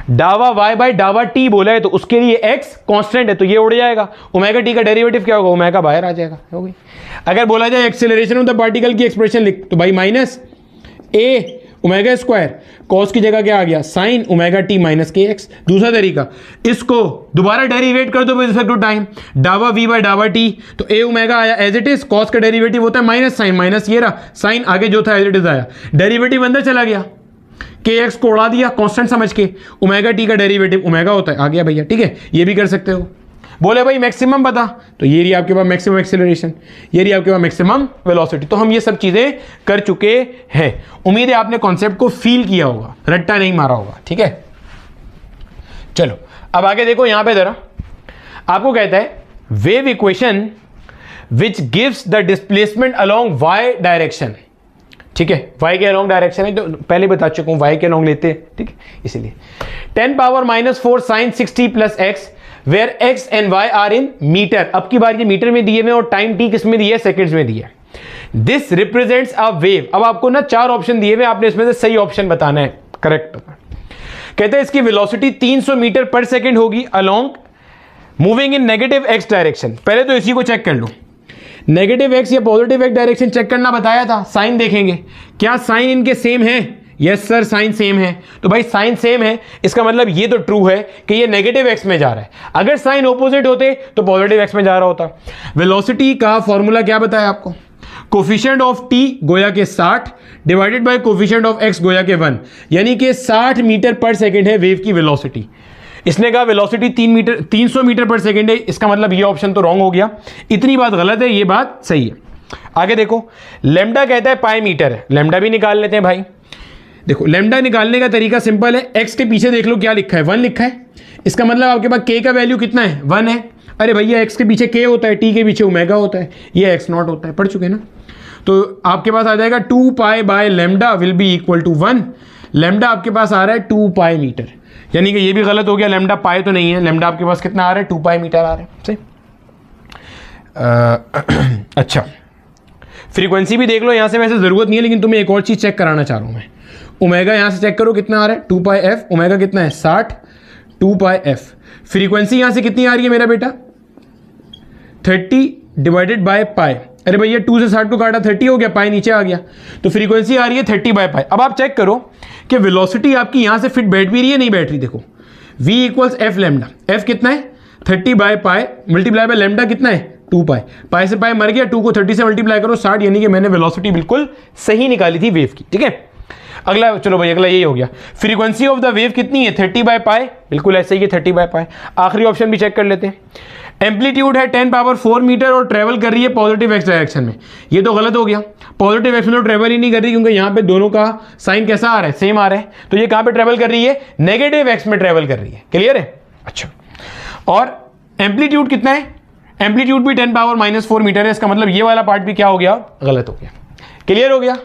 डावा y बाय डावा t बोला है तो उसके लिए x कांस्टेंट है तो ये उड़ जाएगा, ओमेगा t का डेरिवेटिव क्या होगा, ओमेगा बाहर आ जाएगा, हो गई। अगर बोला जाए एक्सेलरेशन ऑफ द पार्टिकल की एक्सप्रेशन लिख, तो भाई माइनस ए ओमेगा स्क्वायर, कॉस की जगह क्या आ गया sign omega t minus k x. दूसरा तरीका, इसको दोबारा डेरिवेट कर दो विद रिस्पेक्ट टू टाइम, डावा v बाय डावा t, तो ए ओमेगा आया एज इट इज, कॉस का डेरिवेटिव होता है माइनस साइन, माइनस ये रहा साइन, आगे जो था एज इट इज आया, डेरिवेटिव अंदर चला गया, के एक्स को उड़ा दिया कांस्टेंट समझ के, ओमेगा टी का डेरिवेटिव ओमेगा होता है, आ गया भैया, ठीक है। ये भी कर सकते हो। बोले भाई मैक्सिमम बता, तो ये रही आपके पास मैक्सिमम एक्सेलरेशन, ये रही आपके पास मैक्सिमम वेलोसिटी। तो हम ये सब चीजें कर चुके हैं। उम्मीद है आपने कॉन्सेप्ट को फील किया होगा, रट्टा नहीं मारा होगा, ठीक है। चलो अब आगे देखो, यहां पे जरा आपको कहता है wave equation which gives the displacement along y direction, ठीक है। y के अलॉन्ग डायरेक्शन है, तो पहले बता चुका हूं y के अलॉन्ग लेते हैं, ठीक है। इसीलिए 10⁻⁴ sin 60 plus x where x and y are in meter. अब की बार ये मीटर में दिए हुए और टाइम t किस में दिया है, सेकंड्स में दिया है। This represents a wave. अब आपको ना 4 ऑप्शन दिए हुए, आपने इसमें से सही ऑप्शन बताना है, करेक्ट। कहते हैं इसकी वेलोसिटी 300 मीटर पर सेकेंड होगी along moving in negative x direction. पहले तो इसी को चेक कर लो, नेगेटिव एक्स या पॉजिटिव एक्स डायरेक्शन चेक करना बताया था। साइन देखेंगे, क्या साइन इनके सेम है, यस सर साइन सेम है, तो भाई साइन सेम है, इसका मतलब ये तो ट्रू है कि ये नेगेटिव एक्स में जा रहा है। अगर साइन ऑपोजिट होते तो पॉजिटिव एक्स में जा रहा होता। वेलोसिटी का फॉर्मूला क्या बताया आपको, कोफिशिएंट ऑफ टी गोया के 60 divided by coefficient of x गोया के 1, यानी कि 60 मीटर पर सेकेंड है वेव की वेलोसिटी। इसने कहा वेलोसिटी 300 मीटर पर सेकेंड है, इसका मतलब ये ऑप्शन तो रॉन्ग हो गया। इतनी बात गलत है, ये बात सही है। आगे देखो, लेमडा कहता है पाई मीटर है, लेमडा भी निकाल लेते हैं भाई। देखो लेमडा निकालने का तरीका सिंपल है, एक्स के पीछे देख लो क्या लिखा है, 1 लिखा है, इसका मतलब आपके पास के का वैल्यू कितना है, 1 है। अरे भैया एक्स के पीछे के होता है, टी के पीछे ओमेगा होता है, ये एक्स नॉट होता है, पढ़ चुके ना। तो आपके पास आ जाएगा 2 pi by lambda will be equal to 1। Lambda आपके पास आ रहा है 2 पाई मीटर, यानी कि ये भी गलत हो गया, लेमडा पाई तो नहीं है, लेमडा आपके पास कितना आ रहा है, 2 पाई मीटर आ रहा है, सही। अच्छा, फ्रीक्वेंसी भी देख लो, यहां से वैसे जरूरत नहीं है, लेकिन तुम्हें एक और चीज चेक कराना चाह रहा हूं मैं। ओमेगा यहां से चेक करो कितना आ रहा है, 2 पाई एफ, ओमेगा कितना है 60, 2 पाई एफ। फ्रीक्वेंसी यहां से कितनी आ रही है मेरा बेटा, 30 डिवाइडेड बाय पाई। अरे भैया 2 से 60 को काटा 30 हो गया, पाई नीचे आ गया, तो फ्रीक्वेंसी आ रही है 30 बाय पाई। अब आप चेक करो कि वेलोसिटी आपकी यहां से फिट बैठ भी रही है, नहीं बैठ रही। देखो v equals f lambda, F कितना है 30 by pi multiply by lambda कितना है 2 पाई, पाई से पाई मर गया, 2 को 30 से मल्टीप्लाई करो 60, यानी कि मैंने वेलोसिटी बिल्कुल सही निकाली थी वेव की, ठीक है। अगला चलो भाई, अगला यही हो गया, फ्रीक्वेंसी ऑफ द वेव कितनी है 30 बाय पाई, बिल्कुल ऐसे ही है 30 बाय पाई। आखिरी ऑप्शन भी चेक कर लेते हैं, एम्पलीट्यूड है 10⁴ मीटर और ट्रेवल कर रही है पॉजिटिव एक्स डायरेक्शन में। ये तो गलत हो गया, पॉजिटिव एक्स में तो ट्रेवल ही नहीं कर रही, क्योंकि यहाँ पे दोनों का साइन कैसा आ रहा है, सेम आ रहा है। तो ये कहाँ पे ट्रेवल कर रही है, नेगेटिव एक्स में ट्रेवल कर रही है, क्लियर है। अच्छा, और एम्पलीट्यूड कितना है, एम्पलीट्यूड भी 10⁻⁴ मीटर है, इसका मतलब ये वाला पार्ट भी क्या हो गया, गलत हो गया, क्लियर हो गया।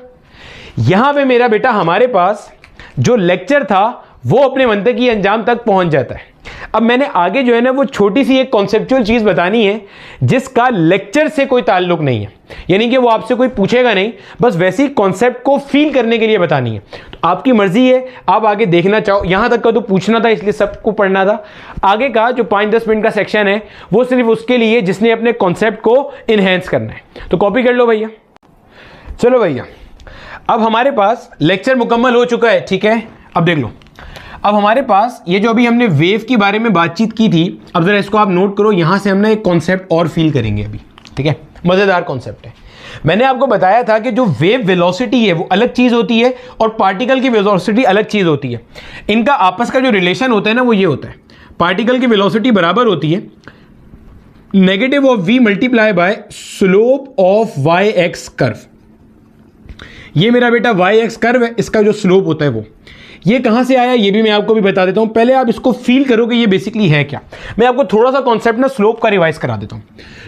यहां पे मेरा बेटा हमारे पास जो लेक्चर था वो अपने मंतक की अंजाम तक पहुंच जाता है। अब मैंने आगे जो है ना वो छोटी सी एक कॉन्सेप्चुअल चीज बतानी है जिसका लेक्चर से कोई ताल्लुक नहीं है, यानी कि वो आपसे कोई पूछेगा नहीं, बस वैसी कॉन्सेप्ट को फील करने के लिए बतानी है। तो आपकी मर्जी है, आप आगे देखना चाहो। यहां तक का तो पूछना था इसलिए सबको पढ़ना था, आगे का जो 5-10 मिनट का सेक्शन है वो सिर्फ उसके लिए जिसने अपने कॉन्सेप्ट को इनहेंस करना है। तो कॉपी कर लो भैया। चलो भैया, अब हमारे पास लेक्चर मुकम्मल हो चुका है, ठीक है। अब देख लो, अब हमारे पास ये जो अभी हमने वेव के बारे में बातचीत की थी, अब जरा इसको आप नोट करो, यहां से हमने एक कॉन्सेप्ट और फील करेंगे अभी, ठीक है। मजेदार कॉन्सेप्ट है। मैंने आपको बताया था कि जो वेव वेलोसिटी है वो अलग चीज होती है और पार्टिकल की वेलोसिटी अलग चीज होती है। इनका आपस का जो रिलेशन होता है ना वो ये होता है, पार्टिकल की वेलोसिटी बराबर होती है negative of v multiply by slope of y x curve. ये मेरा बेटा वाई एक्स कर्व है, इसका जो स्लोप होता है वो ये कहाँ से आया ये भी मैं आपको भी बता देता हूँ। पहले आप इसको फील करो कि ये बेसिकली है क्या। मैं आपको थोड़ा सा कॉन्सेप्ट ना स्लोप का रिवाइज करा देता हूँ।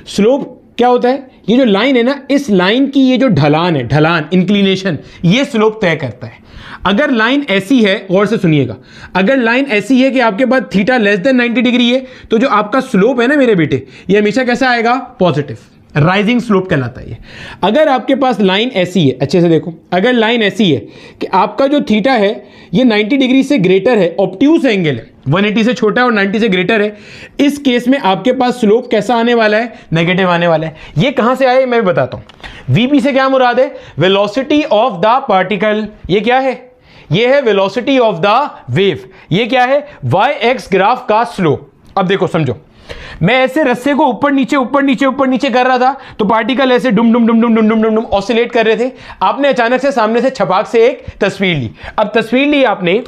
स्लोप क्या होता है, ये जो लाइन है ना, इस लाइन की ये जो ढलान है, ढलान इंक्लिनेशन, ये स्लोप तय करता है। अगर लाइन ऐसी है, गौर से सुनिएगा, अगर लाइन ऐसी है कि आपके पास थीटा लेस देन 90 डिग्री है, तो जो आपका स्लोप है ना मेरे बेटे, ये हमेशा कैसा आएगा, पॉजिटिव, राइजिंग स्लोप कहलाता है ये। अगर आपके पास लाइन ऐसी है, अच्छे से देखो, अगर लाइन ऐसी है कि आपका जो थीटा है ये 90 डिग्री से ग्रेटर है, ऑब्ट्यूस एंगल है, 180 से छोटा है और 90 से ग्रेटर है, इस केस में आपके पास स्लोप कैसा आने वाला है, नेगेटिव आने वाला है। ये कहां से आया मैं भी बताता हूं। वीपी से क्या मुराद है, वेलोसिटी ऑफ द पार्टिकल। ये क्या है, ये है वेलोसिटी ऑफ द वेव। ये क्या है, वाई एक्स ग्राफ का स्लोप। अब देखो समझो, मैं ऐसे रस्से को ऊपर नीचे कर रहा था, तो पार्टिकल ऐसे डुम डुम डुम डुम डुम डुम डुम डुम ऑसिलेट कर रहे थे। आपने अचानक से सामने से छपाक से एक तस्वीर ली। अब तस्वीर ली आपने,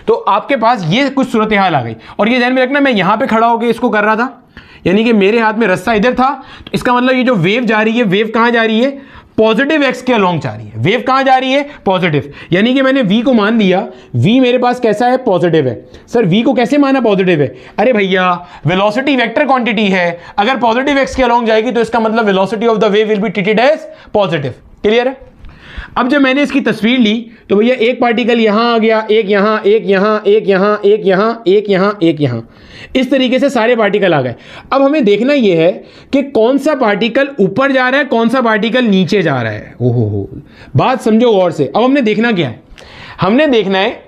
तो आपके पास ये कुछ सूरत हाल आ गई। और ये ध्यान में रखना, मैं यहां पे खड़ा होकर इसको कर रहा था, यानी कि मेरे हाथ में रस्सा इधर था, तो इसका मतलब ये जो वेव जा रही है, वेव कहां जा रही है, पॉजिटिव एक्स के अलोंग जा रही है। वेव कहां जा रही है, पॉजिटिव। यानी कि मैंने v को मान लिया, v मेरे पास कैसा है, पॉजिटिव है। सर v को कैसे माना पॉजिटिव है, अरे भैया वेलोसिटी वेक्टर क्वांटिटी है, अगर पॉजिटिव एक्स के अलोंग जाएगी तो इसका मतलब velocity of the wave will be treated as positive. Clear है। अब जब मैंने इसकी तस्वीर ली तो भैया एक पार्टिकल यहां आ गया, एक यहां, एक यहां, एक यहां, एक यहां, एक यहां, एक यहां, इस तरीके से सारे पार्टिकल आ गए। अब हमें देखना यह है कि कौन सा पार्टिकल ऊपर जा रहा है, कौन सा पार्टिकल नीचे जा रहा है। ओहो, बात समझो गौर से। अब हमने देखना क्या है, हमने देखना है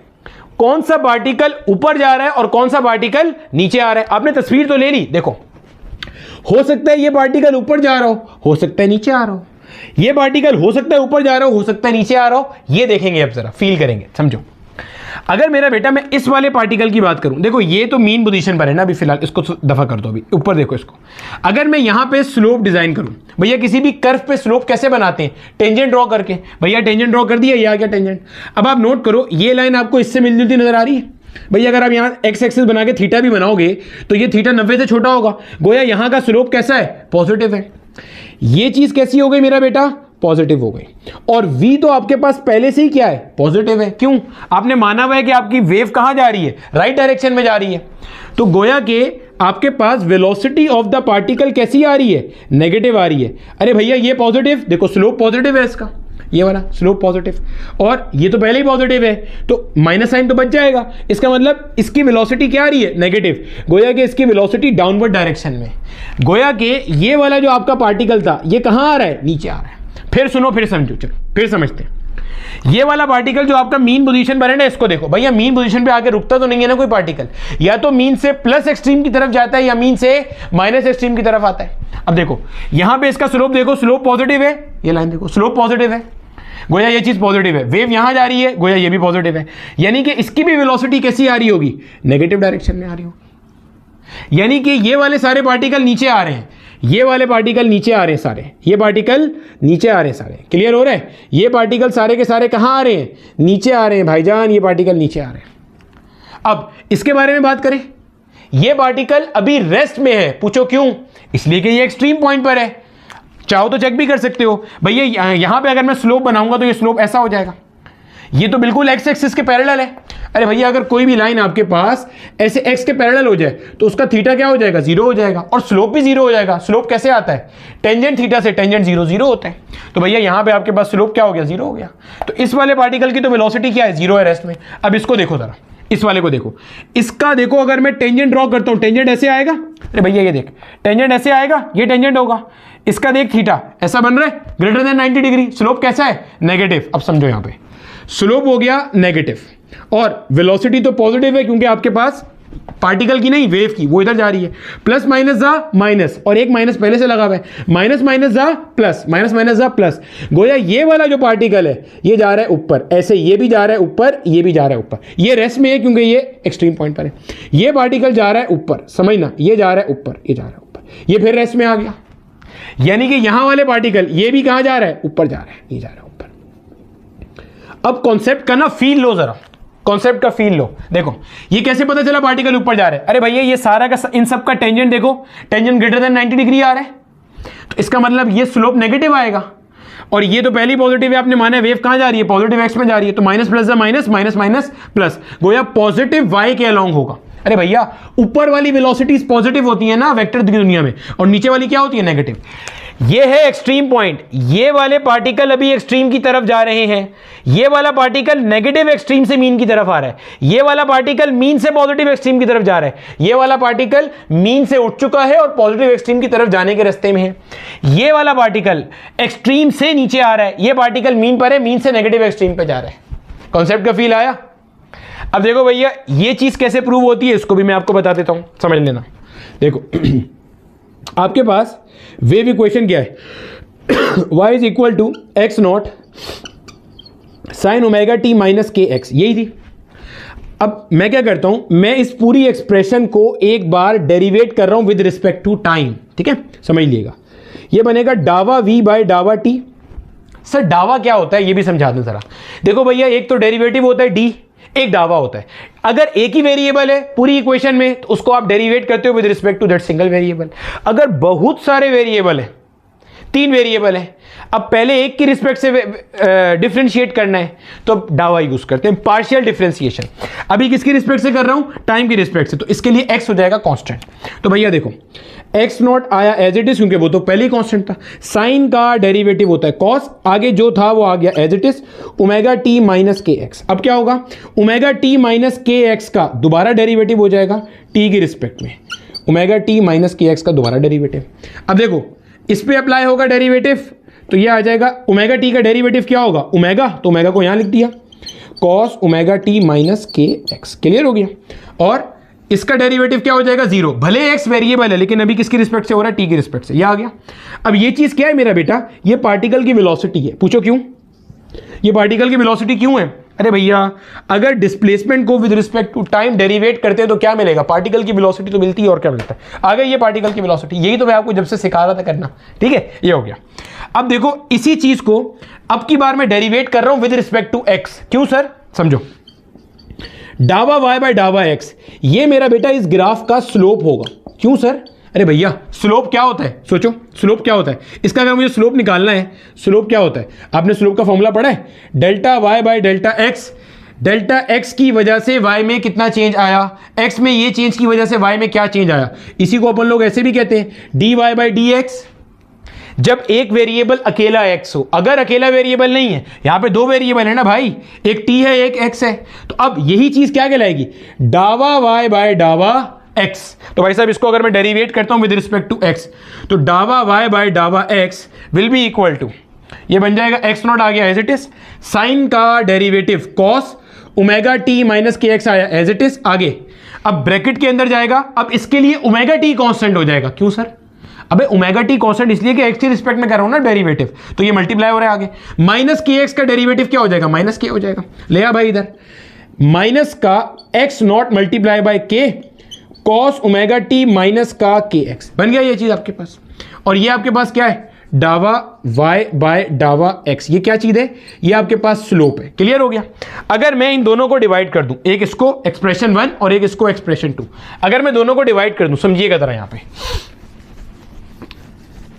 कौन सा पार्टिकल ऊपर जा रहा है और कौन सा पार्टिकल नीचे आ रहा है। आपने तस्वीर तो ले ली, देखो हो सकता है ये पार्टिकल ऊपर जा रहा हो सकता है नीचे आ रहा हो, ये पार्टिकल हो सकता है ऊपर जा रहा हो सकता है नीचे आ रहा हो। ये देखेंगे, अब जरा फील करेंगे, समझो। अगर मेरा बेटा मैं इस वाले पार्टिकल की बात करूं, देखो ये तो मीन पोजीशन पर है ना अभी फिलहाल, इसको दफा कर दो। अभी ऊपर देखो इसको, अगर मैं यहां पे स्लोप डिजाइन करूं, भैया किसी भी कर्व पे स्लोप कैसे बनाते हैं, टेंजेंट ड्रॉ करके। भैया टेंजेंट ड्रॉ कर दिया, ये आ गया टेंजेंट। अब आप नोट करो, ये लाइन आपको इससे मिलती नजर आ रही है। भैया अगर आप यहाँ एक्स एक्सिस बना के थीटा भी बनाओगे तो ये थीटा 90 से छोटा होगा, गोया यहाँ का स्लोप कैसा है, पॉजिटिव है। ये चीज कैसी हो गई मेरा बेटा, पॉजिटिव हो गई। और v तो आपके पास पहले से ही क्या है, पॉजिटिव है। क्यों, आपने माना हुआ है कि आपकी वेव कहां जा रही है, राइट डायरेक्शन में जा रही है। तो गोया के आपके पास वेलोसिटी ऑफ द पार्टिकल कैसी आ रही है, नेगेटिव आ रही है। अरे भैया ये पॉजिटिव, देखो स्लोप पॉजिटिव है इसका, ये वाला स्लोप पॉजिटिव, और ये तो पहले ही पॉजिटिव है, तो माइनस साइन तो बच जाएगा। इसका मतलब इसकी वेलोसिटी क्या आ रही है, नेगेटिव। गोया कि इसकी वेलोसिटी डाउनवर्ड डायरेक्शन में। गोया कि ये वाला जो आपका पार्टिकल था ये कहां आ रहा है, नीचे आ रहा है। फिर सुनो, फिर समझो, चलो फिर समझते हैं। ये वाला पार्टिकल जो आपका मीन पोजीशन पर है ना, इसको देखो भैया, मीन पोजीशन पे आके रुकता तो नहीं है ना कोई पार्टिकल, या तो मीन से प्लस एक्सट्रीम की तरफ जाता है या मीन से माइनस एक्सट्रीम की तरफ आता है। अब देखो यहां पे इसका स्लोप देखो, स्लोप पॉजिटिव है, ये लाइन देखो स्लोप पॉजिटिव है, गोया ये चीज पॉजिटिव है। वेव यहां जा रही है, गोया ये भी पॉजिटिव है, यानी कि इसकी भी वेलोसिटी कैसी आ रही होगी, नेगेटिव डायरेक्शन में आ रही होगी। यानी कि ये वाले सारे पार्टिकल नीचे आ रहे हैं, ये वाले पार्टिकल नीचे आ रहे हैं सारे, ये पार्टिकल नीचे आ रहे हैं सारे। क्लियर हो रहा है, ये पार्टिकल सारे के सारे कहां आ रहे हैं, नीचे आ रहे हैं भाईजान, ये पार्टिकल नीचे आ रहे हैं। अब इसके बारे में बात करें, ये पार्टिकल अभी रेस्ट में है। पूछो क्यों, इसलिए कि ये एक्सट्रीम पॉइंट पर है। चाहो तो चेक भी कर सकते हो, भैया यहां पे अगर मैं स्लोप बनाऊंगा तो ये स्लोप ऐसा हो जाएगा, ये तो बिल्कुल एक्स एक्सिस के पैरेलल है। अरे भैया अगर कोई भी लाइन आपके पास ऐसे एक्स के पैरेलल हो जाए तो उसका थीटा क्या हो जाएगा, जीरो हो जाएगा, और स्लोप भी जीरो हो जाएगा। स्लोप कैसे आता है, टेंजेंट थीटा से टेंजेंट जीरो जीरो होता है। तो भैया यहां पे आपके पास स्लोप क्या हो गया, जीरो हो गया। तो इस वाले पार्टिकल की तो वेलोसिटी क्या है, जीरो है रेस्ट में। अब इसको देखो जरा, इस वाले को देखो, इसका देखो, अगर मैं टेंजेंट ड्रॉ करता हूं, टेंजेंट ऐसे आएगा। अरे भैया ये देख, टेंजेंट ऐसे आएगा, ये टेंजेंट होगा, इसका देख थीटा ऐसा बन रहा है, ग्रेटर देन 90 डिग्री। स्लोप कैसा है, नेगेटिव। अब समझो यहां पे स्लोप हो गया नेगेटिव, और वेलोसिटी तो पॉजिटिव है क्योंकि आपके पास पार्टिकल की नहीं, वेव की, वो इधर जा रही है। प्लस माइनस जा माइनस, और एक माइनस पहले से लगा हुआ है, माइनस माइनस जा प्लस, माइनस माइनस जा प्लस। गोया ये वाला जो पार्टिकल है ये जा रहा है ऊपर, ऐसे ये भी जा रहा है ऊपर, ये भी जा रहा है ऊपर। ये रेस्ट में है क्योंकि ये एक्सट्रीम पॉइंट पर है। ये पार्टिकल जा रहा है ऊपर, समझना, ये जा रहा है ऊपर, ये जा रहा है ऊपर, ये फिर रेस्ट में आ गया। यानी कि यहां वाले पार्टिकल ये भी कहां जा रहा है, ऊपर जा रहा है, ये जा रहा है ऊपर। अब कॉन्सेप्ट का ना फील लो जरा, कॉन्सेप्ट का फील लो। देखो ये कैसे पता चला पार्टिकल ऊपर जा रहा है। अरे भैया ये सारा का इन सब का टेंजेंट देखो, टेंजेंट ग्रेटर देन 90 डिग्री आ रहा है, तो इसका मतलब ये स्लोप नेगेटिव आएगा। और ये तो पहली पॉजिटिव है, आपने माना वेव कहां जा रही है, पॉजिटिव एक्स में जा रही है, तो minus plus minus minus minus plus, गोया पॉजिटिव वाई के अलोंग होगा। अरे भैया ऊपर वाली वेलोसिटीज पॉजिटिव होती है ना वेक्टर की दुनिया में, और नीचे वाली क्या होती है, नेगेटिव। ये है एक्सट्रीम पॉइंट, ये वाले पार्टिकल अभी एक्सट्रीम की तरफ जा रहे हैं, ये वाला पार्टिकल नेगेटिव एक्सट्रीम से मीन की तरफ आ रहा है, ये वाला पार्टिकल मीन से पॉजिटिव एक्सट्रीम की तरफ जा रहा है, ये वाला पार्टिकल मीन से उठ चुका है और पॉजिटिव एक्सट्रीम की तरफ जाने के रास्ते में है, ये वाला पार्टिकल एक्सट्रीम से नीचे आ रहा है, ये पार्टिकल मीन पर है, मीन से नेगेटिव एक्सट्रीम पे जा रहा है। कॉन्सेप्ट का फील आया? अब देखो भैया ये चीज कैसे प्रूव होती है इसको भी मैं आपको बता देता हूं, समझ लेना। देखो आपके पास वेव इक्वेशन क्या है, y is equal to x not sine omega t minus k x, यही थी। अब मैं क्या करता हूं, मैं इस पूरी एक्सप्रेशन को एक बार डेरिवेट कर रहा हूं विद रिस्पेक्ट टू टाइम, ठीक है, समझ लीजिएगा। ये बनेगा डावा v बाय डावा t। सर डावा क्या होता है ये भी समझा दूं जरा। देखो भैया एक तो डेरिवेटिव होता है d, एक डावा होता है। अगर एक ही वेरिएबल है पूरी इक्वेशन में तो उसको आप डेरिवेट करते हो with respect to that single variable. अगर बहुत सारे वेरिएबल है, 3 वेरिएबल है, अब पहले एक की रिस्पेक्ट से डिफरेंशिएट करना है तो डावा यूज करते हैं, पार्शियल डिफरेंशिएशन। अभी किसकी रिस्पेक्ट से कर रहा हूं, टाइम की रिस्पेक्ट से, तो इसके लिए x हो जाएगा कांस्टेंट। तो भैया देखो x नॉट आया एज इट इज, क्योंकि वो तो पहले ही कांस्टेंट था। साइन का डेरिवेटिव होता है कॉस, आगे जो था वो आ गया as it is omega t minus k x. अब क्या होगा, omega t minus k x का दोबारा डेरिवेटिव हो जाएगा t की रिस्पेक्ट में, omega t minus k x का दोबारा डेरिवेटिव। अब देखो इस पे अप्लाई होगा डेरिवेटिव, तो ये आ जाएगा ओमेगा टी का डेरिवेटिव क्या होगा, ओमेगा, तो ओमेगा को यहां लिख दिया, cos omega t minus k x. Clear हो गया। और इसका डेरिवेटिव क्या हो जाएगा, 0। भले x वेरिएबल है लेकिन अभी किसकी रिस्पेक्ट से हो रहा है, t की रिस्पेक्ट से, ये आ गया। अब ये चीज क्या है मेरा बेटा, ये पार्टिकल की वेलोसिटी है। पूछो क्यों, ये पार्टिकल की वेलोसिटी क्यों है? अरे भैया अगर डिस्प्लेसमेंट को with respect to time derivate करते हैं तो क्या मिलेगा, पार्टिकल की वेलोसिटी तो मिलती है, और क्या मिलता है, आ गई ये पार्टिकल की वेलोसिटी। यही तो मैं आपको जब से सिखा रहा था करना, ठीक है, ये हो गया। अब देखो इसी चीज को अब की बार मैं डेरिवेट कर रहा हूं विद रिस्पेक्ट टू एक्स। क्यों सर, समझो, डावा y बाय डावा x, ये मेरा बेटा इस ग्राफ का स्लोप होगा। क्यों सर, अरे भैया स्लोप क्या होता है, सोचो स्लोप क्या होता है इसका, अगर मुझे स्लोप निकालना है, स्लोप क्या होता है, आपने स्लोप का फॉर्मूला पढ़ा है, delta y by delta x। Delta x की वजह से y में कितना चेंज आया, x में ये चेंज की वजह से y में क्या चेंज आया, इसी को अपन लोग ऐसे भी कहते हैं dy बाय dx। जब एक वेरिएबल अकेला x हो, अगर अकेला वेरिएबल नहीं है, यहां पे 2 वेरिएबल है ना भाई, एक t है एक x है, तो अब यही चीज क्या कहलाएगी, डावा y बाय डावा x। तो भाई साहब इसको अगर मैं डेरिवेट करता हूं विद रिस्पेक्ट टू x, तो डावा y बाय डावा x will be equal to, ये बन जाएगा x नॉट आ गया एज इट इज, साइन का derivative cos omega t minus k x आया एज इट इज, आगे अब ब्रैकेट के अंदर जाएगा। अब इसके लिए ओमेगा टी कांस्टेंट हो जाएगा। क्यों सर, अबे ओमेगा टी कांस्टेंट इसलिए कि एक्स की रिस्पेक्ट में कर रहा हूं ना डेरिवेटिव, तो ये मल्टीप्लाई हो रहा है आगे, माइनस के एक्स का डेरिवेटिव क्या हो जाएगा, माइनस के हो जाएगा। ले आ भाई इधर, माइनस का एक्स नॉट मल्टीप्लाई बाय के कॉस ओमेगा टी माइनस का के एक्स, बन गया ये चीज आपके पास। और ये आपके पास क्या है, डावा y बाय डावा x, ये क्या चीज है, ये आपके पास स्लोप है। क्लियर हो गया। अगर मैं इन दोनों को डिवाइड कर दूं, एक इसको एक्सप्रेशन 1 और एक इसको एक्सप्रेशन 2, अगर मैं दोनों को डिवाइड कर दूं, समझिएगा जरा यहां पे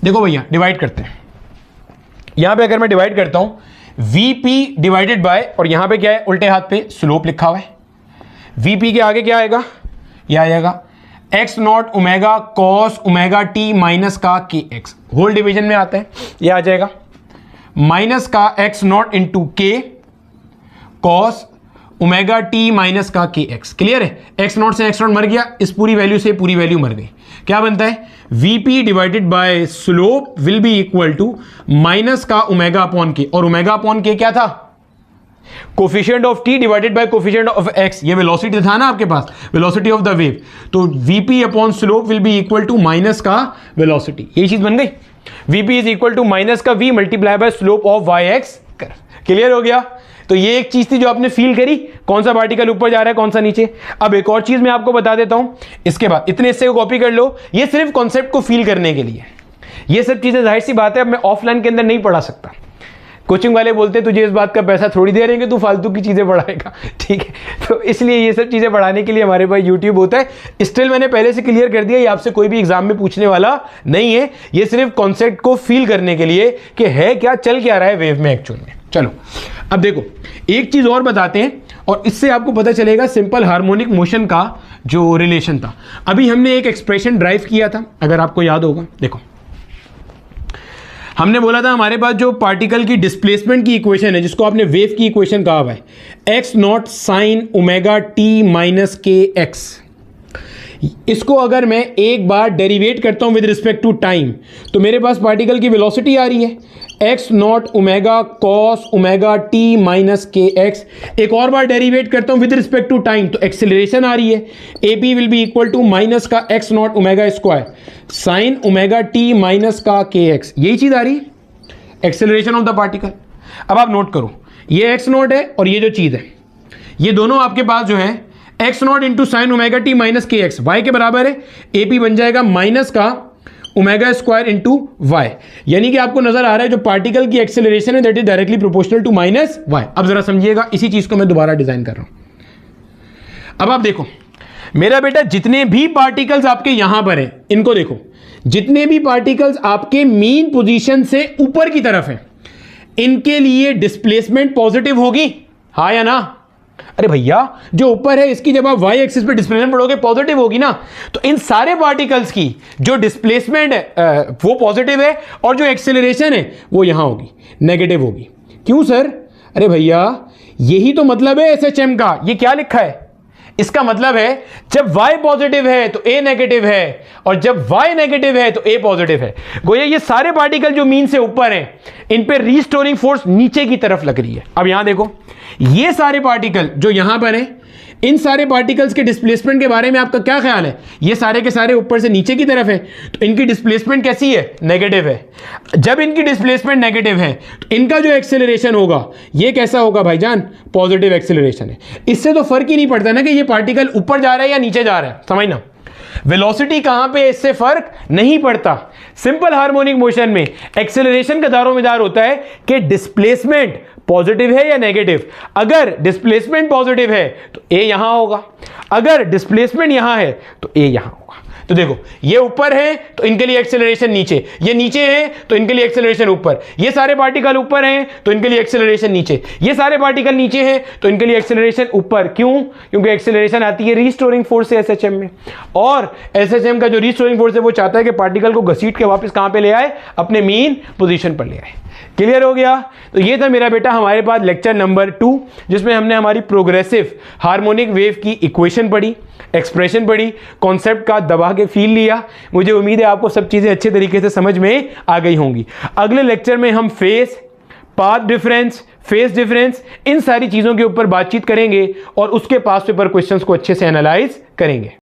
देखो भैया, डिवाइड करते हैं। यहां पे अगर मैं डिवाइड करता हूं vp डिवाइडेड बाय, और यहां पे क्या है, उल्टे हाथ पे स्लोप लिखा हुआ है, vp के आगे क्या आएगा, यह आ जाएगा x naught omega cos omega t minus का के एक्स, होल डिवीजन में आता है, ये आ जाएगा माइनस का एक्स नॉट इंटू के कॉस ओमेगा टी माइनस का के एक्स। क्लियर है, एक्स नॉट से एक्स नॉट मर गया, इस पूरी वैल्यू से पूरी वैल्यू मर गई। क्या बनता है, VP divided by slope will be equal to minus का ओमेगा अपॉन के, और ओमेगा अपॉन के क्या था, coefficient of t divided by coefficient of x, ये वेलोसिटी था ना आपके पास, वेलोसिटी ऑफ द वेव, तो VP upon slope will be equal to minus का वेलोसिटी, यही चीज बन गई। VP is equal to minus का v multiply by slope of y x. Clear हो गया। तो ये एक चीज थी जो आपने फील करी, कौन सा पार्टिकल ऊपर जा रहा है कौन सा नीचे। अब एक और चीज मैं आपको बता देता हूं, इसके बाद इतने हिस्से को कॉपी कर लो, ये सिर्फ कॉन्सेप्ट को फील करने के लिए। ये सब चीजें जाहिर सी बात है अब मैं ऑफलाइन के अंदर नहीं पढ़ा सकता, कोचिंग वाले बोलते हैं तुझे इस बात का पैसा थोड़ी दे रहे हैं कि तू फालतू की चीज़ें पढ़ाएगा, ठीक है। तो इसलिए ये सब चीज़ें पढ़ाने के लिए हमारे पास यूट्यूब होता है। स्टिल मैंने पहले से क्लियर कर दिया, ये आपसे कोई भी एग्जाम में पूछने वाला नहीं है, ये सिर्फ कॉन्सेप्ट को फील करने के लिए कि है क्या, चल क्या रहा है वेव में एक्चुअल में। चलो अब देखो एक चीज़ और बताते हैं, और इससे आपको पता चलेगा सिंपल हार्मोनिक मोशन का जो रिलेशन था। अभी हमने एक एक्सप्रेशन ड्राइव किया था, अगर आपको याद होगा, देखो हमने बोला था हमारे पास जो पार्टिकल की डिस्प्लेसमेंट की इक्वेशन है, जिसको आपने वेव की इक्वेशन कहा हुआ है, x not sine omega t minus k x, इसको अगर मैं एक बार डेरिवेट करता हूं विद रिस्पेक्ट टू टाइम, तो मेरे पास पार्टिकल की वेलोसिटी आ रही है x naught omega cos omega t minus k x. एक और बार डेरिवेट करता हूं विद रिस्पेक्ट टू टाइम, तो एक्सेलरेशन आ रही है a p will be equal to minus का x naught omega square sine omega t minus का के एक्स। यही चीज आ रही है एक्सेलरेशन ऑफ द पार्टिकल। अब आप नोट करो, ये एक्स नॉट है और ये जो चीज है, ये दोनों आपके पास जो है x not into sine omega t minus k x Y के बराबर है। ए पी बन जाएगा माइनस का ओमेगा स्क्वायर इंटू वाई, यानी कि आपको नजर आ रहा है जो पार्टिकल की एक्सेलरेशन है that is directly proportional to minus y. अब जरा समझिएगा, इसी चीज को मैं दोबारा डिजाइन कर रहा हूं। अब आप देखो मेरा बेटा, जितने भी पार्टिकल्स आपके यहां पर हैं, इनको देखो, जितने भी पार्टिकल्स आपके मीन पोजीशन से ऊपर की तरफ हैं, इनके लिए डिस्प्लेसमेंट पॉजिटिव होगी, हाँ या ना? अरे भैया जो ऊपर है इसकी जब आप वाई एक्सिस पे डिस्प्लेसमेंट पढ़ोगे पॉजिटिव होगी ना, तो इन सारे पार्टिकल्स की जो डिस्प्लेसमेंट है वो पॉजिटिव है, और जो एक्सेलरेशन है वो यहां होगी नेगेटिव होगी। क्यों सर? अरे भैया यही तो मतलब है एसएचएम का। ये क्या लिखा है? इसका मतलब है जब y पॉजिटिव है तो a नेगेटिव है, और जब y नेगेटिव है तो a पॉजिटिव है। गोया ये सारे पार्टिकल जो मीन से ऊपर हैं, इन पे रीस्टोरिंग फोर्स नीचे की तरफ लग रही है। अब यहां देखो, ये सारे पार्टिकल जो यहां पर हैं, इन सारे पार्टिकल्स के डिस्प्लेसमेंट के बारे में आपका क्या ख्याल है? ये सारे के सारे ऊपर से नीचे की तरफ है, तो इनकी डिस्प्लेसमेंट कैसी है? नेगेटिव है। जब इनकी डिस्प्लेसमेंट नेगेटिव है तो इनका जो एक्सेलरेशन होगा ये कैसा होगा भाईजान? पॉजिटिव एक्सेलरेशन है। इससे तो फर्क ही नहीं पड़ता ना कि ये पार्टिकल ऊपर जा रहा है या नीचे जा रहा है, समझना। वेलोसिटी कहां पे, इससे फर्क नहीं पड़ता। सिंपल हार्मोनिक मोशन में एक्सेलरेशन का दारोमदार होता है कि डिस्प्लेसमेंट पॉजिटिव है या नेगेटिव। अगर डिस्प्लेसमेंट पॉजिटिव है तो ए यहां होगा, अगर डिस्प्लेसमेंट यहां है तो ए यहां होगा। तो देखो ये ऊपर है तो इनके लिए एक्सेलरेशन नीचे, ये नीचे है तो इनके लिए एक्सेलरेशन ऊपर, ये सारे पार्टिकल ऊपर हैं तो इनके लिए एक्सेलरेशन नीचे, ये सारे पार्टिकल नीचे हैं तो इनके लिए एक्सेलरेशन ऊपर। क्यों? क्योंकि एक्सेलरेशन आती है रीस्टोरिंग फोर्स से एसएचएम में, और एसएचएम का जो रीस्टोरिंग फोर्स है वो चाहता है कि पार्टिकल को घसीट के वापस कहां पे ले आए? अपने मीन पोजीशन पर ले आए। क्लियर हो गया? तो ये था मेरा बेटा हमारे पास लेक्चर नंबर 2, जिसमें हमने हमारी प्रोग्रेसिव हार्मोनिक वेव की इक्वेशन पढ़ी, एक्सप्रेशन पढ़ी, कॉन्सेप्ट का दबा के फील लिया। मुझे उम्मीद है आपको सब चीज़ें अच्छे तरीके से समझ में आ गई होंगी। अगले लेक्चर में हम phase, path difference, phase difference, इन सारी चीज़ों के ऊपर बातचीत करेंगे और उसके पास पेपर क्वेश्चंस को अच्छे से एनालाइज करेंगे।